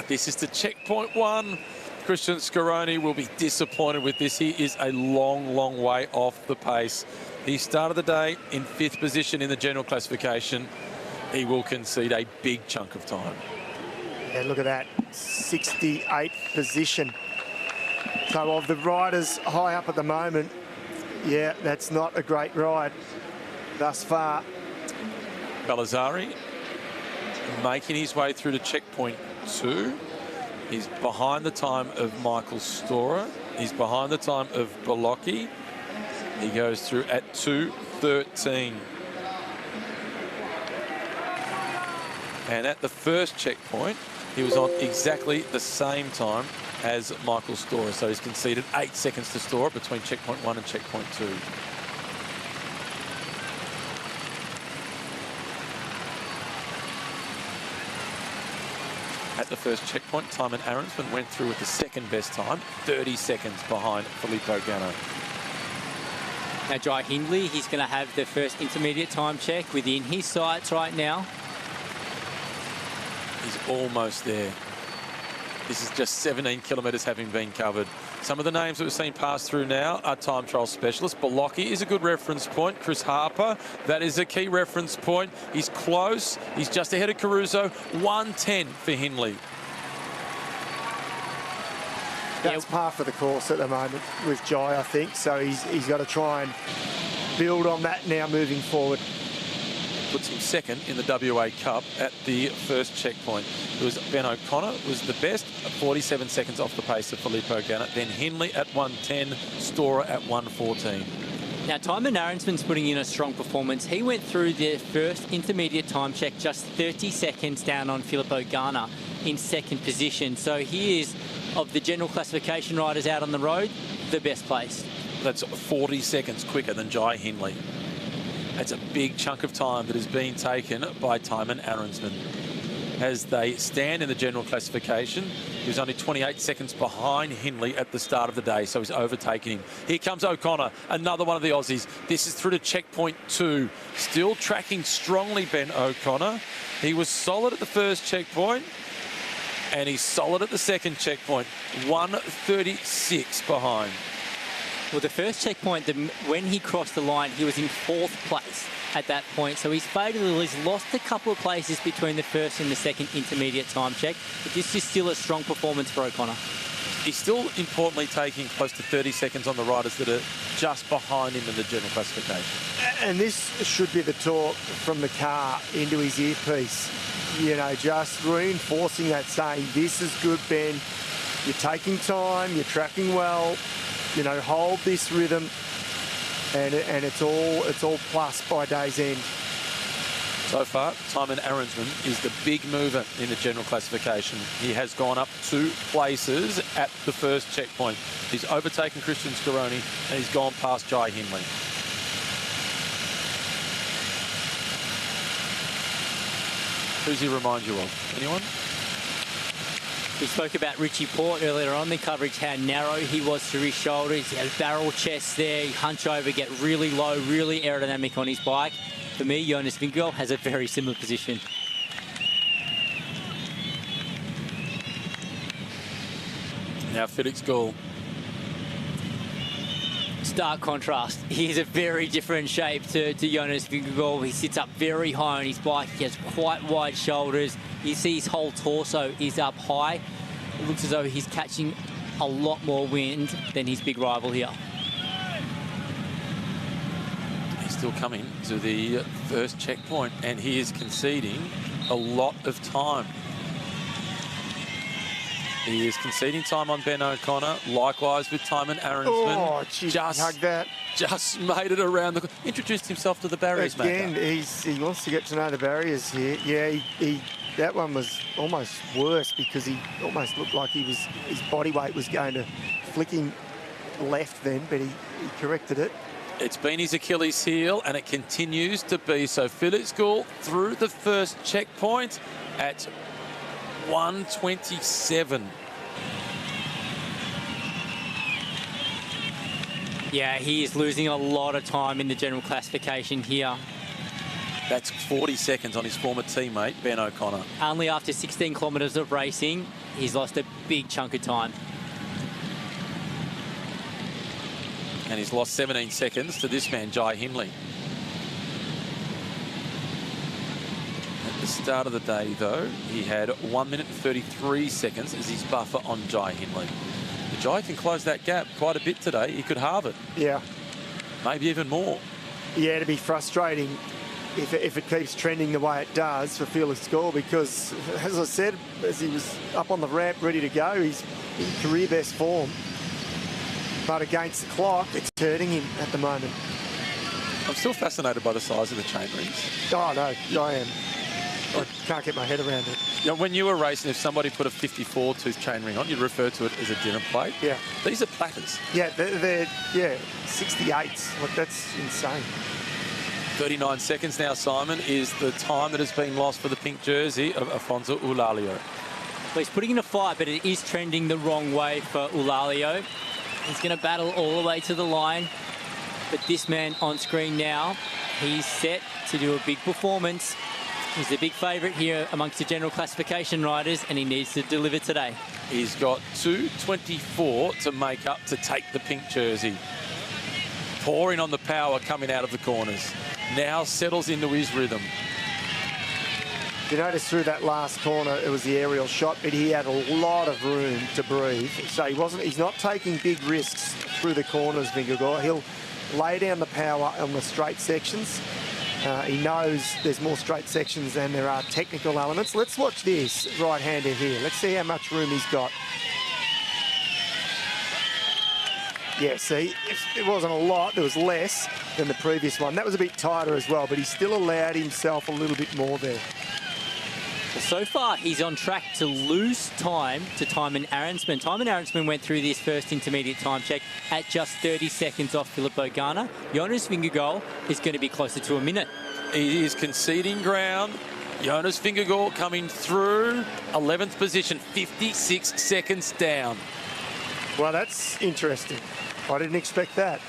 This is the checkpoint one. Christian Scaroni will be disappointed with this. He is a long, long way off the pace. He started the day in 5th position in the general classification. He will concede a big chunk of time. Yeah, look at that, 68th position. So of the riders high up at the moment, yeah, that's not a great ride thus far. Balazzari making his way through to checkpoint 2. He's behind the time of Michael Storer. He's behind the time of Bolocki. He goes through at 2:13. And at the first checkpoint, he was on exactly the same time as Michael Storer. So he's conceded 8 seconds to Storer between checkpoint 1 and checkpoint 2. At the first checkpoint, Timon Arensman went through with the second best time, 30 seconds behind Filippo Ganna. Now, Jai Hindley, he's going to have the first intermediate time check within his sights right now. He's almost there. This is just 17 kilometres having been covered. Some of the names that we've seen pass through now are time trial specialists. Bolocki is a good reference point. Chris Harper, that is a key reference point. He's close. He's just ahead of Caruso. 1:10 for Hindley. That's par for the course at the moment with Jai, I think. So he's got to try and build on that now moving forward. Puts him second in the WA Cup at the first checkpoint. It was Ben O'Connor was the best, 47 seconds off the pace of Filippo Ganna. Then Hindley at 1:10, Storer at 1:14. Now, Timon Arensman's putting in a strong performance. He went through the first intermediate time check just 30 seconds down on Filippo Ganna in second position. So he is, of the general classification riders out on the road, the best placed. That's 40 seconds quicker than Jai Hindley. That's a big chunk of time that is being taken by Timon Arensman. As they stand in the general classification, he was only 28 seconds behind Hindley at the start of the day, so he's overtaken him. Here comes O'Connor, another one of the Aussies. This is through to checkpoint 2. Still tracking strongly, Ben O'Connor. He was solid at the first checkpoint, and he's solid at the second checkpoint. 1:36 behind. Well, the first checkpoint, when he crossed the line, he was in 4th place at that point. So he's faded a little. He's lost a couple of places between the first and the second intermediate time check. But this is still a strong performance for O'Connor. He's still importantly taking close to 30 seconds on the riders that are just behind him in the general classification. And this should be the talk from the car into his earpiece. You know, just reinforcing that, saying, this is good, Ben. You're taking time, you're tracking well. You know, hold this rhythm, and it's all plus by day's end. So far, Timon Arensman is the big mover in the general classification. He has gone up 2 places at the first checkpoint. He's overtaken Christian Scaroni, and he's gone past Jai Hindley. Who's he remind you of? Anyone? We spoke about Richie Port earlier on in the coverage, how narrow he was through his shoulders. He had a barrel chest there, he hunch over, get really low, really aerodynamic on his bike. For me, Jonas Vingegaard has a very similar position. Now Felix Gall. Stark contrast. He is a very different shape to Jonas Vingegaard. He sits up very high on his bike. He has quite wide shoulders. You see his whole torso is up high. looks as though he's catching a lot more wind than his big rival here. He's still coming to the first checkpoint, and he is conceding a lot of time. He is conceding time on Ben O'Connor, likewise with Timon Aronsman. Oh, geez, hug that. Just made it around the... Introduced himself to the barriers, Again, maker. he wants to get to know the barriers here. Yeah, that one was almost worse because he almost looked like his body weight was going to flick him left then, but he corrected it. It's been his Achilles heel, and it continues to be so. Felix Gall through the first checkpoint at 1:27. Yeah, he is losing a lot of time in the general classification here. That's 40 seconds on his former teammate, Ben O'Connor. Only after 16 kilometres of racing, he's lost a big chunk of time. And he's lost 17 seconds to this man, Jai Hindley. At the start of the day, though, he had 1 minute and 33 seconds as his buffer on Jai Hindley. The Jai can close that gap quite a bit today. He could halve it. Yeah. Maybe even more. Yeah, it'd be frustrating if it keeps trending the way it does for Felix Gall because, as I said, as he was up on the ramp ready to go, he's in career best form. But against the clock, it's hurting him at the moment. I'm still fascinated by the size of the chain rings. Oh, no, I am. I can't get my head around it. You know, when you were racing, if somebody put a 54-tooth chain ring on, you'd refer to it as a dinner plate. Yeah. These are platters. Yeah, they're 68s. Like, that's insane. 39 seconds now, Simon, is the time that has been lost for the pink jersey of Afonso Eulalio. Well, he's putting in a fight, but it is trending the wrong way for Eulalio. He's going to battle all the way to the line. But this man on screen now, he's set to do a big performance. He's the big favourite here amongst the general classification riders, and he needs to deliver today. He's got 2:24 to make up to take the pink jersey. Pouring on the power coming out of the corners. Now settles into his rhythm. You notice through that last corner, it was the aerial shot, but he had a lot of room to breathe. So he's not taking big risks through the corners, Vingegaard. He'll lay down the power on the straight sections. He knows there's more straight sections than there are technical elements. Let's watch this right-hander here. Let's see how much room he's got. Yeah, see, it wasn't a lot. There was less than the previous one. That was a bit tighter as well, but he still allowed himself a little bit more there. Well, so far, he's on track to lose time to Timon Aronsman. Timon Aronsman went through this first intermediate time check at just 30 seconds off Filippo Ganna. Jonas Vingegaard is going to be closer to a minute. He is conceding ground. Jonas Vingegaard coming through 11th position, 56 seconds down. Well, that's interesting. I didn't expect that.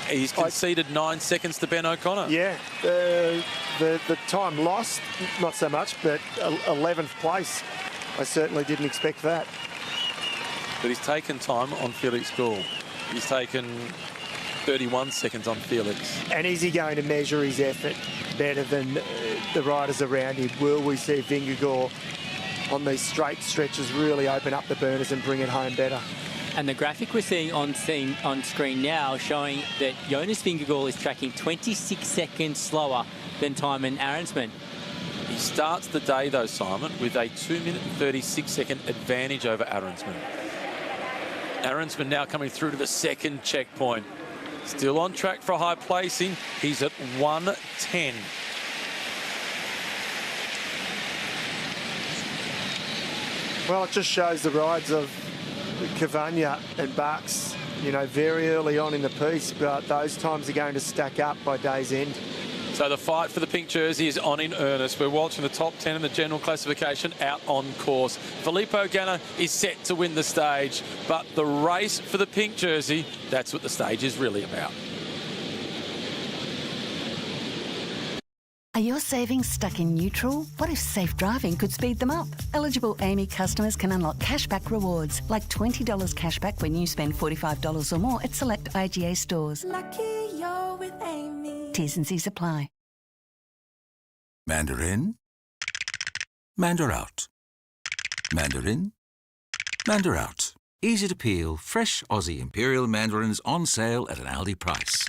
He's conceded 9 seconds to Ben O'Connor. Yeah, the time lost, not so much, but 11th place. I certainly didn't expect that. But he's taken time on Felix Gall. He's taken 31 seconds on Felix. And is he going to measure his effort better than the riders around him? Will we see Vingegaard on these straight stretches really open up the burners and bring it home better? And the graphic we're seeing on screen now showing that Jonas Vingegaard is tracking 26 seconds slower than Timon Aronsman. He starts the day, though, Simon, with a 2 minute and 36 second advantage over Aronsman. Aronsman now coming through to the second checkpoint. Still on track for high placing. He's at 1:10. Well, it just shows the rides of Cavagna and Bucks, you know, very early on in the piece, but those times are going to stack up by day's end. So the fight for the pink jersey is on in earnest. We're watching the top 10 in the general classification out on course. Filippo Ganna is set to win the stage, but the race for the pink jersey, that's what the stage is really about. Are your savings stuck in neutral? What if safe driving could speed them up? Eligible Amy customers can unlock cashback rewards, like $20 cashback when you spend $45 or more at select IGA stores. Lucky you're with Amy. T's and C's apply. Mandarin, Mandarout, Mandarin, Mander out. Easy to peel, fresh Aussie Imperial mandarins on sale at an Aldi price.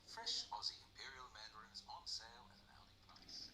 Fresh Aussie Imperial mandarins on sale at an Aldi price.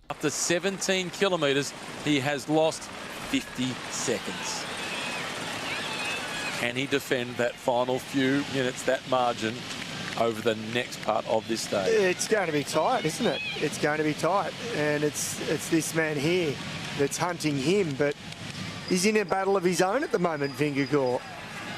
After 17 kilometres, he has lost 50 seconds. Can he defend that final few minutes, that margin, over the next part of this day? It's going to be tight, isn't it? It's going to be tight. And it's this man here that's hunting him, but he's in a battle of his own at the moment, Vingegaard,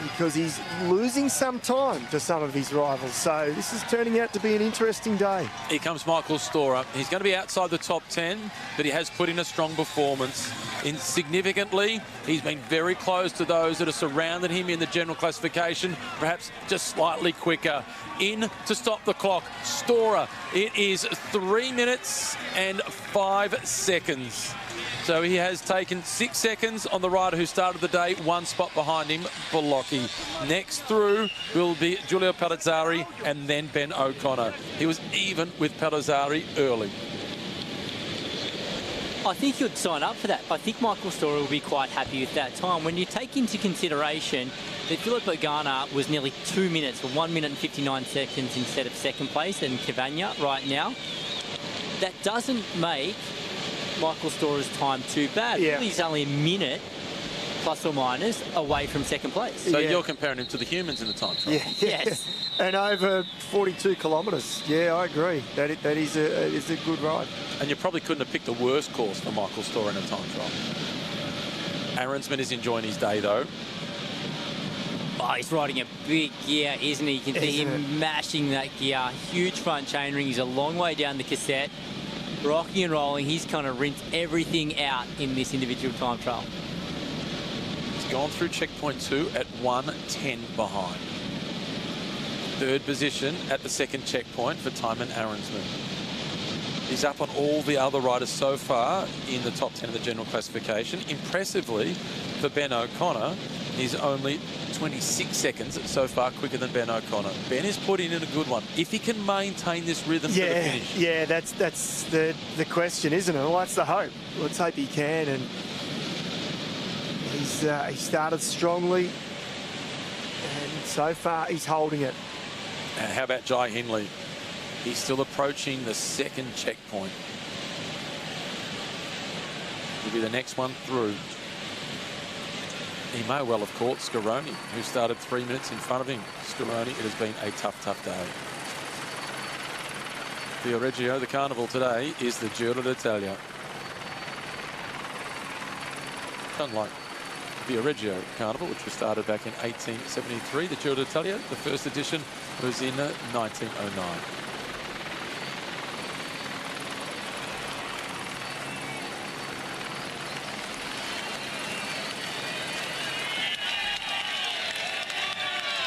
because he's losing some time to some of his rivals. So this is turning out to be an interesting day. Here comes Michael Storer. He's going to be outside the top 10, but he has put in a strong performance. Insignificantly, he's been very close to those that have surrounded him in the general classification, perhaps just slightly quicker. In to stop the clock, Storer. It is 3 minutes and 5 seconds. So he has taken 6 seconds on the rider who started the day, 1 spot behind him, Bolocchi. Next through will be Giulio Palazzari and then Ben O'Connor. He was even with Palazzari early. I think you'd sign up for that. I think Michael Storer will be quite happy with that time. When you take into consideration that Philip Ogana was nearly 2 minutes, for 1 minute and 59 seconds instead of second place, and Cavagna right now, that doesn't make Michael Storer's time too bad. Yeah. He's only a minute, plus or minus, away from second place. So you're comparing him to the humans in the time trial? Yeah, yes. And over 42 kilometres. Yeah, I agree. That is a good ride. And you probably couldn't have picked a worse course for Michael Storer in a time trial. Aronsman is enjoying his day, though. Oh, he's riding a big gear, isn't he? You can see him mashing that gear. Huge front chainring. He's a long way down the cassette. Rocking and rolling. He's kind of rinsed everything out in this individual time trial. He's gone through checkpoint 2 at 1:10 behind. Third position at the second checkpoint for Tymon Aronsman. He's up on all the other riders so far in the top 10 of the general classification. Impressively, for Ben O'Connor, he's only 26 seconds so far quicker than Ben O'Connor. Ben is putting in a good one. If he can maintain this rhythm to the finish. Yeah, that's the question, isn't it? Well, that's the hope. Let's hope he can. And he started strongly, and so far he's holding it. And how about Jai Hindley? He's still approaching the second checkpoint. He'll be the next one through. He may well have caught Scaroni, who started 3 minutes in front of him. Scaroni, it has been a tough, tough day. Reggio, the carnival today is the Giro d'Italia. Unlike Reggio Carnival, which was started back in 1873, the Giro d'Italia, the first edition, was in 1909.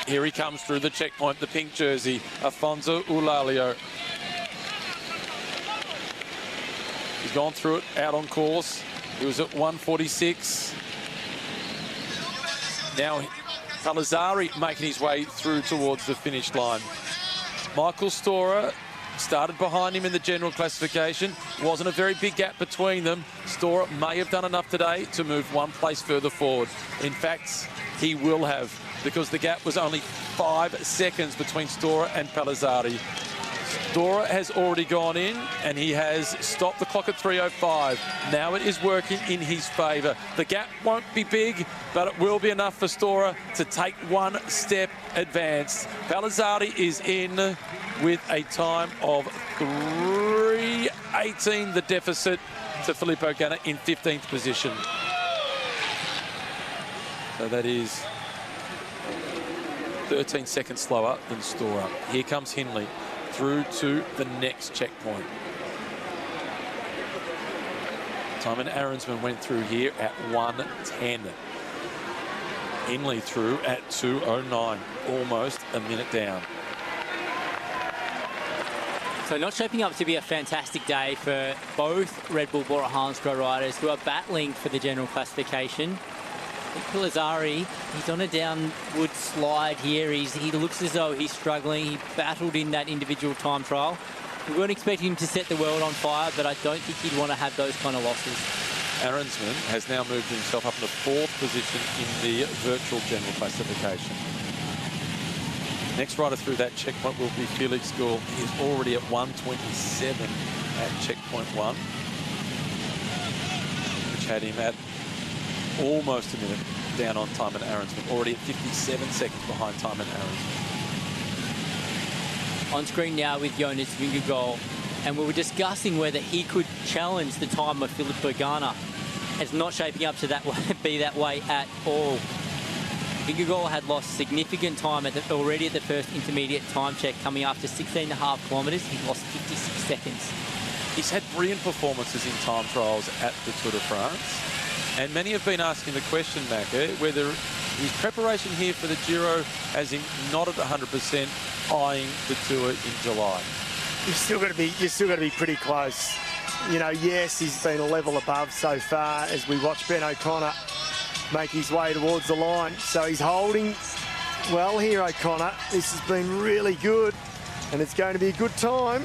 Here he comes through the checkpoint, the pink jersey, Afonso Eulalio. He's gone through it, out on course. He was at 1:46. Now Palazzari making his way through towards the finish line. Michael Storer started behind him in the general classification. Wasn't a very big gap between them. Storer may have done enough today to move one place further forward. In fact, he will have, because the gap was only 5 seconds between Storer and Palazzari. Storer has already gone in and he has stopped the clock at 3:05. Now it is working in his favour. The gap won't be big, but it will be enough for Storer to take one step advance. Palazzari is in with a time of 3:18, the deficit to Filippo Ganna in 15th position. So that is 13 seconds slower than Storer. Here comes Hindley through to the next checkpoint. Tymon Arensman went through here at 1:10. Hindley through at 2:09, almost a minute down. So not shaping up to be a fantastic day for both Red Bull Bora Hansgrohe riders who are battling for the general classification. Palazzari, he's on a downward slide here. He looks as though he's struggling. He battled in that individual time trial. We weren't expecting him to set the world on fire, but I don't think he'd want to have those kind of losses. Arensman has now moved himself up in the 4th position in the virtual general classification. Next rider through that checkpoint will be Felix Gall. He is already at 1:27 at checkpoint 1, which had him at almost a minute down on Tymon Arensman, already at 57 seconds behind Tymon Arensman. On screen now with Jonas Vingegaard, and we were discussing whether he could challenge the time of Filippo Ganna. It's not shaping up to be that way at all. Vingegaard had lost significant time already at the first intermediate time check, coming after 16.5 kilometres. He lost 56 seconds. He's had brilliant performances in time trials at the Tour de France. And many have been asking the question, Macca, whether his preparation here for the Giro has him not at 100%, eyeing the Tour in July. You're still going to be pretty close. You know, yes, he's been a level above so far as we watch Ben O'Connor make his way towards the line. So he's holding well here, O'Connor. This has been really good, and it's going to be a good time.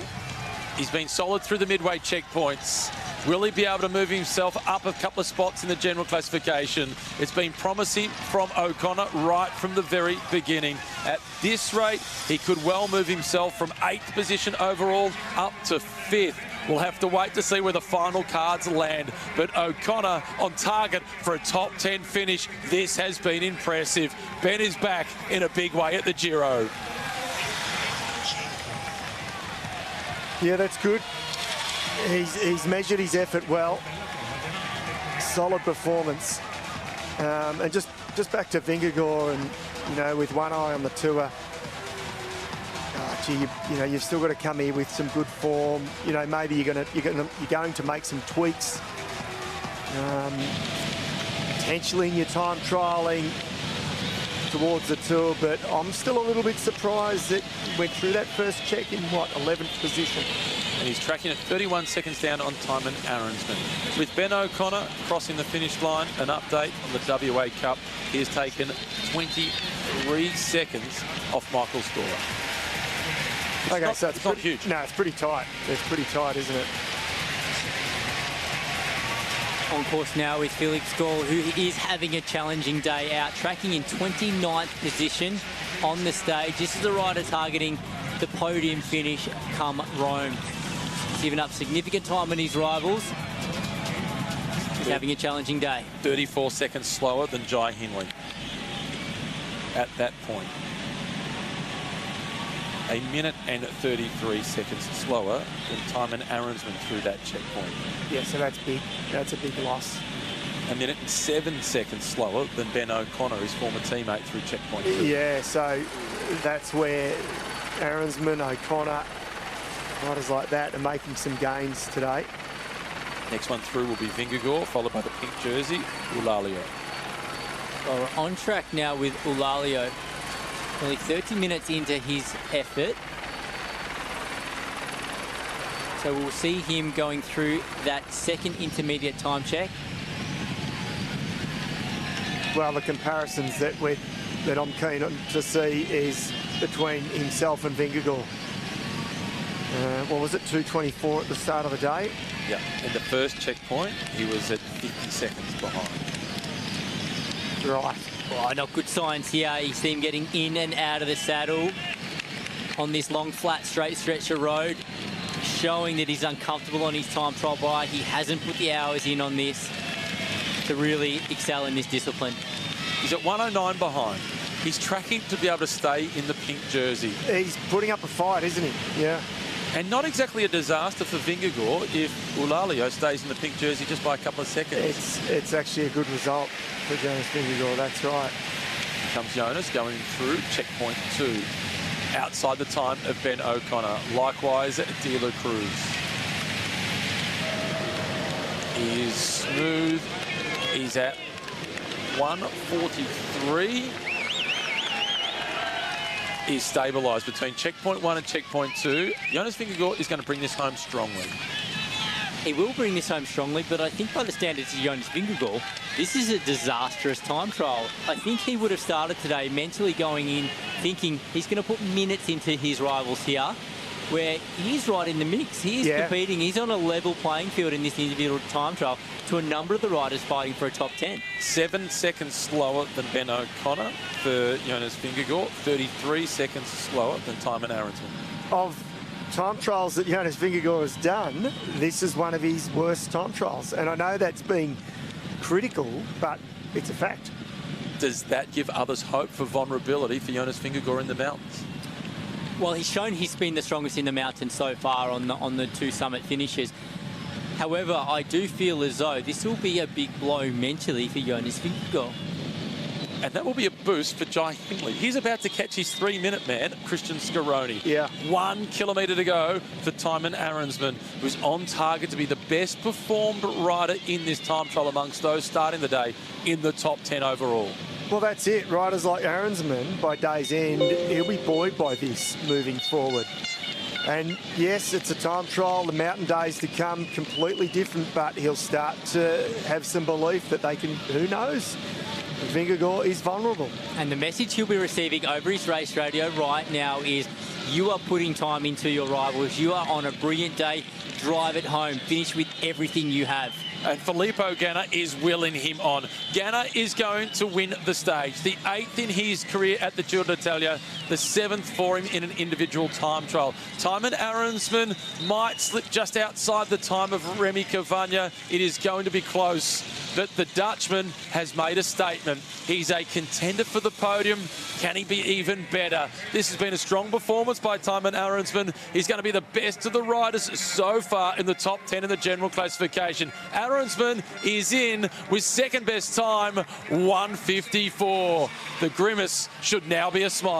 He's been solid through the midway checkpoints. Will he be able to move himself up a couple of spots in the general classification? It's been promising from O'Connor right from the very beginning. At this rate, he could well move himself from 8th position overall up to 5th. We'll have to wait to see where the final cards land. But O'Connor on target for a top 10 finish. This has been impressive. Ben is back in a big way at the Giro. Yeah, that's good. He's measured his effort well. Solid performance. And just back to Vingegaard, and you know, with one eye on the Tour. You know, you've still got to come here with some good form. You know, maybe you're going to make some tweaks. Potentially in your time trialing towards the Tour, but I'm still a little bit surprised that he went through that first check in, what, 11th position. And he's tracking at 31 seconds down on Tymon Arensman. With Ben O'Connor crossing the finish line, an update on the WA Cup. He has taken 23 seconds off Michael Storer. Okay, so it's not huge. No, it's pretty tight. It's pretty tight, isn't it? On course now with Felix Gall, who is having a challenging day out, tracking in 29th position on the stage. This is the rider targeting the podium finish come Rome. He's given up significant time on his rivals. He's having a challenging day. 34 seconds slower than Jai Hindley at that point. a minute and 33 seconds slower than Tymon Arensman through that checkpoint. Yeah, so that's big. That's a big loss. A minute and 7 seconds slower than Ben O'Connor, his former teammate, through checkpoint 2. Yeah, so that's where Arensman, O'Connor, riders like that are making some gains today. Next one through will be Vingegaard, followed by the pink jersey, Ulalio. Well, we're on track now with Ulalio. Only 30 minutes into his effort. So we'll see him going through that second intermediate time check. Well, the comparisons that I'm keen on to see is between himself and Vingegaard. What was it, 2:24 at the start of the day? Yeah, in the first checkpoint, he was at 50 seconds behind. Right. Oh, not good signs here. You see him getting in and out of the saddle on this long, flat, straight stretch of road, showing that he's uncomfortable on his time trial bike. He hasn't put the hours in on this to really excel in this discipline. He's at 109 behind. He's tracking to be able to stay in the pink jersey. He's putting up a fight, isn't he? Yeah. And not exactly a disaster for Vingegaard if Ulalio stays in the pink jersey just by a couple of seconds. It's actually a good result for Jonas Vingegaard, that's right. Here comes Jonas going through checkpoint 2. Outside the time of Ben O'Connor. Likewise, De La Cruz. He is smooth. He's at 1:43. He's stabilised between checkpoint 1 and checkpoint 2. Jonas Vingegaard is going to bring this home strongly. He will bring this home strongly, but I think by the standards of Jonas Vingegaard, this is a disastrous time trial. I think he would have started today mentally going in, thinking he's going to put minutes into his rivals here, where he's right in the mix. He is competing. He's on a level playing field in this individual time trial to a number of the riders fighting for a top 10. 7 seconds slower than Ben O'Connor for Jonas Vingegaard. 33 seconds slower than Tymon Arensman. Of time trials that Jonas Vingegaard has done, this is one of his worst time trials. And I know that's been critical, but it's a fact. Does that give others hope for vulnerability for Jonas Vingegaard in the mountains? Well, he's shown he's been the strongest in the mountains so far on the 2 summit finishes. However, I do feel as though this will be a big blow mentally for Jonas Vingegaard. And that will be a boost for Jai Hindley. He's about to catch his 3-minute man, Christian Scaroni. Yeah. 1 kilometre to go for Tymon Arensman, who's on target to be the best performed rider in this time trial amongst those starting the day in the top 10 overall. Well, that's it. Riders like Arensman, by day's end, he'll be buoyed by this moving forward. And yes, it's a time trial. The mountain days to come, completely different, but he'll start to have some belief that they can, who knows? Vingegaard is vulnerable. And the message he'll be receiving over his race radio right now is, you are putting time into your rivals. You are on a brilliant day. Drive it home. Finish with everything you have. And Filippo Ganna is willing him on. Ganna is going to win the stage. The 8th in his career at the Giro d'Italia, the 7th for him in an individual time trial. Tymon Arensman might slip just outside the time of Remy Cavagna. It is going to be close, but the Dutchman has made a statement. He's a contender for the podium. Can he be even better? This has been a strong performance by Tymon Arensman. He's going to be the best of the riders so far in the top 10 in the general classification. Arensman is in with second best time, 1:54. The grimace should now be a smile.